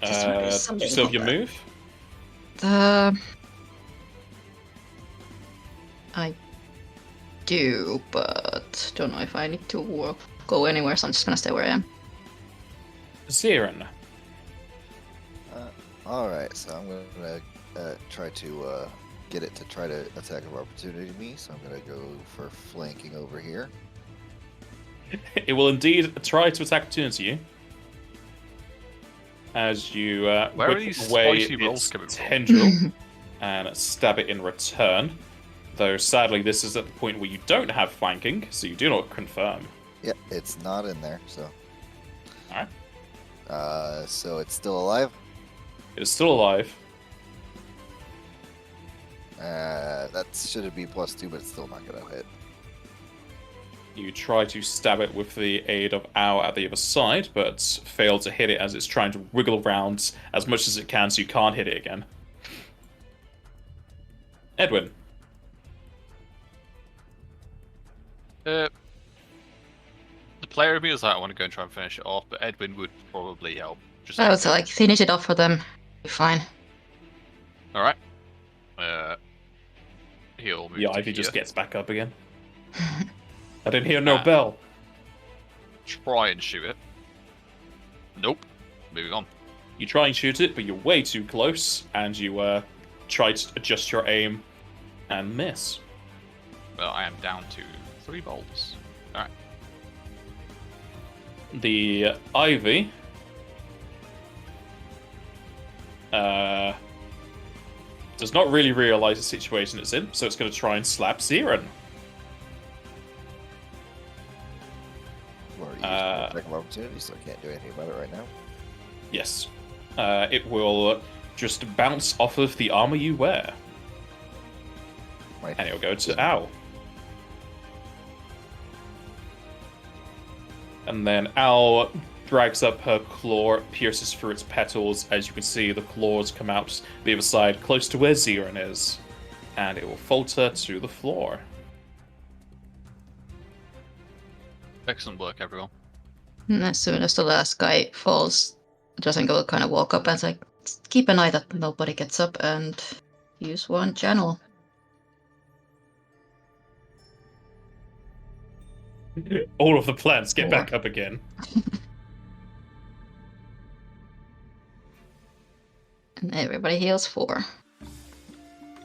Just wanted
Do you
something
still have your
like
move?
I do, but don't know if I need to go anywhere, so I'm just gonna stay where I am.
Zirin.
Alright, so I'm gonna try to get it to try to attack of opportunity me, so I'm gonna go for flanking over here.
It will indeed try to attack opportunity you. As you
Where are
whip
these
away
spicy rolls
its
coming from?
tendril and stab it in return. Though sadly, this is at the point where you don't have flanking, so you do not confirm.
Yeah, it's not in there, so.
Alright.
So it's still alive?
It is still alive.
That should be +2, but it's still not gonna hit.
You try to stab it with the aid of Ow at the other side, but fail to hit it as it's trying to wiggle around as much as it can so you can't hit it again. Edwin.
The player of me is like, I want to go and try and finish it off, but Edwin would probably help. Just
I would like finish it off for them. Be fine.
Alright. He'll move
The
to
ivy just
here.
gets back up again. I didn't hear no bell.
Try and shoot it. Nope. Moving on.
You try and shoot it, but you're way too close, and you try to adjust your aim and miss.
Well, I am down to 3 bolts. Alright.
The ivy does not really realize the situation it's in, so it's going to try and slap Zirin.
Or use my attack of opportunity, so I can't do anything about it right now.
Yes. It will just bounce off of the armor you wear.
Right.
And it'll go to Owl. And then Owl drags up her claw, pierces through its petals. As you can see, the claws come out the other side, close to where Zirin is. And it will falter to the floor.
Excellent work, everyone.
And as soon as the last guy falls, Drazen will kind of walk up and say, keep an eye that nobody gets up and use one channel.
All of the plants get back up again.
And everybody heals 4.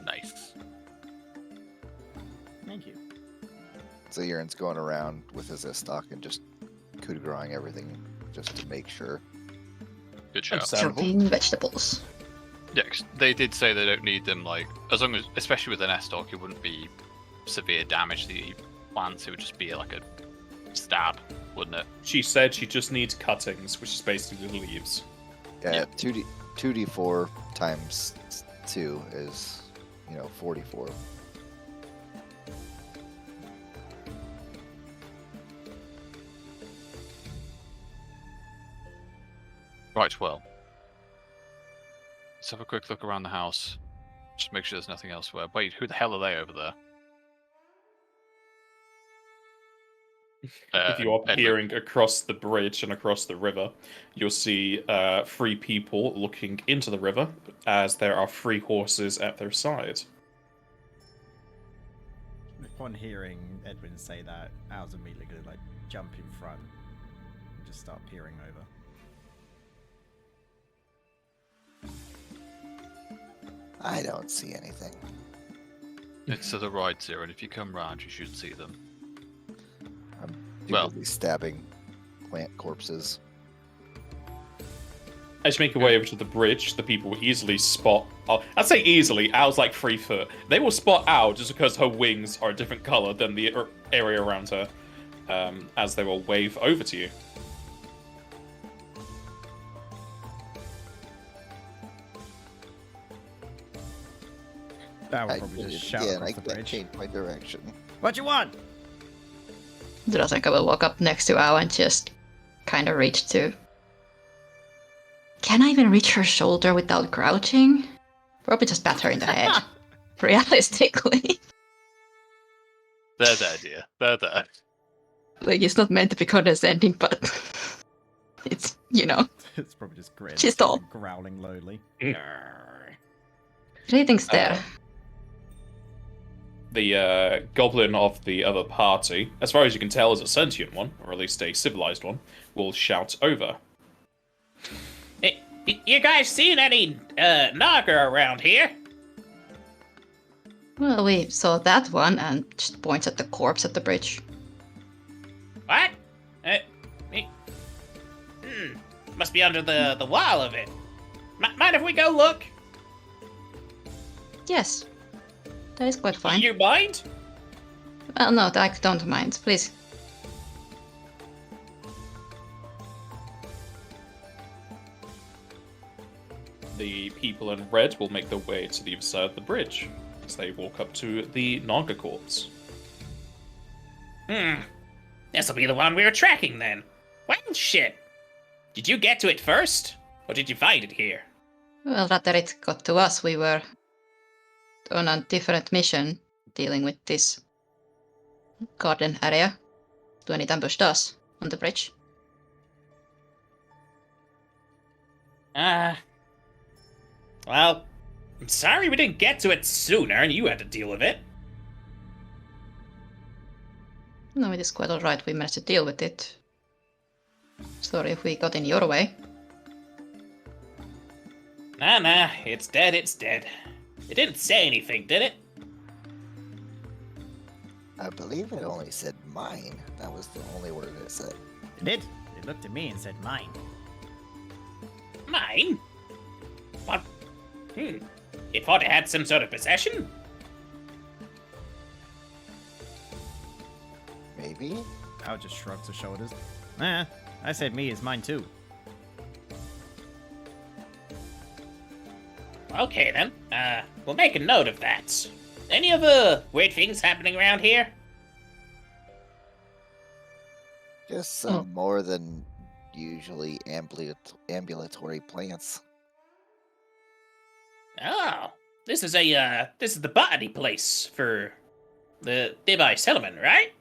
Nice.
Thank you.
So Aaron's going around with his stock and just coup de grace everything just to make sure.
Good shout.
Understandable.
Chopping vegetables.
Yeah, 'cause they did say they don't need them, like, as long as, especially with an S-stock, it wouldn't be severe damage to the plants, it would just be like a stab, wouldn't it?
She said she just needs cuttings, which is basically the leaves.
Yeah, 2d4 times 2 is, 44.
Right, well. Let's have a quick look around the house. Just make sure there's nothing elsewhere. Wait, who the hell are they over there?
If you are
Edwin.
peering across the bridge and across the river, you'll see 3 people looking into the river, as there are 3 horses at their side.
Upon hearing Edwin say that, Al's immediately gonna like jump in front and just start peering over.
I don't see anything.
It's to the right, Zero, and if you come round, you should see them.
I'm
Well-
busy stabbing plant corpses.
as you make your way over to the bridge, the people will easily spot. Oh, I'd say easily. Al's like 3 foot. They will spot Al just because her wings are a different color than the area around her, as they will wave over to you.
That would
I
probably
did
just
it
shout
again.
across
I
the
can't
bridge.
change my direction.
What you want?
Drazenka will walk up next to Ao and just kind of reach to. Can I even reach her shoulder without crouching? Probably just pat her in the head. Realistically.
There's the idea. There.
Like, it's not meant to be condescending, but it's, you know.
It's probably just grin.
She's tall.
Growling lowly.
Ratings there.
The goblin of the other party, as far as you can tell is a sentient one, or at least a civilized one, will shout over.
Hey, you guys seen any Naga around here?
Well, we saw that one and just points at the corpse at the bridge.
What? Must be under the wall of it. Mind if we go look?
Yes. That is quite fine.
You mind?
Well, no, I don't mind. Please.
The people in red will make their way to the other side of the bridge as they walk up to the Naga corpse.
This'll be the one we were tracking then. Well, shit. Did you get to it first? Or did you find it here?
Well, rather it got to us. We were on a different mission dealing with this garden area when it ambushed us on the bridge.
Well, I'm sorry we didn't get to it sooner and you had to deal with it.
No, it is quite alright. We managed to deal with it. Sorry if we got in your way.
Nah, it's dead, it's dead. It didn't say anything, did it?
I believe it only said mine. That was the only word it said.
It did. It looked at me and said mine.
Mine? What? It thought it had some sort of possession?
Maybe?
Al just shrugs her shoulders. I said me is mine too.
Okay then, we'll make a note of that. Any other weird things happening around here?
Just some more than usually ambulatory plants.
Oh, this is the botany place for the Devi settlement, right?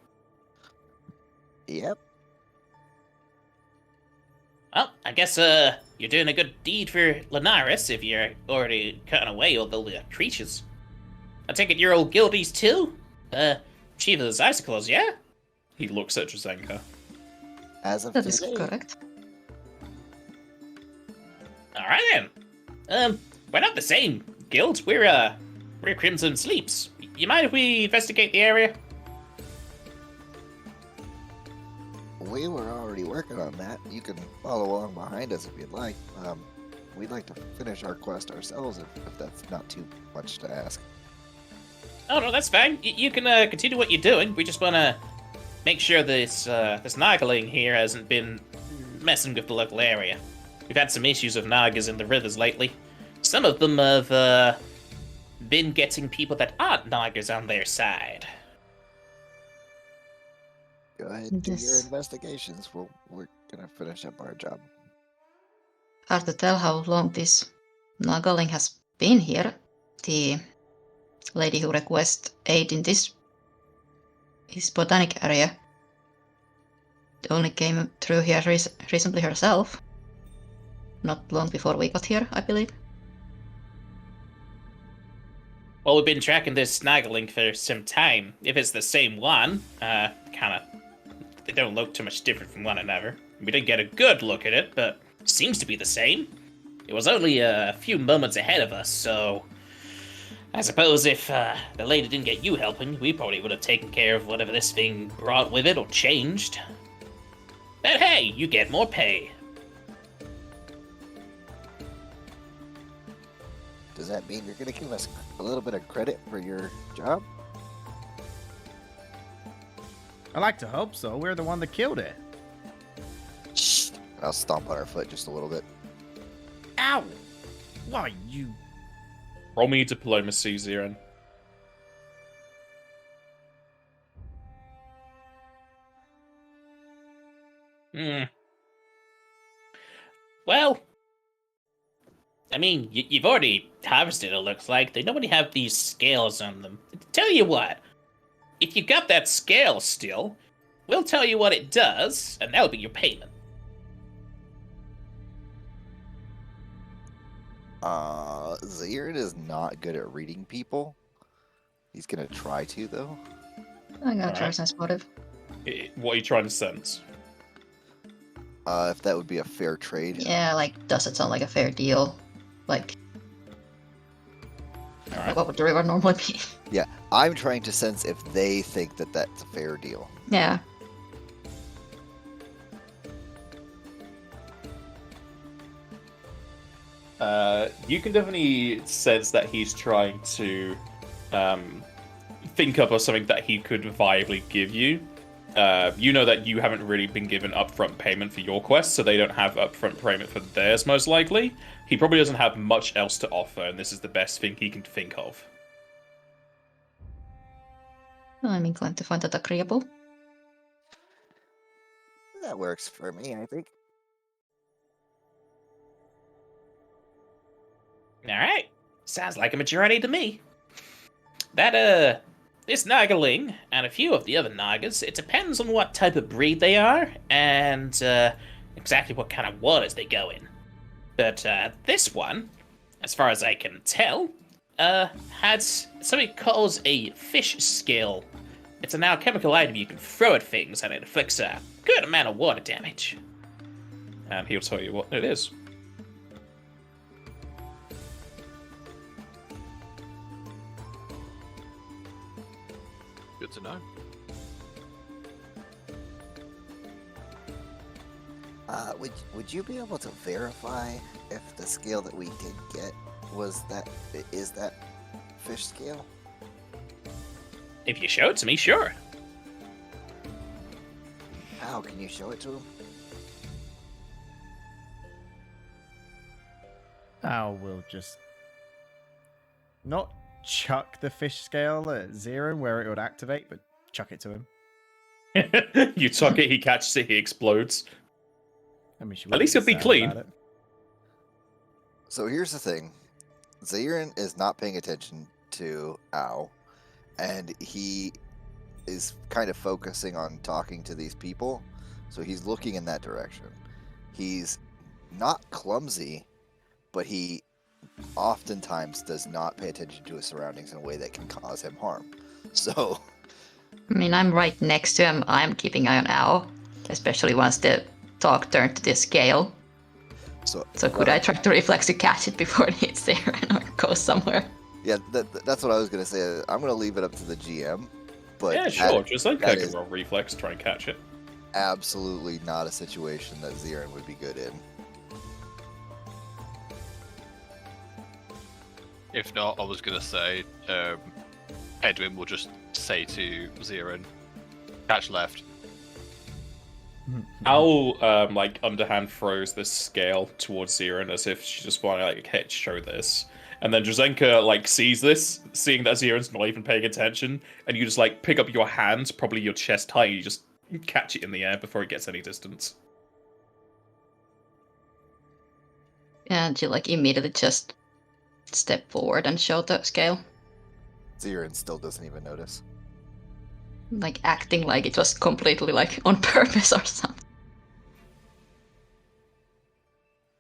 Yep.
Well, I guess you're doing a good deed for Linares if you're already cutting away all the creatures. I take it you're all guildies too? Chief of the Icicles, yeah?
He looks at Drazenka.
As of
That is
today.
correct.
Alright then. We're not the same guild. We're Crimson Sleeps. You mind if we investigate the area?
We were already working on that. You can follow along behind us if you'd like. We'd like to finish our quest ourselves if that's not too much to ask.
Oh no, that's fine. You can continue what you're doing. We just want to make sure this Nagaling here hasn't been messing with the local area. We've had some issues with Nagas in the rivers lately. Some of them have been getting people that aren't Nagas on their side.
Go ahead and do your
Yes.
investigations. We're gonna finish up our job.
Hard to tell how long this Nagaling has been here. The lady who requests aid in this botanic area only came through here recently herself. Not long before we got here, I believe.
Well, we've been tracking this Nagaling for some time. If it's the same one, they don't look too much different from one another. We didn't get a good look at it, but seems to be the same. It was only a few moments ahead of us, so I suppose if the lady didn't get you helping, we probably would have taken care of whatever this thing brought with it or changed. But hey, you get more pay.
Does that mean you're going to give us a little bit of credit for your job?
I like to hope so. We're the one that killed it.
Shh. I'll stomp on her foot just a little bit.
Ow! Why, you...
Roll me diplomacy, Ziren.
Well, I mean, you've already harvested, it looks like. They nobody have these scales on them. Tell you what, if you got that scale still, we'll tell you what it does, and that'll be your payment.
Zaire is not good at reading people. He's gonna try to, though.
I got
Alright.
your sense motive.
What are you trying to sense?
If that would be a fair trade.
Yeah, like, does it sound like a fair deal? Like,
Alright.
what would the river normally be?
Yeah, I'm trying to sense if they think that that's a fair deal.
Yeah.
You can definitely sense that he's trying to think up of something that he could viably give you. You know that you haven't really been given upfront payment for your quest, so they don't have upfront payment for theirs, most likely. He probably doesn't have much else to offer, and this is the best thing he can think of.
I'm inclined to find that agreeable.
That works for me, I think.
Alright, sounds like a majority to me. That, this Nagaling and a few of the other Nagas, it depends on what type of breed they are, and, exactly what kind of waters they go in. But, this one, as far as I can tell, had something called a fish scale. It's an alchemical item you can throw at things, and it inflicts a good amount of water damage.
And he'll tell you what it is.
Good to know.
Would you be able to verify if the scale that we did get is that fish scale?
If you show it to me, sure.
How can you show it to him?
Al will just not chuck the fish scale at Zero where it would activate, but chuck it to him.
You tuck it, he catches it, he explodes.
I mean, she
At least it'll be
sad
clean.
about it.
So here's the thing. Zairin is not paying attention to Ao, and he is kind of focusing on talking to these people, so he's looking in that direction. He's not clumsy, but he oftentimes does not pay attention to his surroundings in a way that can cause him harm. So,
I mean, I'm right next to him. I'm keeping an eye on Al, especially once the talk turned to this scale.
so
So could I try to reflex to catch it before it hits there or goes somewhere?
Yeah, that's what I was gonna say. I'm gonna leave it up to the GM, but
Yeah, sure. Just like
that
I can
is
roll reflex, try and catch it.
absolutely not a situation that Zirin would be good in.
If not, I was gonna say, Edwin will just say to Zirin, catch left.
Al, like, underhand throws this scale towards Zirin as if she just wanted, like, hey, show this. And then Drazenka, like, sees this, seeing that Zirin's not even paying attention, and you just, like, pick up your hand, probably your chest high, you just catch it in the air before it gets any distance.
And she like immediately just step forward and show the scale.
Zirin still doesn't even notice.
Like acting like it was completely like on purpose or something.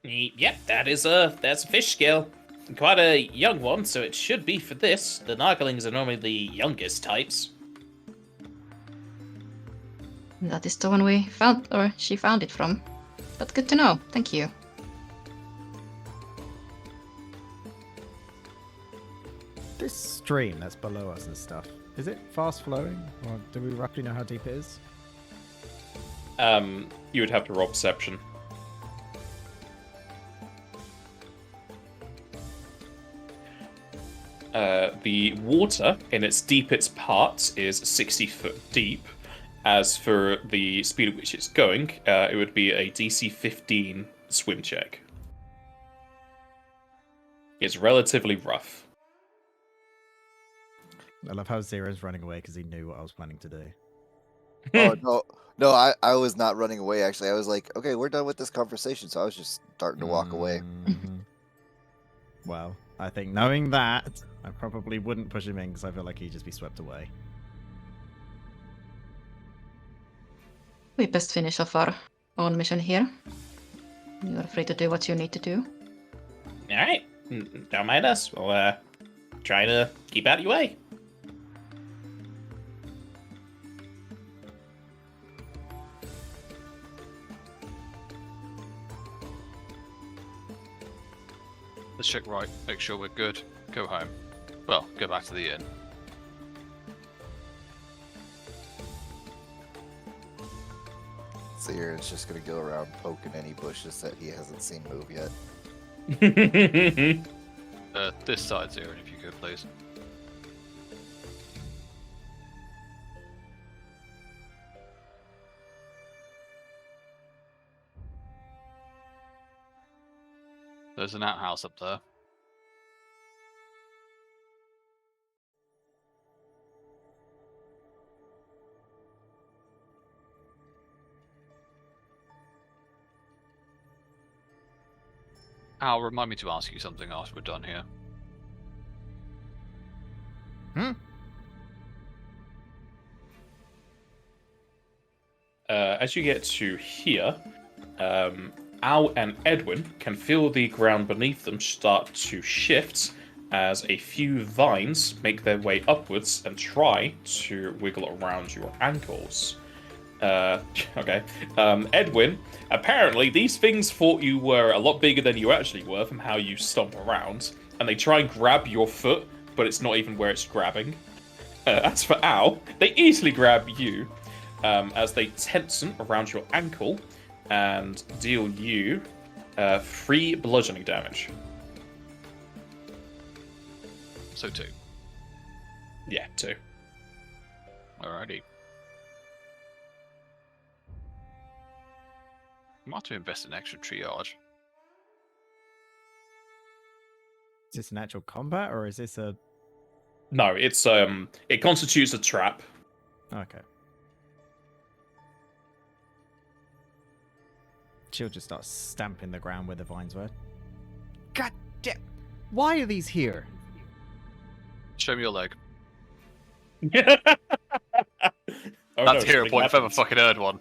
Yep, that's a fish scale. Quite a young one, so it should be for this. The Nagalings are normally the youngest types.
That is the one we found, or she found it from. But good to know, thank you.
This stream that's below us and stuff, is it fast flowing? Or do we roughly know how deep it is?
You would have to roll perception. The water in its deepest parts is 60 foot deep. As for the speed at which it's going, it would be a DC 15 swim check. It's relatively rough.
I love how Zero's running away because he knew what I was planning to do.
Oh no, I was not running away. Actually, I was like, okay, we're done with this conversation, so I was just starting to walk away.
Mhm. Well, I think knowing that, I probably wouldn't push him in because I feel like he'd just be swept away.
We best finish off our own mission here. You are free to do what you need to do.
Alright, don't mind us. We'll try to keep out of your way.
Let's check right, make sure we're good. Go home. Well, go back to the inn.
Zaren's just gonna go around poking any bushes that he hasn't seen move yet.
This side, Zero, if you could, please. There's an outhouse up there. Al, remind me to ask you something after we're done here.
As you get to here, Al and Edwin can feel the ground beneath them start to shift as a few vines make their way upwards and try to wiggle around your ankles. Okay. Edwin, apparently these things thought you were a lot bigger than you actually were from how you stomp around, and they try and grab your foot, but it's not even where it's grabbing. As for Al, they easily grab you, as they tension around your ankle and deal you 3 bludgeoning damage.
So 2.
Yeah, 2.
Alrighty. I might have to invest in extra triage.
Is this an actual combat or is this a...
No, it's it constitutes a trap.
Okay. She'll just start stamping the ground where the vines were. God damn! Why are these here?
Show me your leg.
Oh,
That's
no,
a hero
something
point if I've ever
happens.
fucking heard one.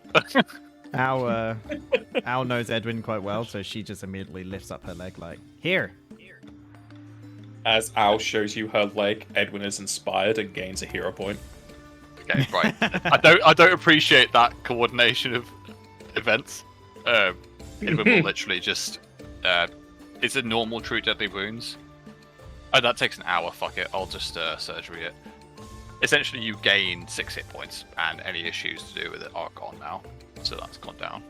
Al knows Edwin quite well, so she just immediately lifts up her leg like, here!
As Al shows you her leg, Edwin is inspired and gains a hero point.
Okay, right. I don't appreciate that coordination of events. It will literally just it's a normal true deadly wounds. Oh, that takes an hour. Fuck it, I'll just surgery it. Essentially, you gain 6 hit points, and any issues to do with it are gone now. So that's gone down.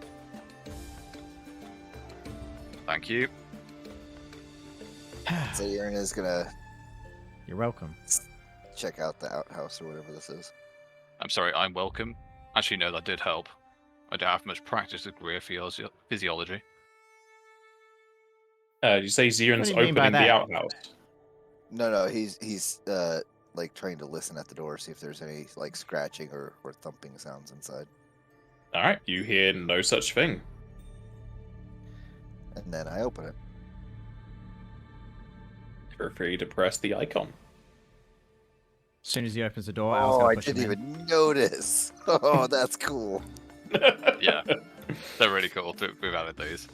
Thank you.
Zaren is gonna
You're welcome.
check out the outhouse or whatever this is.
I'm sorry, I'm welcome. Actually, no, that did help. I don't have much practice with career physiology.
You say Ziren's
What do you mean by
opening the
that?
outhouse.
No, he's like trying to listen at the door, see if there's any like scratching or thumping sounds inside.
Alright, you hear no such thing.
And then I open it.
Feel free to press the icon.
As soon as he opens the door, Al's
Oh,
gonna
I
push him
didn't
in.
even notice. Oh, that's cool.
Yeah, they're really cool. We've added these.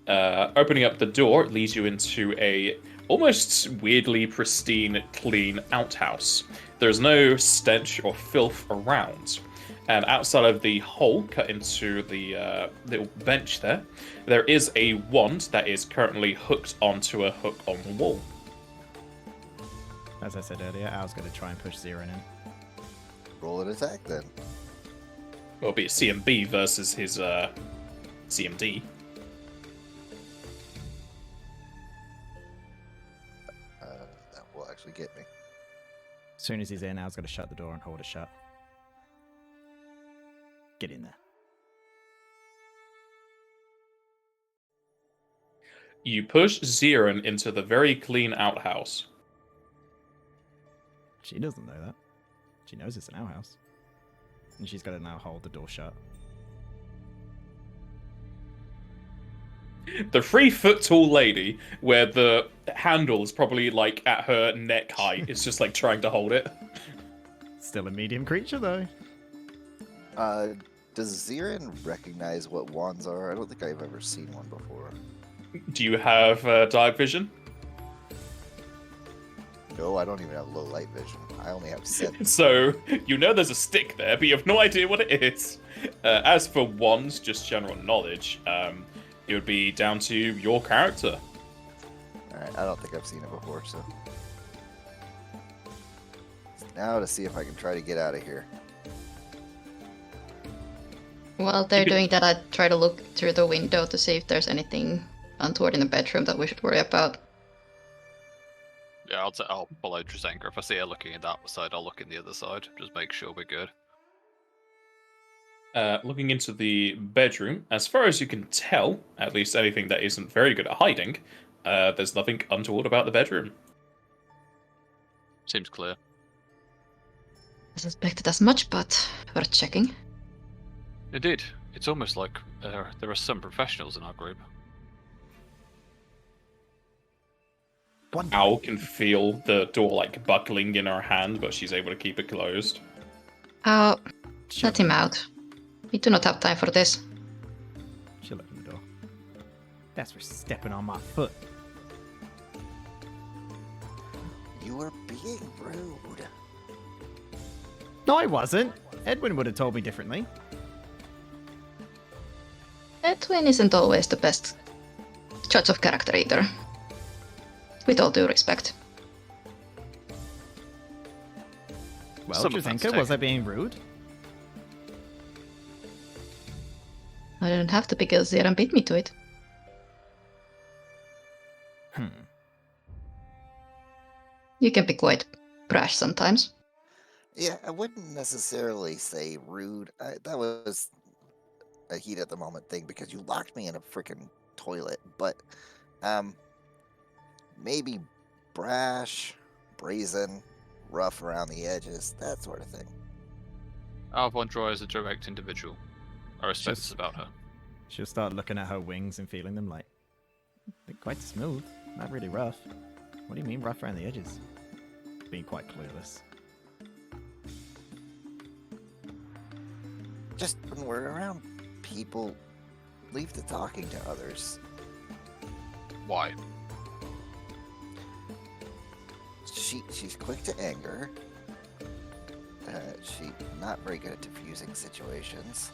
Opening up the door leads you into a almost weirdly pristine, clean outhouse. There's no stench or filth around. And outside of the hole cut into the little bench there is a wand that is currently hooked onto a hook on the wall.
As I said earlier, Al's gonna try and push Zeren in.
Roll an attack then.
It'll be a CMB versus his CMD.
Well, I actually get me.
As soon as he's in, Al's going to shut the door and hold it shut. Get in there.
You push Ziren into the very clean outhouse.
She doesn't know that. She knows it's an outhouse. And she's got to now hold the door shut.
The 3 foot tall lady, where the handle is probably like at her neck height, is just like trying to hold it.
Still a medium creature, though.
Does Ziren recognize what wands are? I don't think I've ever seen one before.
Do you have dark vision?
No, I don't even have low light vision. I only have 7.
So, you know there's a stick there, but you have no idea what it is. As for wands, just general knowledge, it would be down to your character.
Alright, I don't think I've seen it before, so. Now to see if I can try to get out of here.
While they're doing that, I try to look through the window to see if there's anything untoward in the bedroom that we should worry about.
Yeah, I'll follow Drazenka. If I see her looking at that side, I'll look in the other side. Just make sure we're good.
Looking into the bedroom, as far as you can tell, at least anything that isn't very good at hiding, there's nothing untoward about the bedroom.
Seems clear.
I suspected as much, but worth checking.
Indeed. It's almost like there are some professionals in our group.
Owl can feel the door like buckling in her hand, but she's able to keep it closed.
Let him out. We do not have time for this.
She'll open the door. That's for stepping on my foot.
You were being rude.
No, I wasn't. Edwin would have told me differently.
Edwin isn't always the best judge of character either. With all due respect.
Well,
Some offense
Drazenka, was
taken.
I being rude?
I didn't have to because Ziren beat me to it. You can be quite brash sometimes.
Yeah, I wouldn't necessarily say rude. That was a heat at the moment thing because you locked me in a freaking toilet. But, maybe brash, brazen, rough around the edges, that sort of thing.
Alvondra is a direct individual. I respect this
Just-
about her.
She'll start looking at her wings and feeling them like, they're quite smooth, not really rough. What do you mean rough around the edges? Being quite clueless.
Just when we're around people, leave the talking to others.
Why?
She's quick to anger. She's not very good at diffusing situations.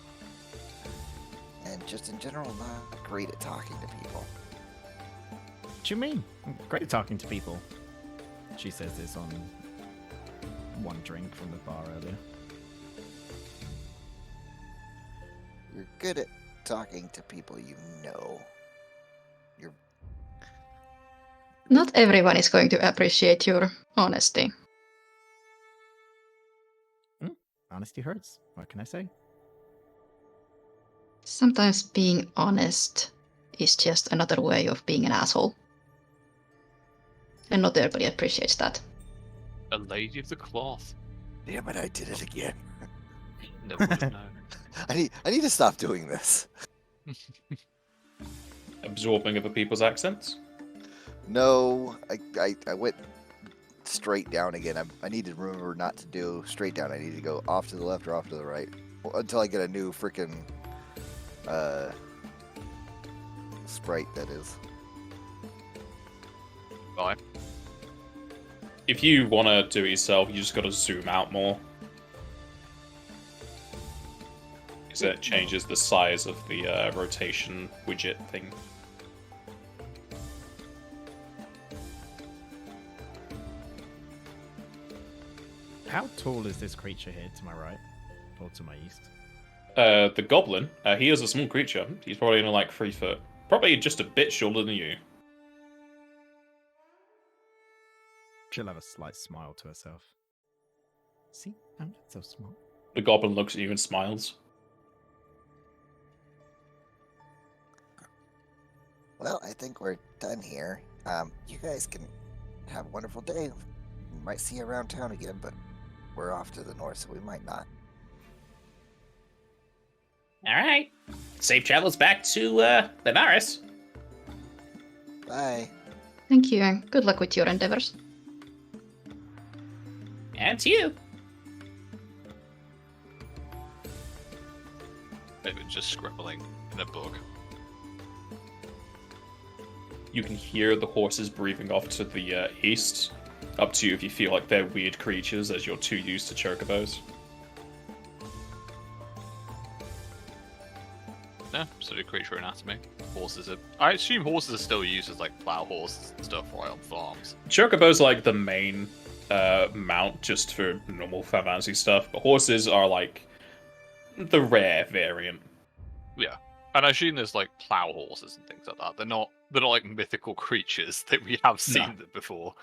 And just in general, not great at talking to people.
What do you mean? I'm great at talking to people. She says this on one drink from the bar earlier.
You're good at talking to people you know. You're
Not everyone is going to appreciate your honesty.
Honesty hurts. What can I say?
Sometimes being honest is just another way of being an asshole. And not everybody appreciates that.
A lady of the cloth.
damn it! I did it again.
Never would have known.
I need to stop doing this.
Absorbing other people's accents?
No, I went straight down again. I need to remember not to do straight down. I need to go off to the left or off to the right until I get a new freaking sprite. That is.
Bye.
If you want to do it yourself, you just got to zoom out more. Because it changes the size of the rotation widget thing.
How tall is this creature here to my right? Or to my east?
The goblin, he is a small creature. He's probably only like 3 foot. Probably just a bit shorter than you.
She'll have a slight smile to herself. See, I'm not so smart.
The goblin looks at you and smiles.
Well, I think we're done here. You guys can have a wonderful day. We might see you around town again, but we're off to the north, so we might not.
All right. Safe travels back to Benares.
Bye.
Thank you, and good luck with your endeavors.
And to you.
Maybe just scribbling in a book.
You can hear the horses breathing off to the east. Up to you if you feel like they're weird creatures, as you're too used to chocobos.
No, study creature anatomy. Horses are. I assume horses are still used as like plow horses and stuff right on farms.
Chocobos like the main mount just for normal Final Fantasy stuff, but horses are like the rare variant.
Yeah, and I assume there's like plow horses and things like that. They're not like mythical creatures that we have seen them before.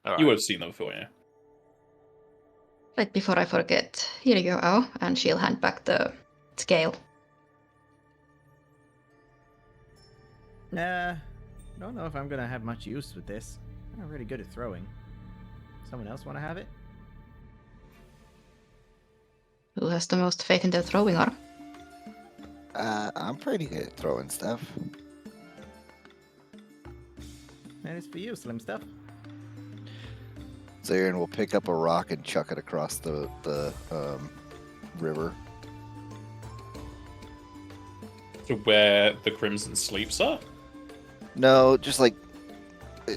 All
You
right.
would have seen them before, yeah.
Right before I forget, here you go, and she'll hand back the scale.
Don't know if I'm gonna have much use with this. I'm not really good at throwing. Someone else want to have it?
Who has the most faith in their throwing arm?
I'm pretty good at throwing stuff.
And it's for you, Slim Stuff.
Zarin will pick up a rock and chuck it across the river.
To where the Crimson Sleeps are?
No, just like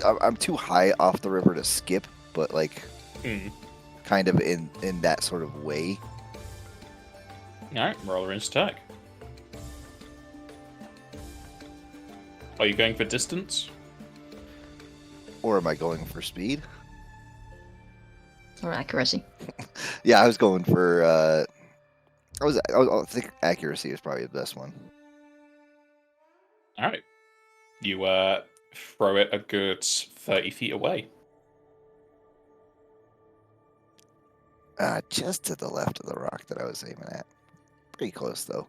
I'm too high off the river to skip, but like kind of in that sort of way.
Alright, roll a range attack. Are you going for distance?
Or am I going for speed?
Or accuracy?
Yeah, I was going for. I think accuracy is probably the best one.
Alright. You throw it a good 30 feet away.
Just to the left of the rock that I was aiming at. Pretty close though.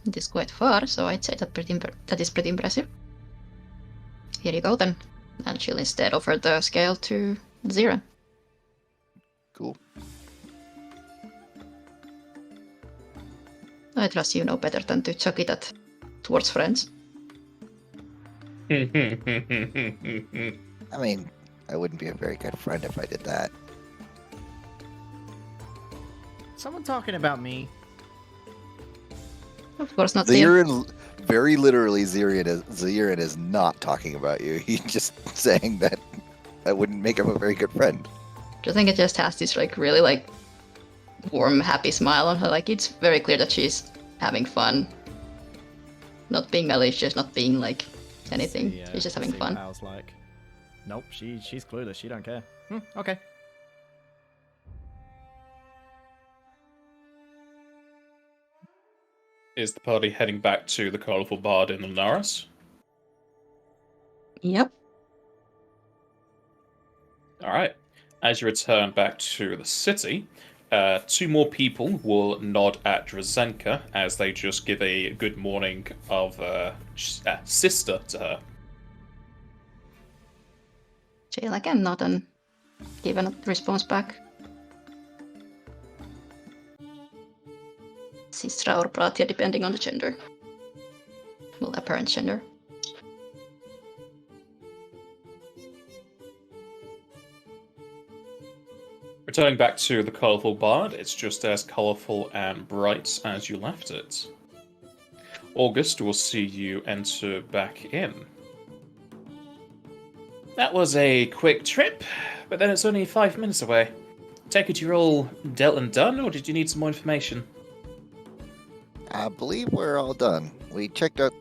It is quite far, so I'd say that is pretty impressive. Here you go then. And she'll instead offer the scale to Zira.
Cool.
I trust you know better than to chuck it towards friends.
I mean, I wouldn't be a very good friend if I did that.
Someone talking about me.
Of course not Zira.
Zarin, very literally, Zarin is not talking about you. He's just saying that I wouldn't make him a very good friend.
I think it just has this like really like warm, happy smile on her. Like it's very clear that she's having fun, not being malicious, not being like anything. She's just having fun.
Pal's like, nope, she's clueless. She don't care. Okay.
Is the party heading back to the Colorful Bard in Linares?
Yep.
Alright. As you return back to the city, two more people will nod at Drazenka as they just give a good morning of sister to her.
She'll again nod and give a response back. Sistra or Pratia, depending on the gender. Well, apparent gender.
Returning back to the Colourful Bard, it's just as colourful and bright as you left it. August will see you enter back in.
That was a quick trip, but then it's only 5 minutes away. Take it you're all dealt and done, or did you need some more information?
I believe we're all done. We checked out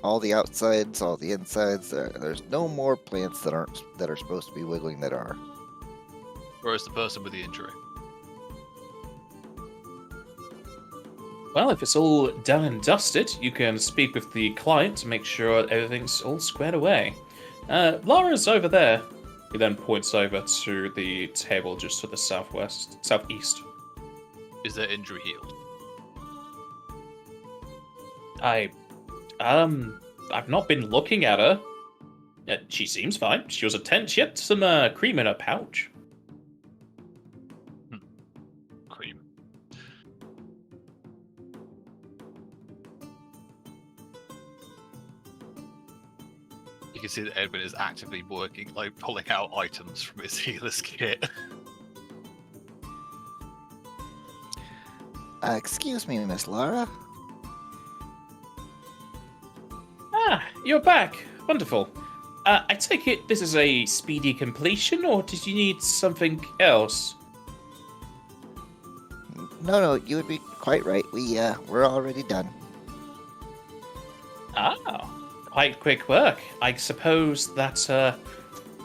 all the outsides, all the insides. There's no more plants that are supposed to be wiggling that are.
Where is the person with the injury?
Well, if it's all done and dusted, you can speak with the client to make sure everything's all squared away. Laura's over there.
He then points over to the table just to the southeast.
Is their injury healed?
I've not been looking at her. She seems fine. She was a tent. She had some cream in her pouch.
Cream. You can see that Edwin is actively working, like pulling out items from his healer's kit.
Excuse me, Miss Lara.
Ah, you're back. Wonderful. I take it this is a speedy completion, or did you need something else?
No, you would be quite right. We're already done.
Ah, quite quick work. I suppose that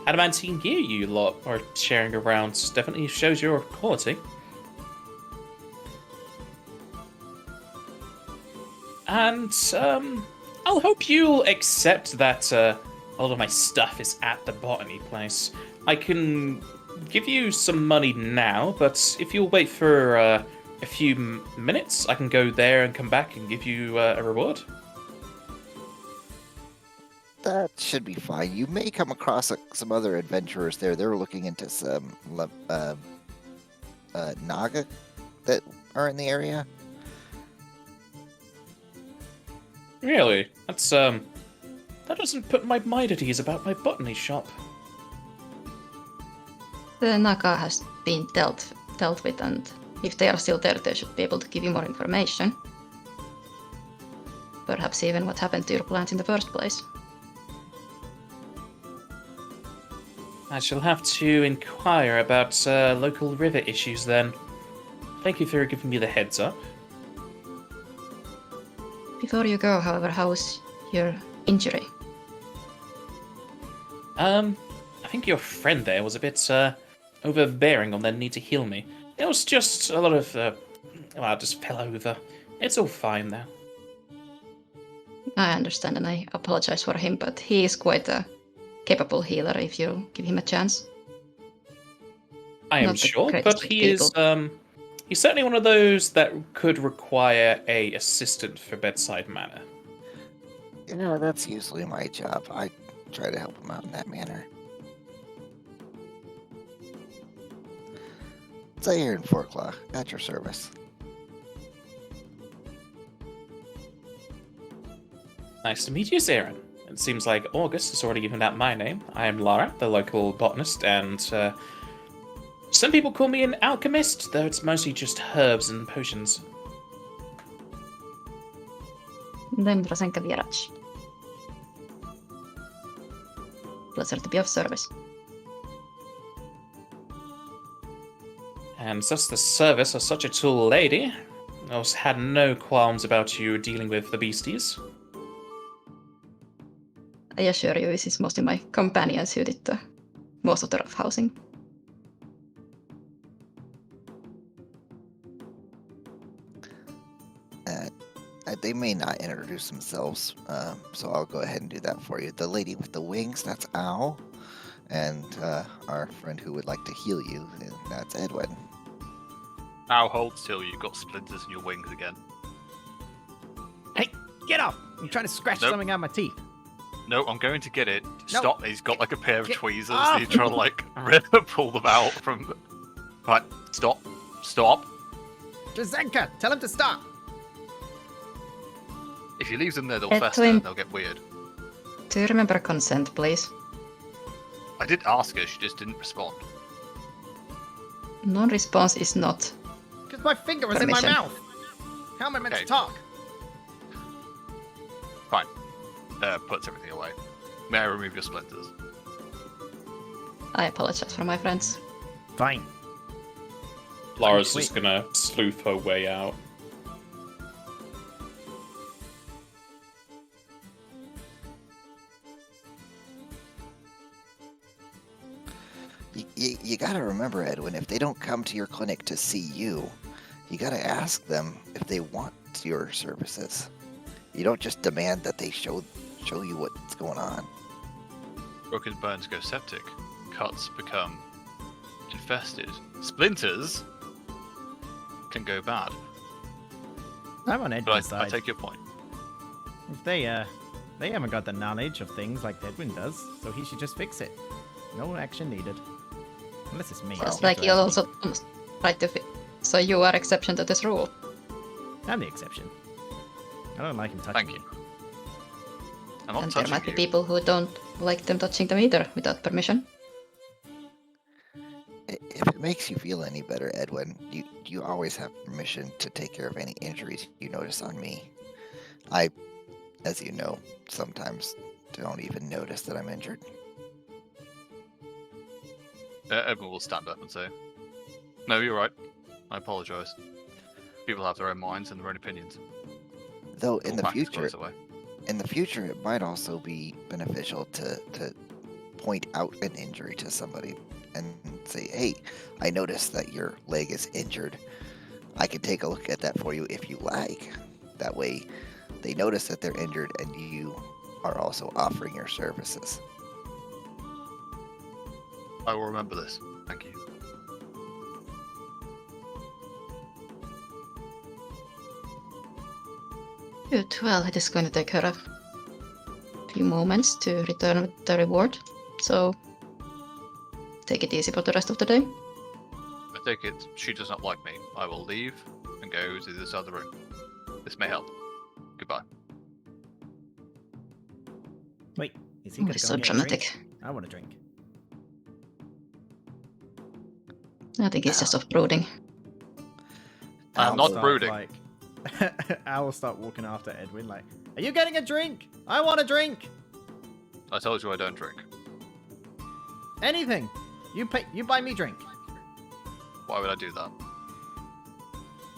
adamantine gear you lot are sharing around definitely shows your quality. And I'll hope you'll accept that all of my stuff is at the botany place. I can give you some money now, but if you'll wait for a few minutes, I can go there and come back and give you a reward.
That should be fine. You may come across some other adventurers there. They're looking into some Naga that are in the area.
Really? That's that doesn't put my mind at ease about my botany shop.
The Naga has been dealt with, and if they are still there, they should be able to give you more information. Perhaps even what happened to your plant in the first place.
I shall have to inquire about local river issues then. Thank you for giving me the heads up.
Before you go, however, how's your injury?
I think your friend there was a bit overbearing on the need to heal me. It was just a lot of I just fell over. It's all fine now.
I understand, and I apologize for him, but he is quite a capable healer if you give him a chance.
I am
Not the
sure,
greatest
but
with
he is
people.
he's certainly one of those that could require a assistant for bedside manner.
You know, that's usually my job. I try to help him out in that manner. Zaire and Forklaw, at your service.
Nice to meet you, Zarin. It seems like August has already given out my name. I am Lara, the local botanist, and some people call me an alchemist, though it's mostly just herbs and potions.
Demdrasenka Vierach. Pleasure to be of service.
And such the service of such a tall lady. I also had no qualms about you dealing with the beasties.
I assure you, this is mostly my companions who did most of the rough housing.
They may not introduce themselves, so I'll go ahead and do that for you. The lady with the wings, that's Al. And our friend who would like to heal you, and that's Edwin.
Now hold still, you've got splinters in your wings again.
Hey, get off! I'm trying to scratch
Nope.
something out of my teeth.
No, I'm going to get it.
No.
Stop. He's got like a pair of
Get
tweezers.
off
He's trying to like pull them out from the... Right, stop.
Drazenka, tell him to stop!
If you leave them there, they'll
Edwin.
fester and they'll get weird.
Do you remember consent, please?
I did ask her, she just didn't respond.
Non-response is not.
Because my finger was in my
Permission.
mouth! How am I meant
Okay.
to talk?
Fine. Puts everything away. May I remove your splinters?
I apologize for my friends.
Fine.
Lara's
Wait.
just gonna sleuth her way out.
You gotta remember, Edwin, if they don't come to your clinic to see you, you gotta ask them if they want your services. You don't just demand that they show you what's going on.
Broken bones go septic. cuts become infested, splinters can go bad.
I'm on
But
Edwin's
I
side.
take your point.
If they haven't got the knowledge of things like Edwin does, so he should just fix it. No action needed. Unless it's me.
Sounds
You have
like
to
you
ask me.
also try to so you are exception to this rule.
I'm the exception. I don't like him touching
Thank
me.
you. I'm not
And there
touching
might be
you.
people who don't like them touching them either without permission.
If it makes you feel any better, Edwin, you always have permission to take care of any injuries you notice on me. I, as you know, sometimes don't even notice that I'm injured.
Edwin will stand up and say, "No, you're right. I apologise. People have their own minds and their own opinions."
Though in
We'll
the
pack his
future,
clothes away.
it might also be beneficial to point out an injury to somebody and say, "Hey, I noticed that your leg is injured. I can take a look at that for you if you like." That way, they notice that they're injured and you are also offering your services.
I will remember this. Thank you.
Good. Well, it is going to take her a few moments to return with the reward. So take it easy for the rest of the day.
I take it she does not like me. I will leave and go to this other room. This may help. Goodbye.
Wait, is he
Oh,
gonna
it's
go
so
and get a
dramatic.
drink? I want a drink.
I think he's just off brooding.
I'm
I'll
not
start,
brooding.
Like, I will start walking after Edwin. Like, are you getting a drink? I want a drink.
I told you I don't drink.
Anything. You pay. You buy me drink.
Why would I do that?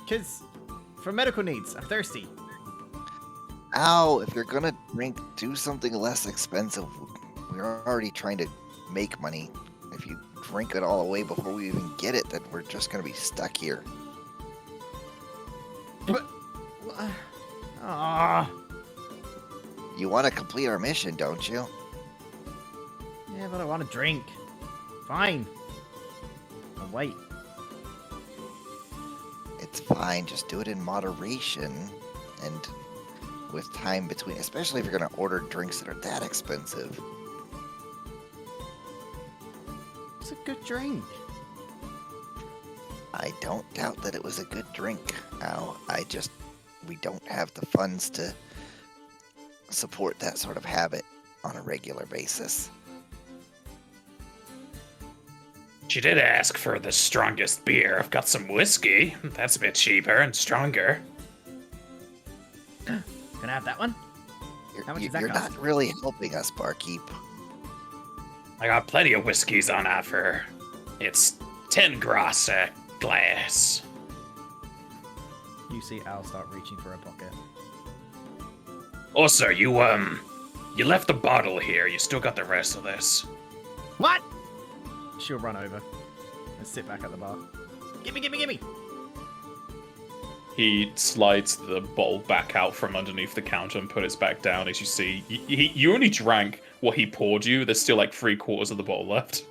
Cause for medical needs, I'm thirsty.
Ow, if you're gonna drink, do something less expensive. We're already trying to make money. If you drink it all away before we even get it, then we're just gonna be stuck here.
Ah.
You want to complete our mission, don't you?
Yeah, but I want a drink. Fine. I'll wait.
It's fine, just do it in moderation and with time between, especially if you're gonna order drinks that are that expensive.
It's a good drink.
I don't doubt that it was a good drink. Now, we don't have the funds to support that sort of habit on a regular basis.
She did ask for the strongest beer. I've got some whiskey. That's a bit cheaper and stronger.
Can I have that one? How much does that
You're
cost?
not really helping us, barkeep.
I got plenty of whiskeys on offer. It's 10 gross a glass.
You see Al start reaching for a pocket.
Also, you left the bottle here. You still got the rest of this.
What? She'll run over and sit back at the bar. Gimme, gimme, gimme!
He slides the bowl back out from underneath the counter and puts it back down. As you see, you only drank what he poured you. There's still like 3/4 of the bowl left.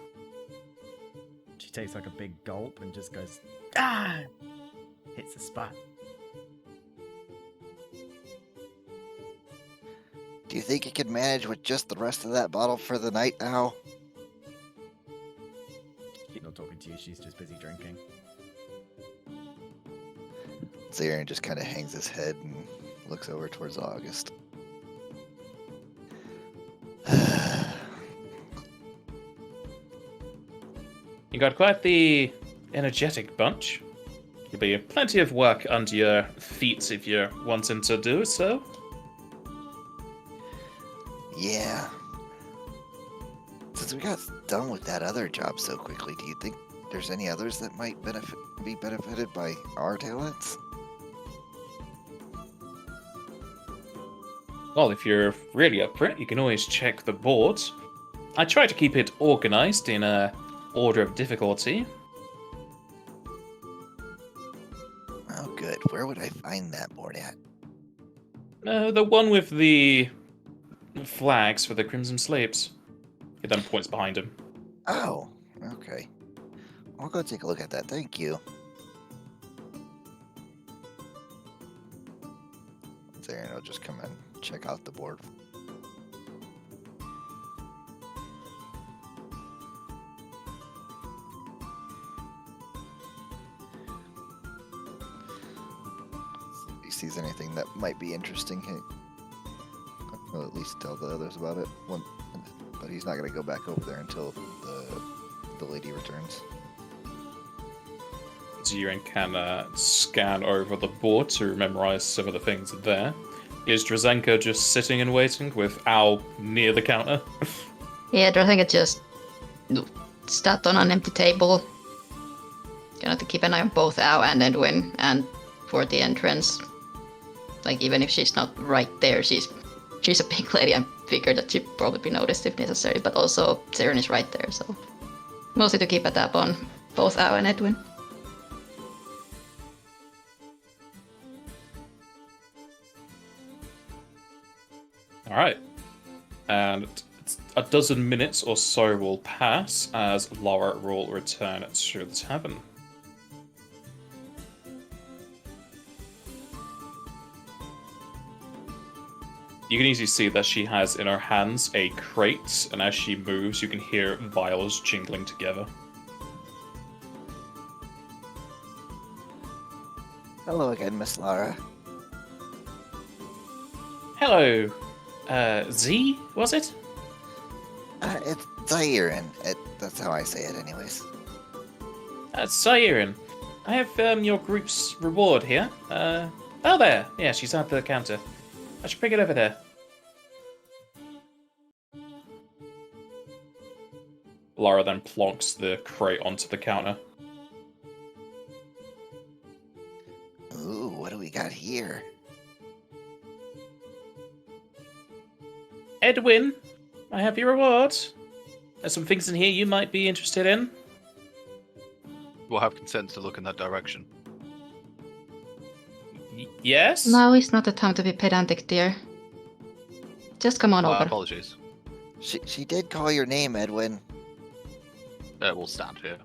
She takes like a big gulp and just goes, ah! Hits the spot.
Do you think you could manage with just the rest of that bottle for the night, Al?
She's not talking to you, she's just busy drinking.
Zarin just kind of hangs his head and looks over towards August.
You got quite the energetic bunch. There'll be plenty of work under your feet if you're wanting to do so.
Yeah. Since we got done with that other job so quickly, do you think there's any others that might be benefited by our talents?
Well, if you're really up for it, you can always check the boards. I try to keep it organized in a order of difficulty.
Oh, good. Where would I find that board at?
The one with the flags for the Crimson Slaves. He then points behind him.
Oh, okay. I'll go take a look at that. Thank you. Zarin will just come and check out the board. If he sees anything that might be interesting, he'll at least tell the others about it. But he's not going to go back over there until the lady returns.
Ziren can scan over the board to memorize some of the things there. Is Drazenka just sitting and waiting with Al near the counter?
Yeah, Drazenka just sat on an empty table. Gonna have to keep an eye on both Al and Edwin, and for the entrance. Like, even if she's not right there, she's a big lady. I figured that she'd probably be noticed if necessary, but also Ziren is right there, so mostly to keep a tab on both Al and Edwin.
Alright. And a dozen minutes or so will pass as Lara will return to the tavern. You can easily see that she has in her hands a crate, and as she moves, you can hear vials jingling together.
Hello again, Miss Lara.
Hello, Z, was it?
It's Zayirin. That's how I say it anyways.
Zayirin. I have your group's reward here. Oh, there. Yeah, she's at the counter. I should bring it over there. Lara then plonks the crate onto the counter.
Ooh, what do we got here?
Edwin, I have your reward. There's some things in here you might be interested in.
We'll have consent to look in that direction.
Yes?
Now is not the time to be pedantic, dear. Just come on over.
Apologies.
She did call your name, Edwin.
We'll stand here.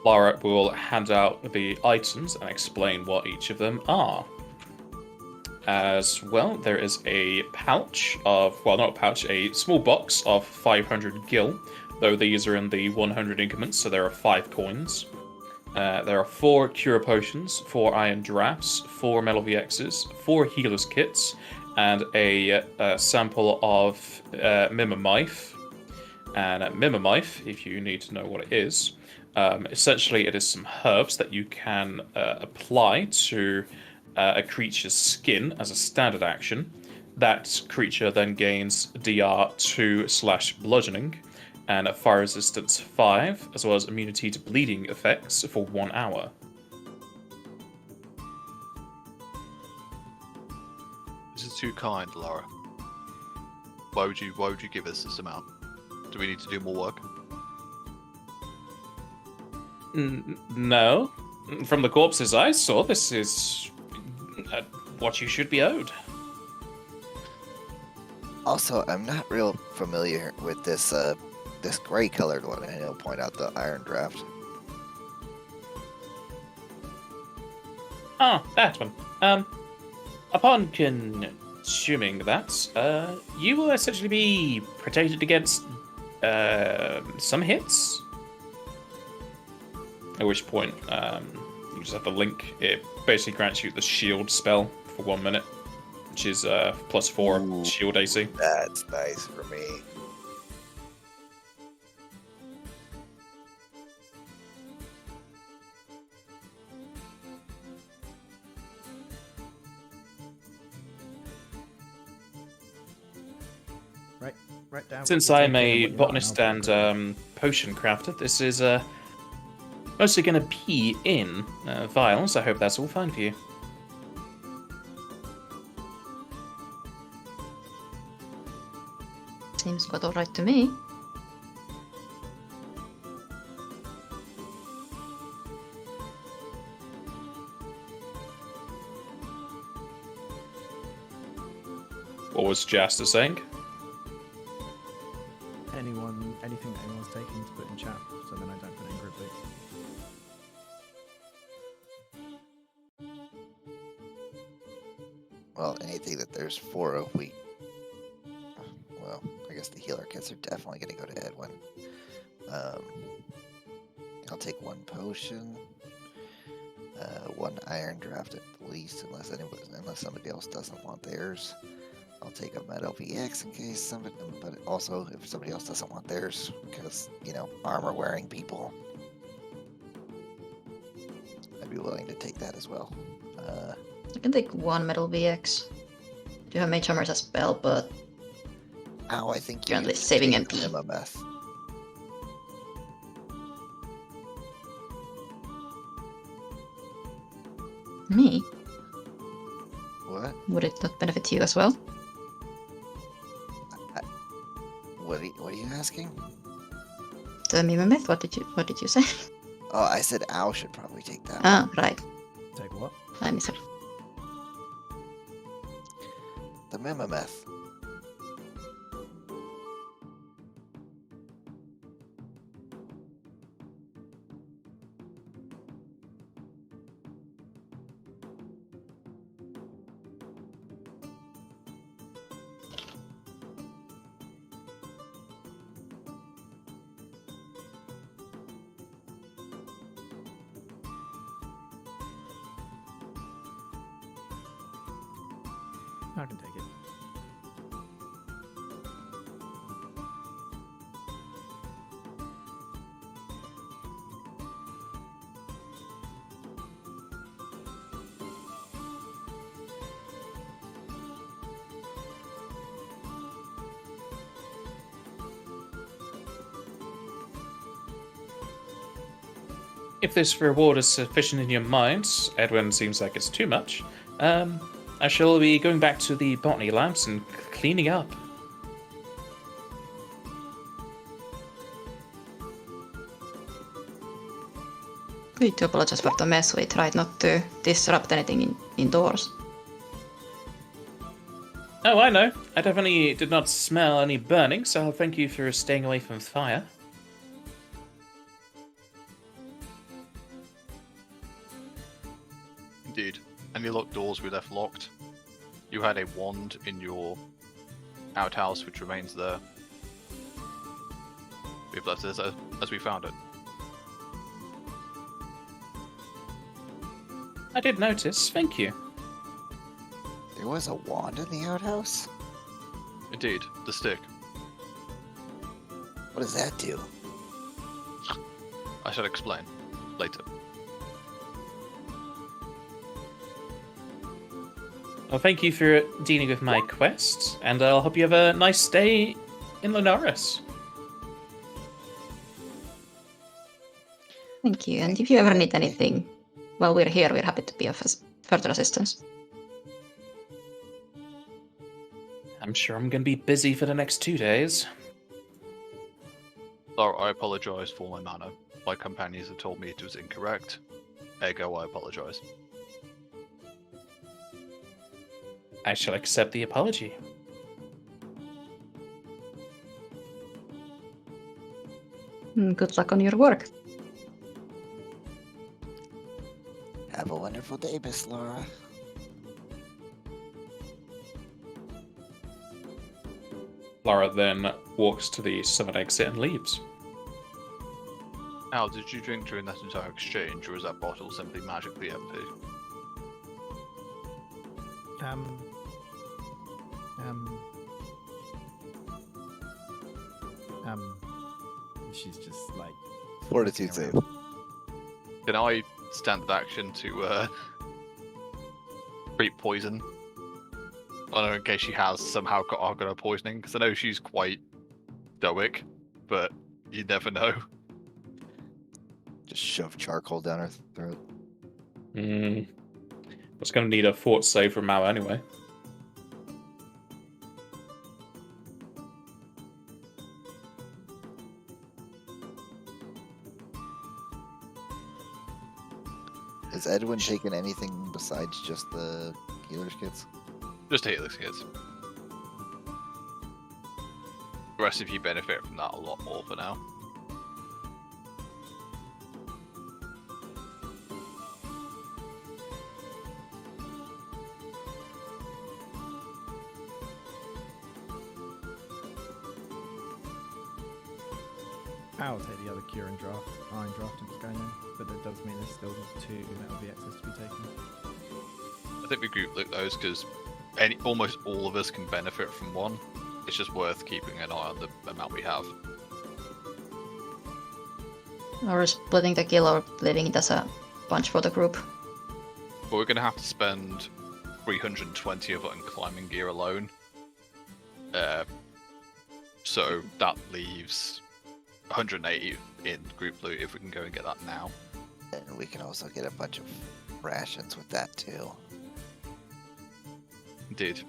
Lara will hand out the items and explain what each of them are. As well, there is a pouch of, well, not a pouch, a small box of 500 gil, though these are in the 100 increments, so there are 5 coins. There are 4 cure potions, 4 iron drafts, 4 metal VXs, 4 healer's kits, and a sample of Mimimife. And Mimimife, if you need to know what it is, essentially it is some herbs that you can apply to a creature's skin as a standard action. That creature then gains DR 2/bludgeoning and a fire resistance 5, as well as immunity to bleeding effects for 1 hour.
This is too kind, Lara. Why would you give us this amount? Do we need to do more work?
No. From the corpses I saw, this is what you should be owed.
Also, I'm not real familiar with this this gray-colored one, and he'll point out the iron draft.
Ah, that one. Upon consuming that, you will essentially be protected against some hits. At which point, you just have the link. It basically grants you the shield spell for 1 minute, which is +4
Ooh.
shield AC.
That's nice for me.
Right down.
Since I'm a botanist and potion crafter, this is mostly going to be in vials. I hope that's all fine for you.
Seems quite alright to me.
What was just saying.
Anything that anyone's taken to put in chat, so then I don't put it in group league.
Well, anything that there's 4 of, well, I guess the healer kits are definitely going to go to Edwin. I'll take 1 potion, 1 iron draft at least, unless somebody else doesn't want theirs. I'll take a metal VX in case somebody, but also if somebody else doesn't want theirs, because, armor wearing people, I'd be willing to take that as well.
I can take 1 metal VX. Do have mage armor as a spell, but
I think
Currently
need to
saving
take
MP.
MMS.
me,
What?
would it not benefit you as well?
What are you asking?
The meme myth, what did you say?
Oh, I said Al should probably take that.
Ah, right.
Take what?
I misheard.
The Mimimeth.
I can take it.
If this reward is sufficient in your mind, Edwin seems like it's too much. I shall be going back to the botany labs and cleaning up.
We do apologize for the mess. We tried not to disrupt anything indoors.
Oh, I know. I definitely did not smell any burning, so thank you for staying away from fire.
Indeed. And your locked doors we left locked. You had a wand in your outhouse which remains there. We've left it as we found it.
I did notice, thank you.
There was a wand in the outhouse?
Indeed, the stick.
What does that do?
I shall explain later.
Well, thank you for dealing with my quest, and I'll hope you have a nice stay in Linares.
Thank you. And if you ever need anything while we're here, we're happy to be of further assistance.
I'm sure I'm going to be busy for the next 2 days.
Lara, I apologize for my manner. My companions have told me it was incorrect. Ergo, I apologize.
I shall accept the apology.
Good luck on your work.
Have a wonderful day, Miss Laura.
Lara then walks to the southern exit and leaves.
Al, did you drink during that entire exchange, or is that bottle simply magically empty?
She's just like
Fortitude save.
Can I stand action to treat poison? I don't know, in case she has somehow got Argona poisoning, because I know she's quite stoic, but you never know.
Just shove charcoal down her throat.
I was going to need a fort save from Mal anyway.
Has Edwin taken anything besides just the healer's kits?
Just Helix kids. The rest of you benefit from that a lot more for now.
I'll take the other cure and draft, iron draft if it's going in, but that does mean there's still 2 metal V excess to be taken.
I think we group look those because almost all of us can benefit from one. It's just worth keeping an eye on the amount we have.
Or splitting the kill or leaving it as a bunch for the group.
But we're going to have to spend 320 of it on climbing gear alone. So that leaves 180 in group loot if we can go and get that now.
And we can also get a bunch of rations with that too.
Indeed.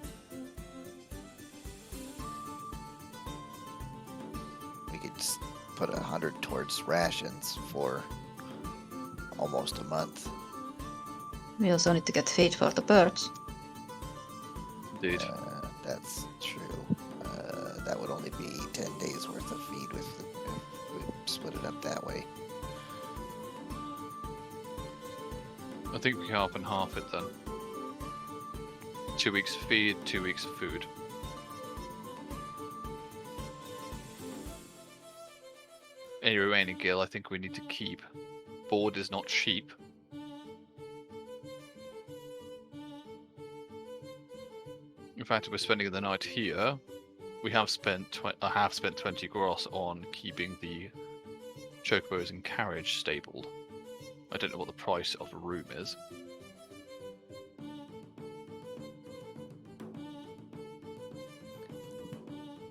We could just put 100 towards rations for almost a month.
We also need to get feed for the birds.
Indeed.
That's true. That would only be 10 days worth of feed if we split it up that way.
I think we can half and half it then. 2 weeks of feed, 2 weeks of food. Any remaining gil I think we need to keep. Board is not cheap. In fact, if we're spending the night here, we have spent I have spent 20 gross on keeping the chocobos and carriage stabled. I don't know what the price of a room is.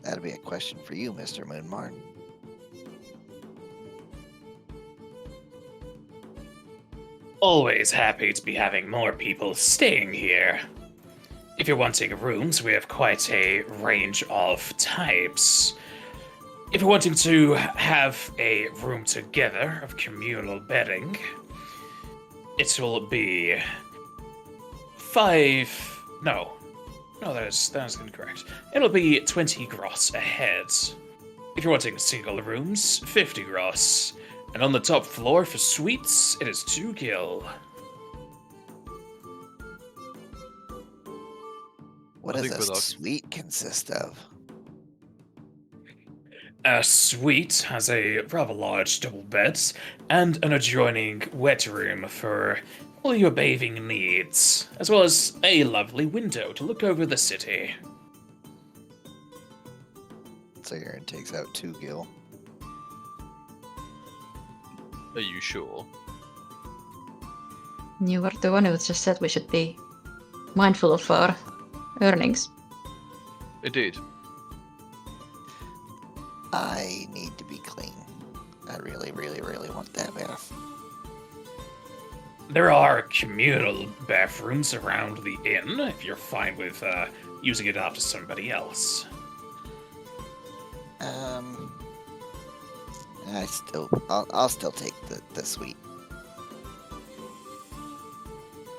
That'd be a question for you, Mr. Moonmarn.
Always happy to be having more people staying here. If you're wanting rooms, we have quite a range of types. If you're wanting to have a room together of communal bedding, it will be that's incorrect. It'll be 20 gross a head. If you're wanting single rooms, 50 gross. And on the top floor for suites, it is 2 gil.
What
I
does
think
a
with our-
suite consist of?
A suite has a rather large double bed and an adjoining wet room for all your bathing needs, as well as a lovely window to look over the city.
So Aaron takes out 2 gil.
Are you sure?
You were the one who just said we should be mindful of our earnings.
Indeed.
I need to be clean. I really, really, really want that bath.
There are communal bathrooms around the inn, if you're fine with using it after somebody else.
I'll still take the suite.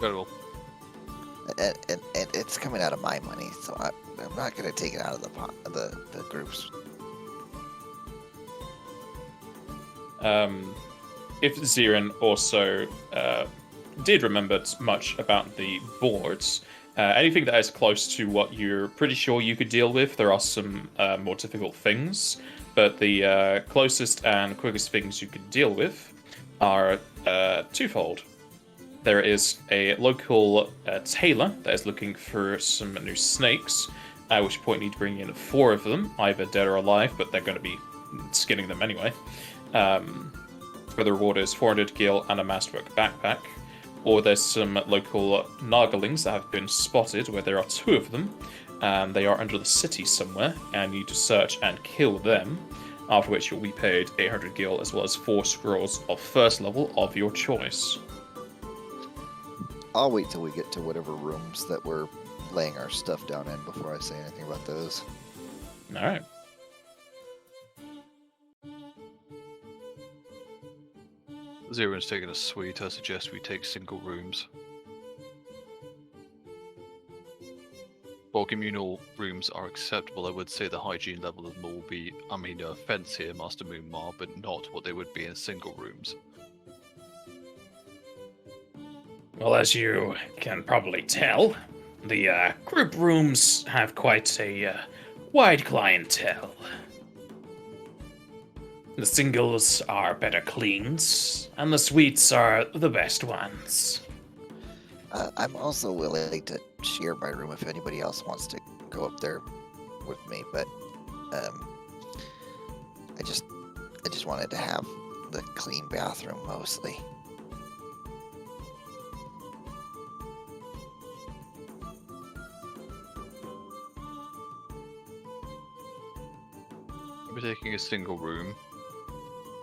Very well.
And it's coming out of my money, so I'm not gonna take it out of the group's.
If Zirin also did remember much about the boards, anything that is close to what you're pretty sure you could deal with, there are some more difficult things, but the closest and quickest things you could deal with are twofold. There is a local tailor that is looking for some new snakes, at which point you need to bring in 4 of them, either dead or alive, but they're going to be skinning them anyway. For the reward is 400 gil and a masterwork backpack. Or there's some local nagalings that have been spotted, where there are 2 of them, and they are under the city somewhere, and you need to search and kill them, after which you'll be paid 800 gil as well as 4 scrolls of first level of your choice.
I'll wait till we get to whatever rooms that we're laying our stuff down in before I say anything about those.
Alright.
Zero's taking a suite. I suggest we take single rooms. Well, while communal rooms are acceptable, I would say the hygiene level of them will be, I mean, no offense here, Master Moonmar, but not what they would be in single rooms.
Well, as you can probably tell, the group rooms have quite a wide clientele. The singles are better cleans, and the suites are the best ones.
I'm also willing to share my room if anybody else wants to go up there with me, but I just wanted to have the clean bathroom mostly.
We're taking a single room.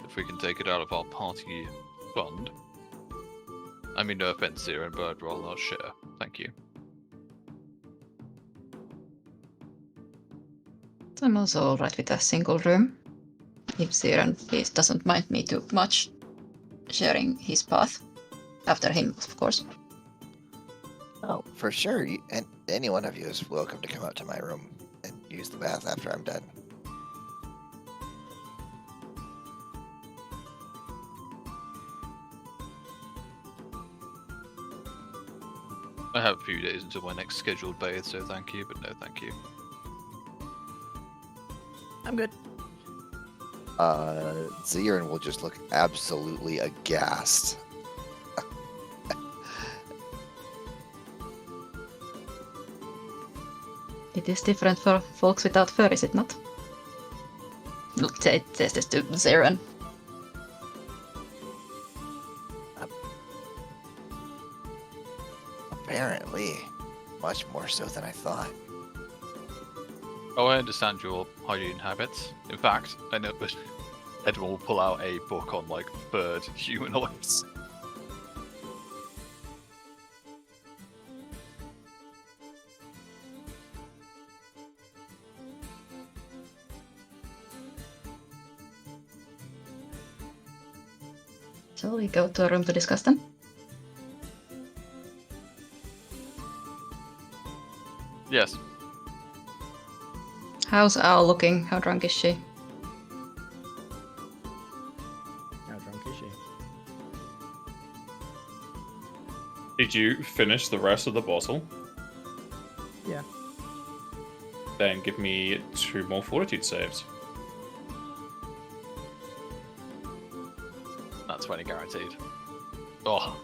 If we can take it out of our party fund. I mean, no offense, Zirin, but I'd rather not share. Thank you.
I'm also alright with a single room. If Ziren please doesn't mind me too much sharing his path. After him, of course.
Oh, for sure. And any one of you is welcome to come out to my room and use the bath after I'm done.
I have a few days until my next scheduled bathe, so thank you, but no thank you.
I'm good.
Zirin will just look absolutely aghast.
It is different for folks without fur, is it not? Look, says this to Ziren.
Apparently, much more so than I thought.
Oh, I understand your hygiene habits. In fact, I know that Edwin will pull out a book on, like, bird humanoids.
So we go to a room to discuss them.
Yes.
How's Owl looking? How drunk is she?
How drunk is she?
Did you finish the rest of the bottle?
Yeah.
Then give me 2 more fortitude saves.
That's 20 guaranteed. Oh.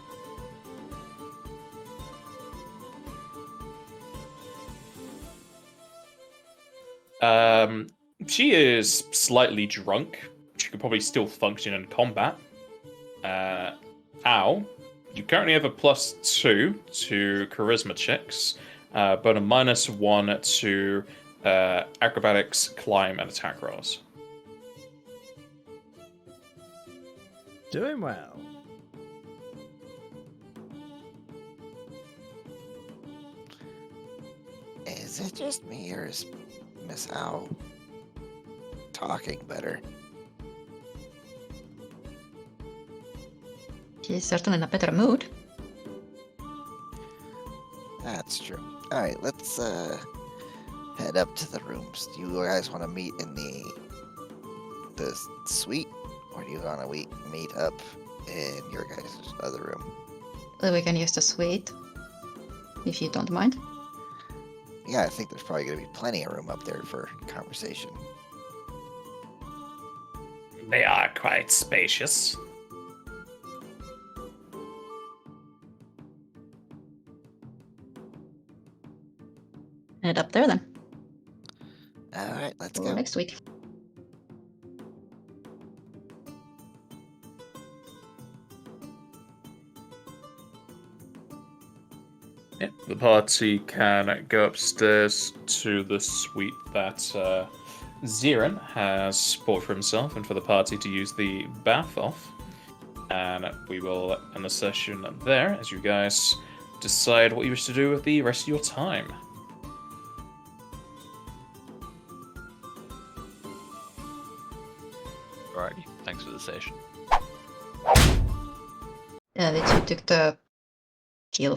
She is slightly drunk. She could probably still function in combat. Ow, you currently have a +2 to charisma checks, but a -1 to acrobatics, climb, and attack rolls.
Doing well.
Is it just me, or is Miss Owl talking better?
She's certainly in a better mood.
That's true. Alright, let's head up to the rooms. Do you guys want to meet in the suite? Or do you want to meet up in your guys' other room?
We can use the suite. If you don't mind.
Yeah, I think there's probably going to be plenty of room up there for conversation.
They are quite spacious.
Head up there then.
Alright, let's
For
go.
next week.
Yeah, the party can go upstairs to the suite that Ziren has bought for himself and for the party to use the bath off. And we will end the session there as you guys decide what you wish to do with the rest of your time.
Alrighty, thanks for the session.
Yeah, did you took the kill